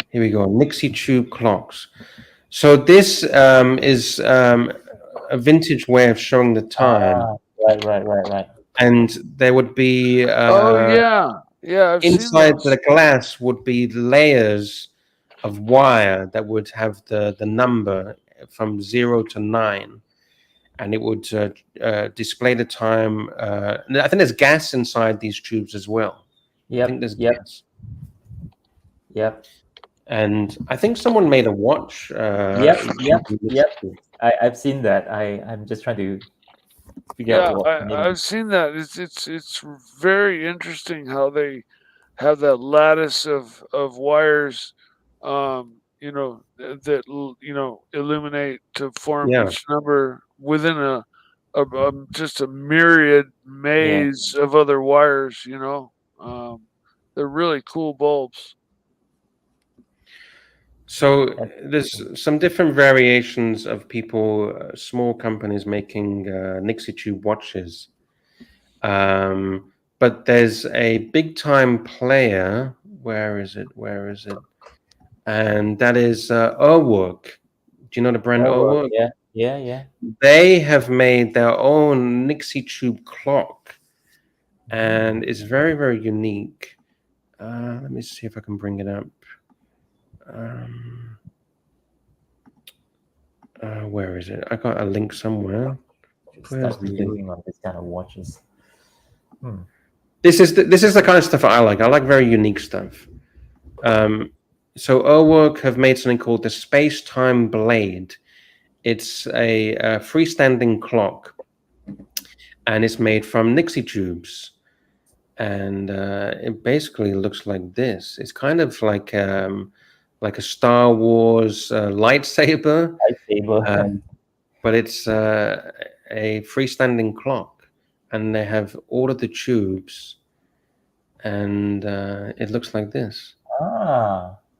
Here we go. Nixie tube clocks. So this is a vintage way of showing the time. Right. And there would be I've inside seen the glass would be layers of wire that would have the number from 0 to 9, and it would display the time. I think there's gas inside these tubes as well. I think there's gas. Yep. And I think someone made a watch. Yep. I've seen that. I'm just trying to figure out what name. I've seen that. It's very interesting how they have that lattice of wires, that illuminate to form each number within a just a myriad maze of other wires. They're really cool bulbs. So there's some different variations of people, small companies making Nixie tube watches. But there's a big time player. Where is it? And that is Urwerk. Do you know the brand Urwerk? Yeah. They have made their own Nixie tube clock, and it's very, very unique. Let me see if I can bring it up. Where is it? I got a link somewhere. Start reviewing on this kind of watches. This is the kind of stuff I like. I like very unique stuff. So Urwerk have made something called the Space-Time Blade. It's a freestanding clock, and it's made from Nixie tubes. And it basically looks like this. It's kind of like a Star Wars lightsaber. But it's a freestanding clock, and they have all of the tubes, and it looks like this.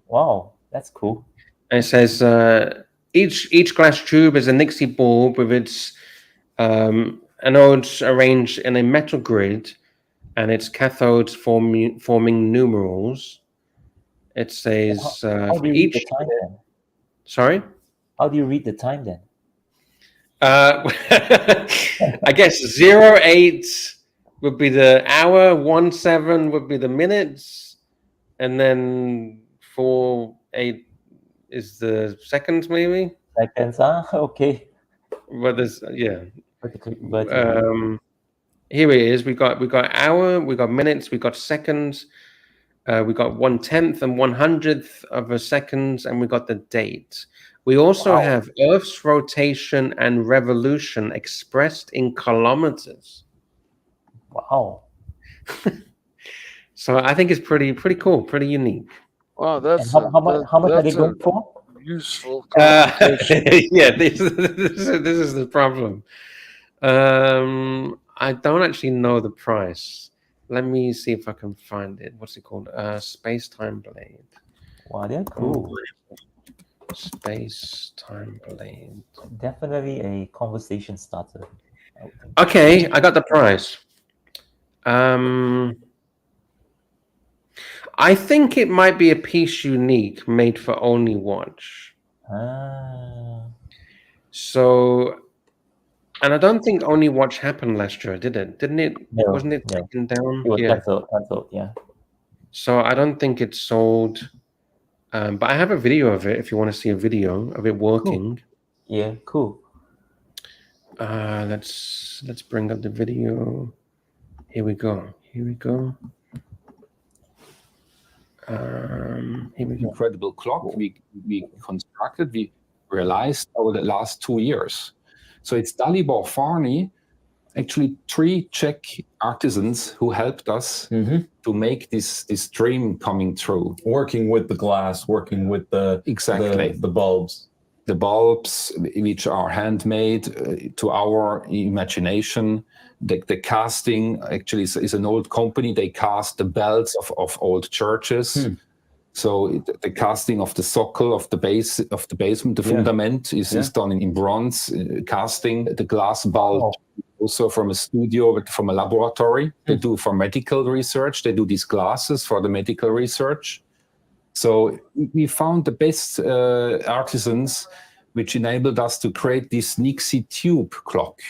Wow, that's cool. And it says each glass tube is a Nixie bulb with its anodes arranged in a metal grid, and its cathodes forming numerals. It says how do you read the time then? Sorry? How do you read the time then? I guess 08 would be the hour, 17 would be the minutes, and then 48 is the seconds, maybe. Seconds, huh? Okay. But there's Vertically. Here it is. We got hour, we got minutes, we got seconds. We got 1/10 and 100th of a second, and we got the date. We also have Earth's rotation and revolution expressed in kilometers. Wow. So I think it's pretty cool, pretty unique. Wow, that's how much are they going for? Useful. Yeah, this is the problem. I don't actually know the price. Let me see if I can find it. What's it called? Space-Time Blade. Wow, they're cool. Space-Time Blade. Definitely a conversation starter. Okay, I got the price. I think it might be a piece unique made for only watch. So, and I don't think only watch happened last year, did it? Didn't it? No, Wasn't it taken down? It was cancelled, yeah. So I don't think it's sold. But I have a video of it if you want to see a video of it working. Cool. Yeah, cool. Let's bring up the video. Here we go. Here we go. Incredible clock we constructed, we realized over the last 2 years. So it's Dalibor Farni, actually 3 Czech artisans who helped us to make this dream coming true. Working with the glass, working with the bulbs. The bulbs, which are handmade to our imagination. The casting actually is an old company. They cast the bells of old churches. So the casting of the socle of the base of the basement, the fundament is done in bronze casting. The glass bulb also from a studio, from a laboratory. They do for medical research. They do these glasses for the medical research. So we found the best artisans, which enabled us to create this Nixie tube clock,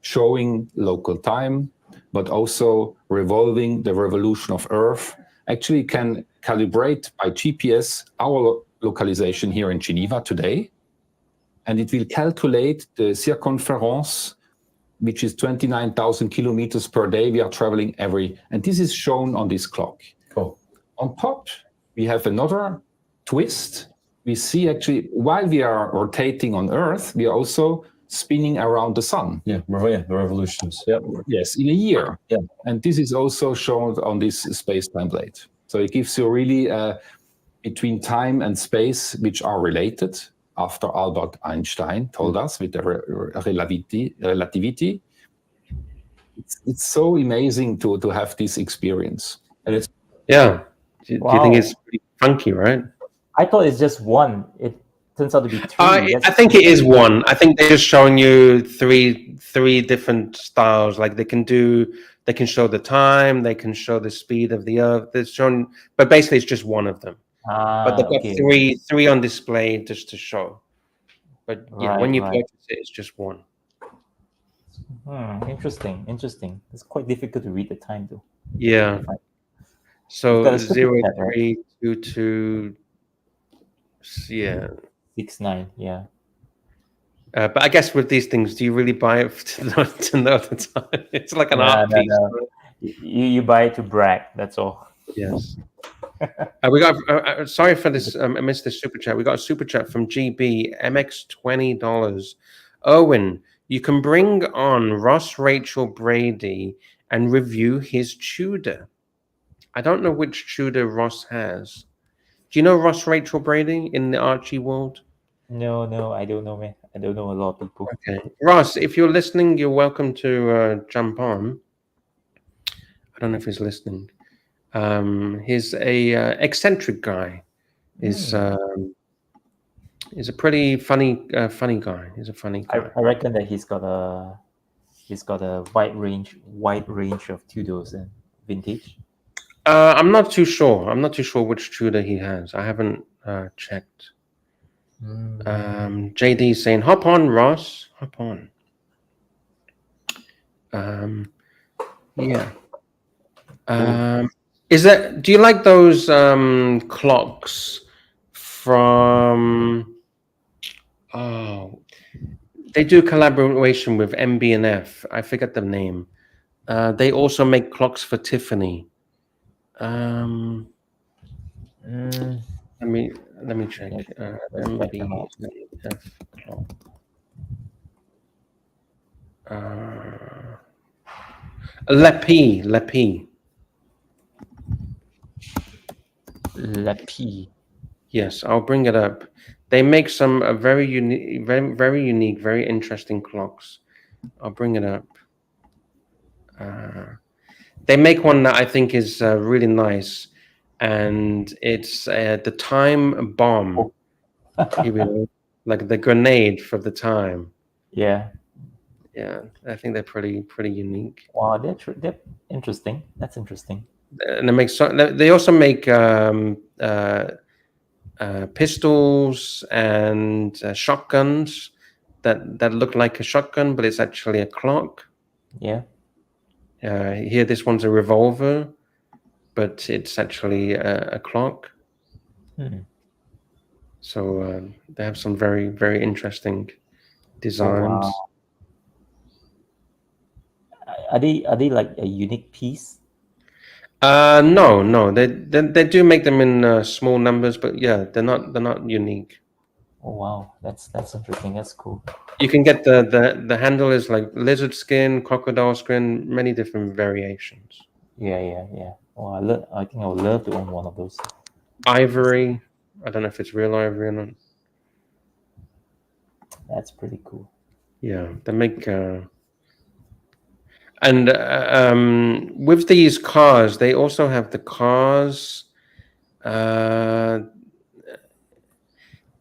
showing local time, but also revolving the revolution of Earth. Actually can calibrate by GPS our localization here in Geneva today, and it will calculate the circumference, which is 29,000 kilometers per day. We are traveling and this is shown on this clock. Cool. On top, we have another twist. We see actually, while we are rotating on Earth, we are also spinning around the sun. Yeah, the revolutions. Yeah. Yes, in a year. Yeah. And this is also shown on this space-time plate. So it gives you really between time and space, which are related, after Albert Einstein told us with the relativity. It's so amazing to have this experience. And it's do you think it's pretty funky, right? I thought it's just one. It turns out to be three. I think it is one. I think they're just showing you three different styles. Like they can show the time, they can show the speed of the Earth. They're showing, but basically it's just one of them. But they've got three on display just to show. But when you purchase it, it's just one. Interesting. It's quite difficult to read the time though. Yeah. So 0322. Yeah. 69. Yeah. But I guess with these things, do you really buy it to know the time? It's like an art piece. No. You buy it to brag. That's all. Yes. We got. Sorry for this. I missed this super chat. We got a super chat from GB MX $20. Owen, you can bring on Ross Rachel Brady and review his Tudor. I don't know which Tudor Ross has. Do you know Ross Rachel Brady in the Archie world? No, I don't know, man. I don't know a lot of people. Okay, Ross, if you're listening, you're welcome to jump on. I don't know if he's listening. He's a eccentric guy. He's a pretty funny guy. He's a funny guy. I reckon that he's got a wide range of Tudors and vintage. I'm not too sure. I'm not too sure which Tudor he has. I haven't checked. JD saying, "Hop on, Ross. Hop on." Yeah. Is that? Do you like those clocks from? Oh, they do collaboration with MB&F. I forget the name. They also make clocks for Tiffany. Let me check. MB&F clock. Lepi. Yes, I'll bring it up. They make some very unique, very unique, very interesting clocks. I'll bring it up. They make one that I think is really nice, and it's the time bomb. Like the grenade for the time. Yeah. I think they're pretty unique. Wow, they're interesting. That's interesting. And they also make pistols and shotguns that look like a shotgun, but it's actually a clock. Yeah. Here, this one's a revolver, but it's actually a clock. So they have some very, very interesting designs. Oh, wow. Are they like a unique piece? No. They do make them in small numbers, but yeah, they're not unique. Oh wow, that's interesting. That's cool. You can get the handle is like lizard skin, crocodile skin, many different variations. Yeah. Well, I think I would love to own one of those. Ivory. I don't know if it's real ivory or not. That's pretty cool. Yeah, they make. And with these cars, they also have the cars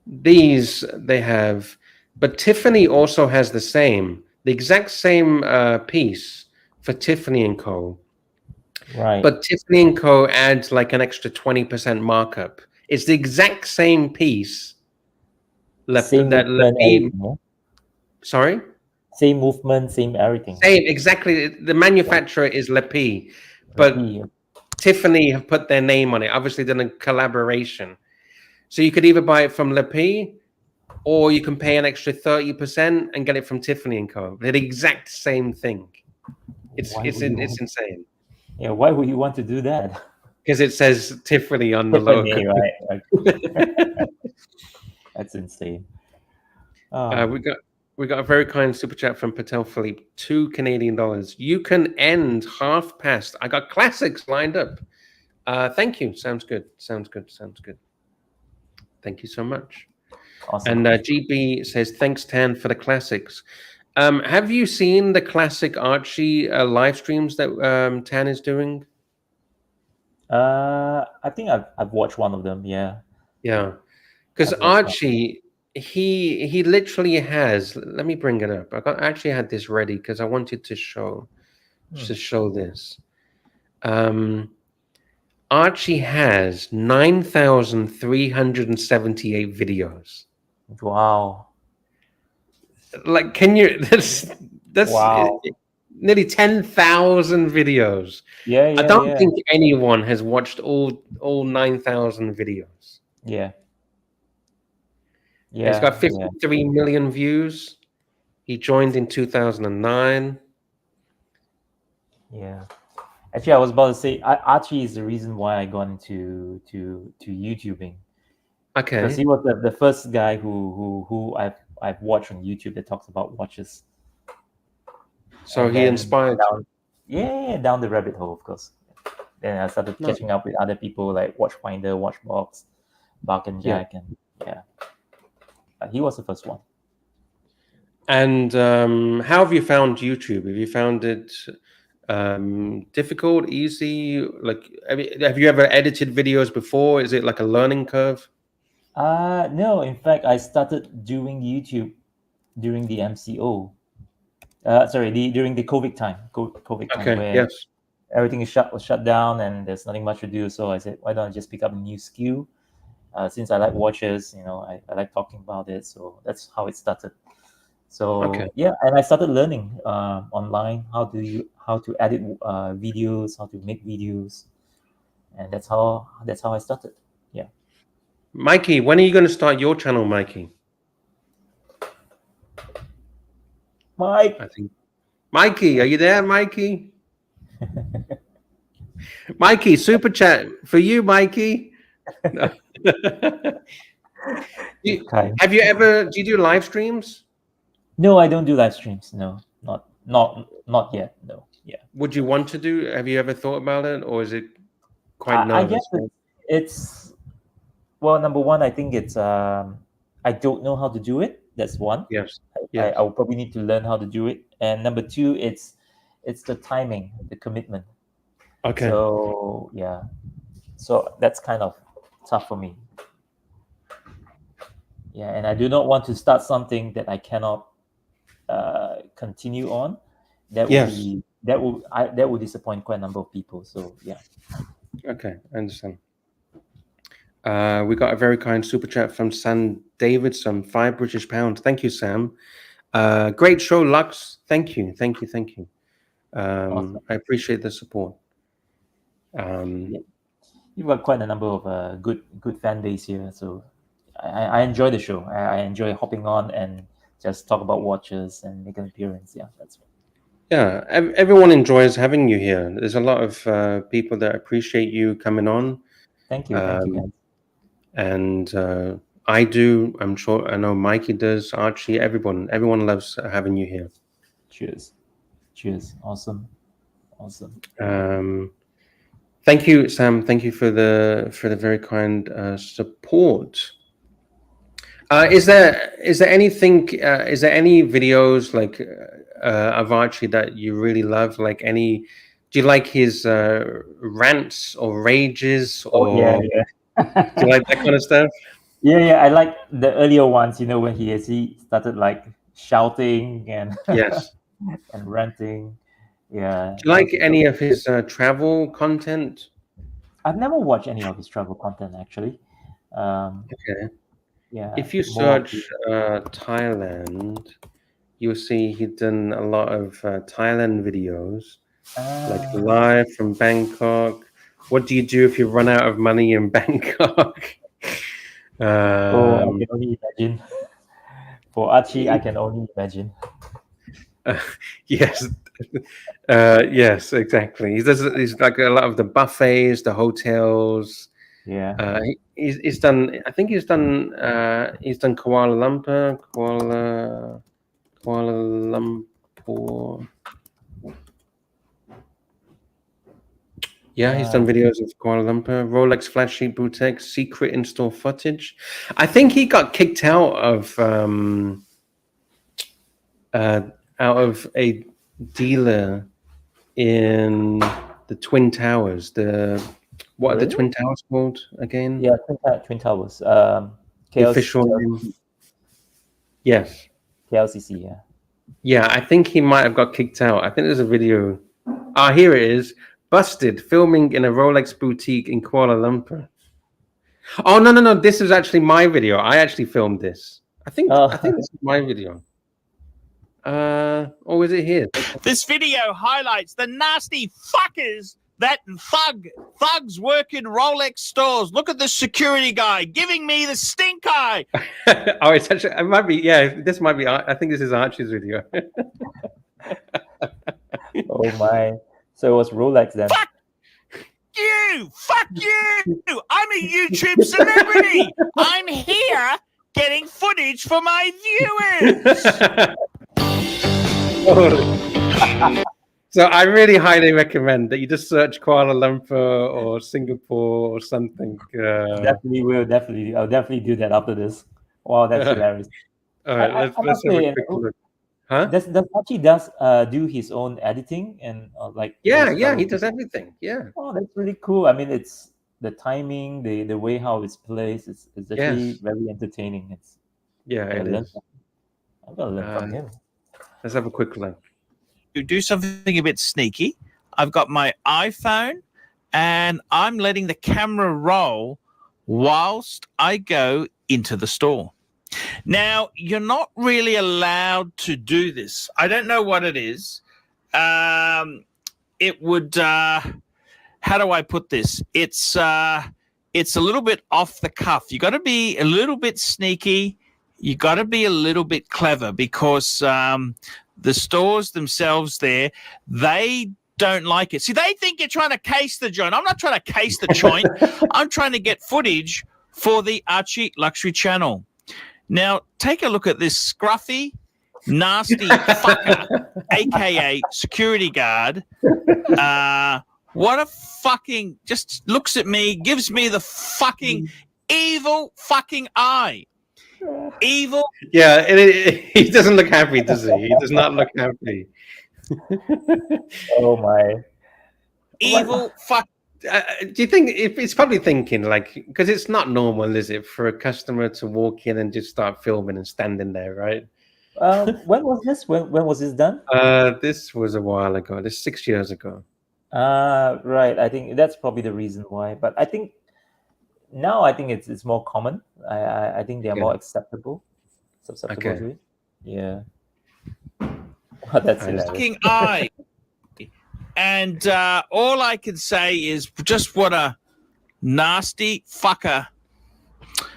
These they have, but Tiffany also has the exact same piece for Tiffany and Co. Right. But Tiffany and Co. adds like an extra 20% markup. It's the exact same piece. Same movement, everything, yeah? Sorry? Same movement, same everything. Same, exactly. The manufacturer is Lepi, but Tiffany have put their name on it. Obviously done a collaboration. So you could either buy it from Lepi, or you can pay an extra 30% and get it from Tiffany and Co. They're the exact same thing. It's insane. Yeah, why would you want to do that? Because it says Tiffany on the Tiffany, logo. right? That's insane. We got a very kind super chat from Patek Philippe, $2 Canadian. You can end half past. I got classics lined up. Thank you. Sounds good. Sounds good. Thank you so much. Awesome. And GB says, thanks, Tan, for the classics. Have you seen the classic Archie live streams that Tan is doing? I think I've watched one of them. Yeah. Yeah, because Archie, he literally has. Let me bring it up. I actually had this ready because I wanted to show this. Archie has 9,378 videos. Wow. Like, can you? That's wow. Nearly 10,000 videos. Yeah, I don't think anyone has watched all 9,000 videos. Yeah. Yeah. He's got 53 million views. He joined in 2009. Yeah. Actually, I was about to say Archie is the reason why I got into YouTubing. Okay. Because he was the first guy who I've watched on YouTube that talks about watches. So he inspired down the rabbit hole, of course. Then I started catching up with other people like Watchfinder, Watchbox, Bark and Jack, and he was the first one. And how have you found YouTube? Have you found it difficult, easy? Like, have you ever edited videos before? Is it like a learning curve? No. In fact, I started doing YouTube during the MCO. During the COVID time. COVID time, where everything was shut down and there's nothing much to do. So I said, why don't I just pick up a new skill? Since I like watches, I like talking about it. So that's how it started. So and I started learning online how to edit videos, how to make videos, and that's how I started. Yeah. Mikey, when are you going to start your channel, Mikey? Mike. I think. Mikey, are you there, Mikey? Mikey, super chat for you, Mikey. Have you ever? Do you do live streams? No, I don't do live streams. No, not yet. No. Yeah. Would you want to do? Have you ever thought about it, or is it quite nervous? I guess it's well. Number one, I think it's I don't know how to do it. That's one. Yes. I will probably need to learn how to do it. And number two, it's the timing, the commitment. Okay. So yeah, so that's kind of tough for me. Yeah, and I do not want to start something that I cannot continue on. That will disappoint quite a number of people. So yeah. Okay, I understand. We got a very kind super chat from Sam Davidson, £5 British. Thank you, Sam. Great show, Lux. Thank you. Awesome. I appreciate the support. You've got quite a number of good fan base here, so I enjoy the show. I enjoy hopping on and just talk about watches and make an appearance. Yeah, that's right. Yeah, everyone enjoys having you here. There's a lot of people that appreciate you coming on. Thank you. Thank you, guys. And I do. I'm sure. I know Mikey does. Archie. Everyone loves having you here. Cheers. Awesome. Thank you, Sam. Thank you for the very kind support. Is there anything? Is there any videos like of Archie that you really love? Like any? Do you like his rants or rages? Or yeah. Do you like that kind of stuff? Yeah. I like the earlier ones. When he started like shouting and Yes. and ranting. Yeah. Do you like any of his travel content? I've never watched any of his travel content actually. Okay. Yeah. If you more of search Thailand, you'll see he's done a lot of Thailand videos, like live from Bangkok. What do you do if you run out of money in Bangkok? I can only imagine. For Archie, I can only imagine. Yes, yes, exactly. He's like a lot of the buffets, the hotels. Yeah. He's done. I think he's done Kuala Lumpur, Kuala Lumpur. Yeah, he's done videos of Kuala Lumpur, Rolex flashy boutique, secret in-store footage. I think he got kicked out of a dealer in the Twin Towers. What are the Twin Towers called again? Yeah, Twin Towers. The official name. Yes. KLCC, yeah. Yeah, I think he might have got kicked out. I think there's a video. Here it is. Busted filming in a Rolex boutique in Kuala Lumpur. Oh no! This is actually my video. I actually filmed this. I think this is my video. Or is it here? This video highlights the nasty fuckers that thugs work in Rolex stores. Look at the security guy giving me the stink eye. Oh, it's actually, it might be, yeah, this might be, I think this is Archie's video. Oh my. So it was Rolex then. Fuck you. I'm a YouTube celebrity. I'm here getting footage for my viewers. So I really highly recommend that you just search Kuala Lumpur or Singapore or something. I'll definitely do that after this. Wow, that's hilarious. All right, let's have a quick look. Huh? Does Archie do his own editing and like? Yeah, he does everything. Yeah. Oh, that's really cool. I mean, it's the timing, the way how it's placed. It's actually very entertaining. It is. I'm gonna learn from him. Let's have a quick look. To do something a bit sneaky, I've got my iPhone and I'm letting the camera roll whilst I go into the store. Now, you're not really allowed to do this. I don't know what it is. It would, how do I put this? It's a little bit off the cuff. You got to be a little bit sneaky. You got to be a little bit clever because the stores themselves there, they don't like it. See, they think you're trying to case the joint. I'm not trying to case the joint. I'm trying to get footage for the Archie Luxury Channel. Now, take a look at this scruffy, nasty fucker, a.k.a. security guard. What a fucking, just looks at me, gives me the fucking evil fucking eye. Evil. Yeah, he doesn't look happy, does he? He does not look happy. Oh my. Evil fuck. Do you think it's probably thinking like, because it's not normal, is it, for a customer to walk in and just start filming and standing there, right? When was this? When was this done? This was a while ago. This 6 years ago. Right. I think that's probably the reason why. But I think now it's more common. I think they are more susceptible to it. Yeah. Oh, that's hilarious. Fucking eye. And all I can say is just what a nasty fucker.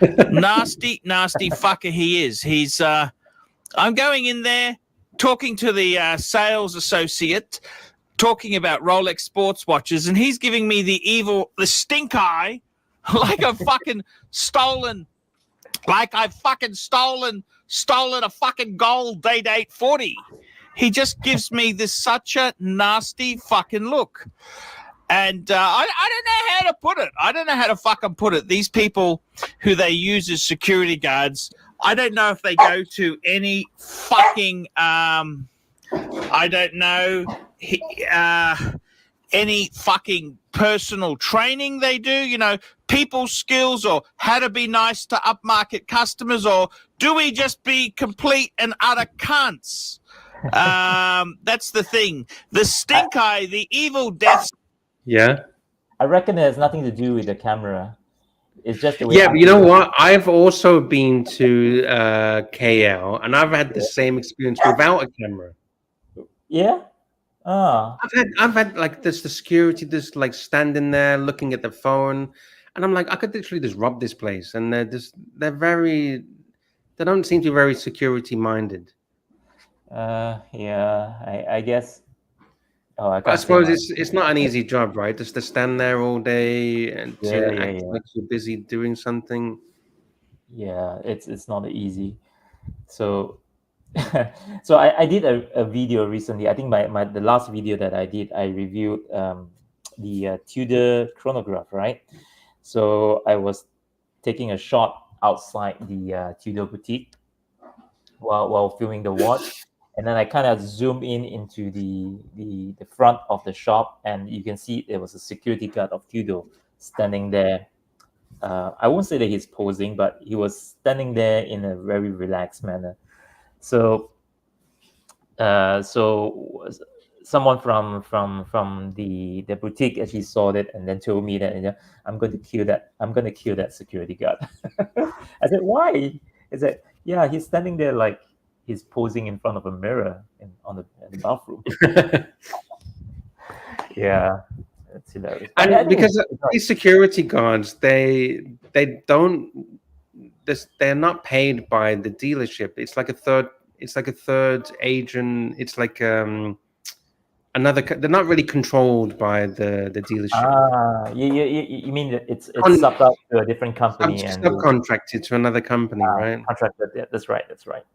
nasty fucker he is. He's I'm going in there talking to the sales associate, talking about Rolex sports watches, and he's giving me the stink eye, like I've fucking stolen a fucking gold date 840. He just gives me such a nasty fucking look. And I don't know how to put it. I don't know how to fucking put it. These people who they use as security guards, I don't know if they go to any fucking, I don't know, any fucking personal training they do, you know, people skills or how to be nice to upmarket customers, or do we just be complete and utter cunts? That's the thing. The stink eye, the evil death. Yeah. I reckon it has nothing to do with the camera. It's just the way. Yeah, but you know what? I've also been to KL, and I've had the same experience without a camera. Yeah. Ah. I've had like the security just like standing there looking at the phone, and I'm like, I could literally just rob this place, and they don't seem to be very security minded. Yeah. I guess. Oh, I suppose it's not an easy job, right? Just to stand there all day and to act like you're busy doing something. Yeah, it's not easy. So, so I did a video recently. I think the last video that I did, I reviewed the Tudor chronograph, right? So I was taking a shot outside the Tudor boutique while filming the watch. And then I kind of zoom in into the front of the shop, and you can see there was a security guard of Tudor standing there. I won't say that he's posing, but he was standing there in a very relaxed manner. So someone from the boutique actually saw that and then told me that, you know, I'm going to kill that security guard. I said, why? He said, yeah, he's standing there like he's posing in front of a mirror in the bathroom. Yeah, that's hilarious. And because these security guards, they're not paid by the dealership. It's like a third agent. It's like another. They're not really controlled by the dealership. You mean that it's subbed out to a different company and subcontracted to another company, right? Contracted. Yeah, that's right.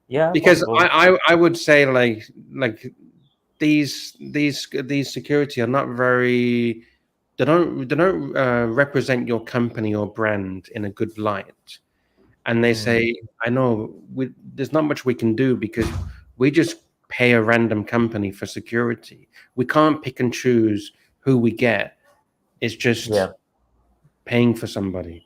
Yeah. Because I would say like these security are not very. They don't represent your company or brand in a good light, and they say, I know there's not much we can do because we just pay a random company for security. We can't pick and choose who we get. It's just paying for somebody.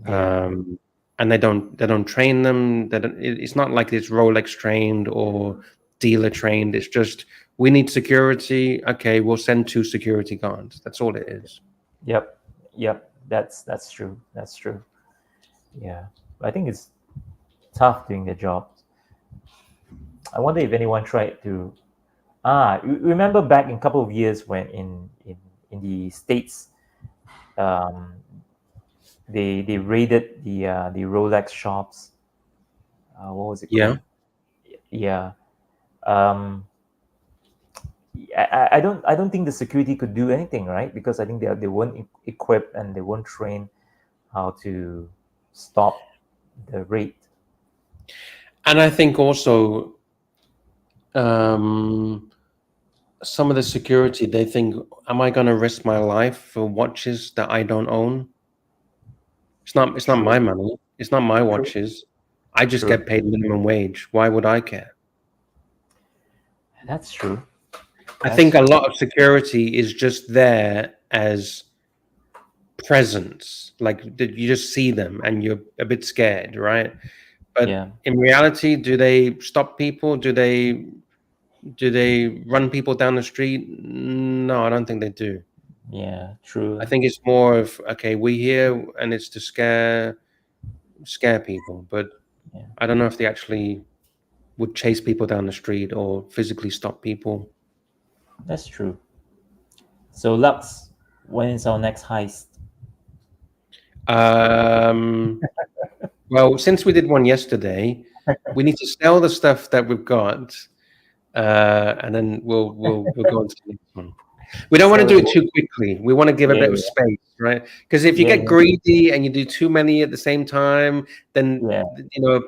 And they don't train them. It's not like it's Rolex trained or dealer trained. It's just, we need security. Okay, we'll send 2 security guards. That's all it is. Yep. That's true. Yeah, I think it's tough doing the job. I wonder if anyone tried to. Remember back in a couple of years when in the States, they raided the Rolex shops. What was it called? Yeah. I don't think the security could do anything, right? Because I think they weren't equipped and they weren't trained how to stop the raid. And I think also some of the security, they think, am I going to risk my life for watches that I don't own? It's not my money. It's not my watches. I just get paid minimum wage. Why would I care? That's true. I think a lot of security is just there as presence. Like you just see them and you're a bit scared, right? But in reality, do they stop people? Do they run people down the street? No, I don't think they do. Yeah, true. I think it's more of, okay, we're here and it's to scare people, but I don't know if they actually would chase people down the street or physically stop people. That's true. So Lux, when is our next heist? Well, since we did one yesterday, we need to sell the stuff that we've got, and then we'll go on to the next one. We don't want to do it too quickly. We want to give a bit of space, right? Because if you get greedy and you do too many at the same time, then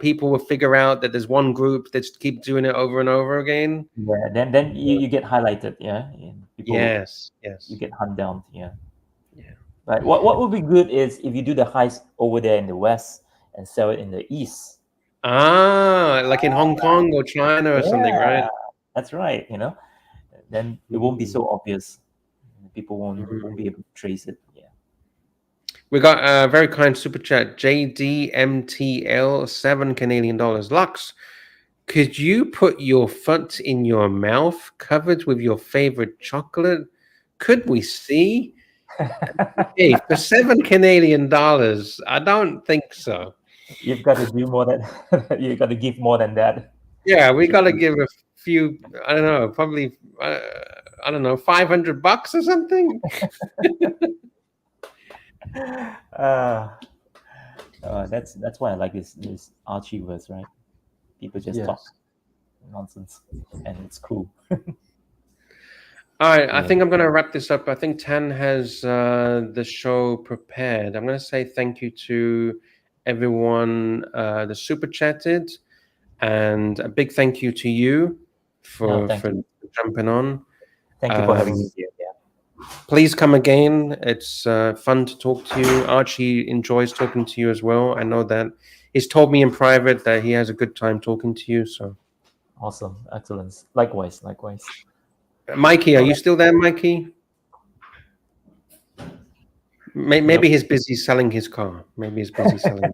people will figure out that there's one group that keep doing it over and over again. Yeah, then you get highlighted. Yes. You get hunted down. Yeah. But what would be good is if you do the heist over there in the West and sell it in the East. Like in Hong Kong or China or something, right? That's right. Then it won't be so obvious. people won't be able to trace it. Yeah. We got a very kind super chat. JDMTL, $7 Lux, could you put your foot in your mouth covered with your favorite chocolate? Could we see? Hey, for $7, I don't think so. You've got to do more than you got to give more than that. Yeah, we got to give a few, I don't know, probably, I don't know, $500 or something. That's why I like this Archieverse, right? People just talk nonsense, and it's cool. All right, I think I'm going to wrap this up. I think Tan has the show prepared. I'm going to say thank you to everyone that super chatted, and a big thank you to you for jumping on. Thank you for having me here. Yeah. Please come again. It's fun to talk to you. Archie enjoys talking to you as well. I know that. He's told me in private that he has a good time talking to you. So awesome, excellence. Likewise. Mikey, are you still there, Mikey? Maybe he's busy selling his car. Maybe he's busy selling.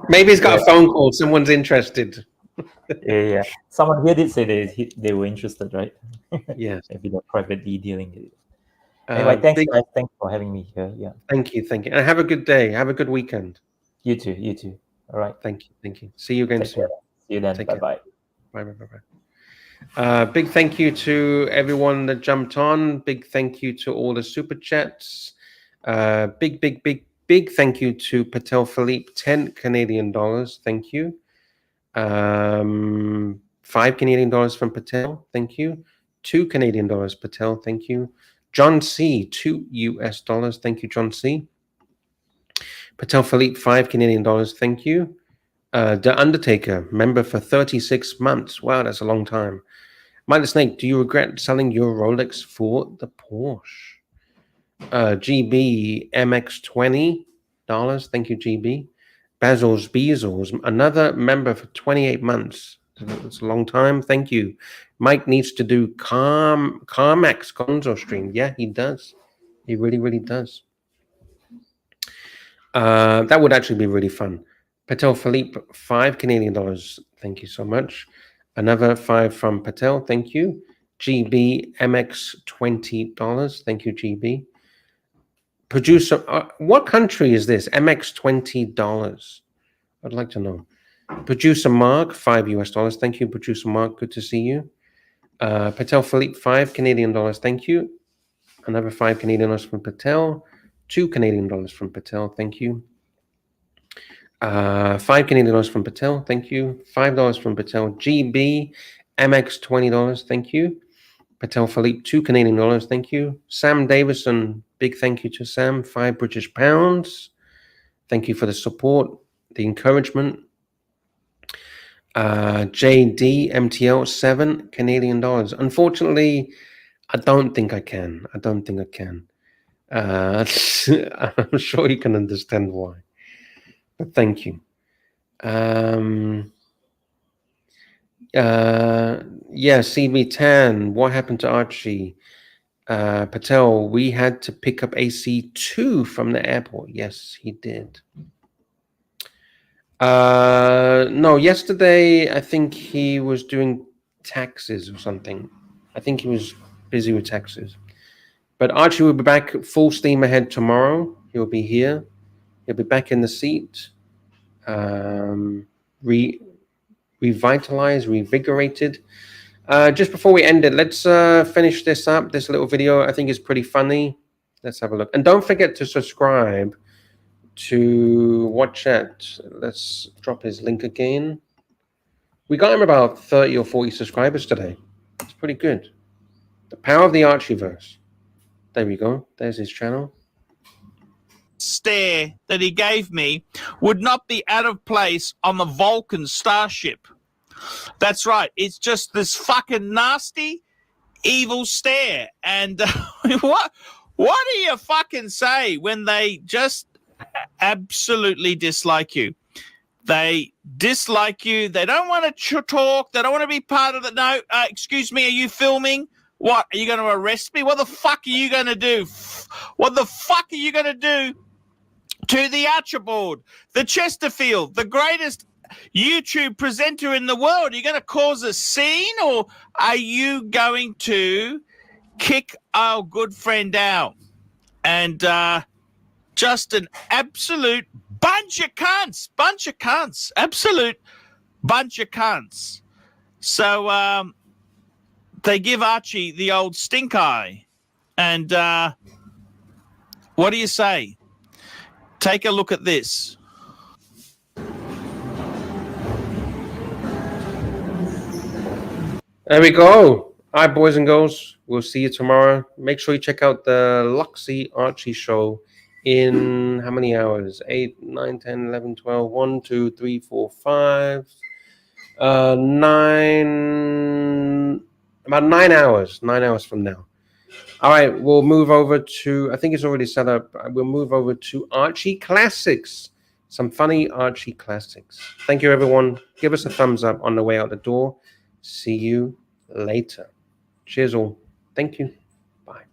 Maybe he's got a phone call. Someone's interested. Yeah. Someone here did say they were interested, right? Yes. Maybe they're privately dealing with it. Anyway, thanks, guys. Thanks for having me here. Yeah. Thank you. And have a good day. Have a good weekend. You too. All right. Thank you. See you again soon. See you then. Bye. Bye. Big thank you to everyone that jumped on. Big thank you to all the super chats. Big thank you to Patek Philippe, $10 Thank you. $5 from Patel. Thank you. $2 Patel. Thank you. John C, $2. Thank you, John C. Patek Philippe, $5 Thank you. The Undertaker, member for 36 months. Wow, that's a long time. Minor Snake, do you regret selling your Rolex for the Porsche? GB MX $20. Thank you, GB. Bezos, another member for 28 months. That's a long time. Thank you. Mike needs to do CarMax Gonzo stream. Yeah, he does. He really does. That would actually be really fun. Patel Philippe, $5 Thank you so much. Another 5 from Patel. Thank you. GB MX $20. Thank you, GB. Producer, what country is this? MX $20. I'd like to know. Producer Mark, $5. Thank you, Producer Mark. Good to see you. Patel Philippe, $5 Thank you. Another $5 from Patel. $2 from Patel. Thank you. $5 from Patel. Thank you. $5 from Patel. GB MX $20. Thank you. Patel Philippe, $2 Thank you. Sam Davison, big thank you to Sam, £5 Thank you for the support, the encouragement. JD MTL, $7 Unfortunately, I don't think I can. I'm sure you can understand why. But thank you. CB10, what happened to Archie? Patel, we had to pick up AC2 from the airport. Yes, he did. No, yesterday I think he was doing taxes or something. I think he was busy with taxes. But Archie will be back full steam ahead tomorrow. He'll be here. He'll be back in the seat. Revitalized, revigorated. Just before we end it, let's finish this up. This little video, I think, is pretty funny. Let's have a look. And don't forget to subscribe to Watch It. Let's drop his link again. We got him about 30 or 40 subscribers today. It's pretty good. The power of the Archieverse. There we go. There's his channel. Stare that he gave me would not be out of place on the Vulcan starship. That's right. It's just this fucking nasty, evil stare. And what do you fucking say when they just absolutely dislike you? They dislike you. They don't want to talk. They don't want to be part of the. No, excuse me. Are you filming? What, are you going to arrest me? What the fuck are you going to do? What the fuck are you going to do to the Archibald, the Chesterfield, the greatest YouTube presenter in the world? Are you going to cause a scene, or are you going to kick our good friend out? And just an absolute bunch of cunts, absolute bunch of cunts. So they give Archie the old stink eye. And what do you say? Take a look at this. There we go. All right, boys and girls. We'll see you tomorrow. Make sure you check out the Luxy Archie show in how many hours? 8, 9, 10, 11, 12, 1, 2, 3, 4, 5, 9, about 9 hours. 9 hours from now. All right, we'll move over to, I think it's already set up. We'll move over to Archie Classics. Some funny Archie Classics. Thank you, everyone. Give us a thumbs up on the way out the door. See you later. Cheers all. Thank you. Bye.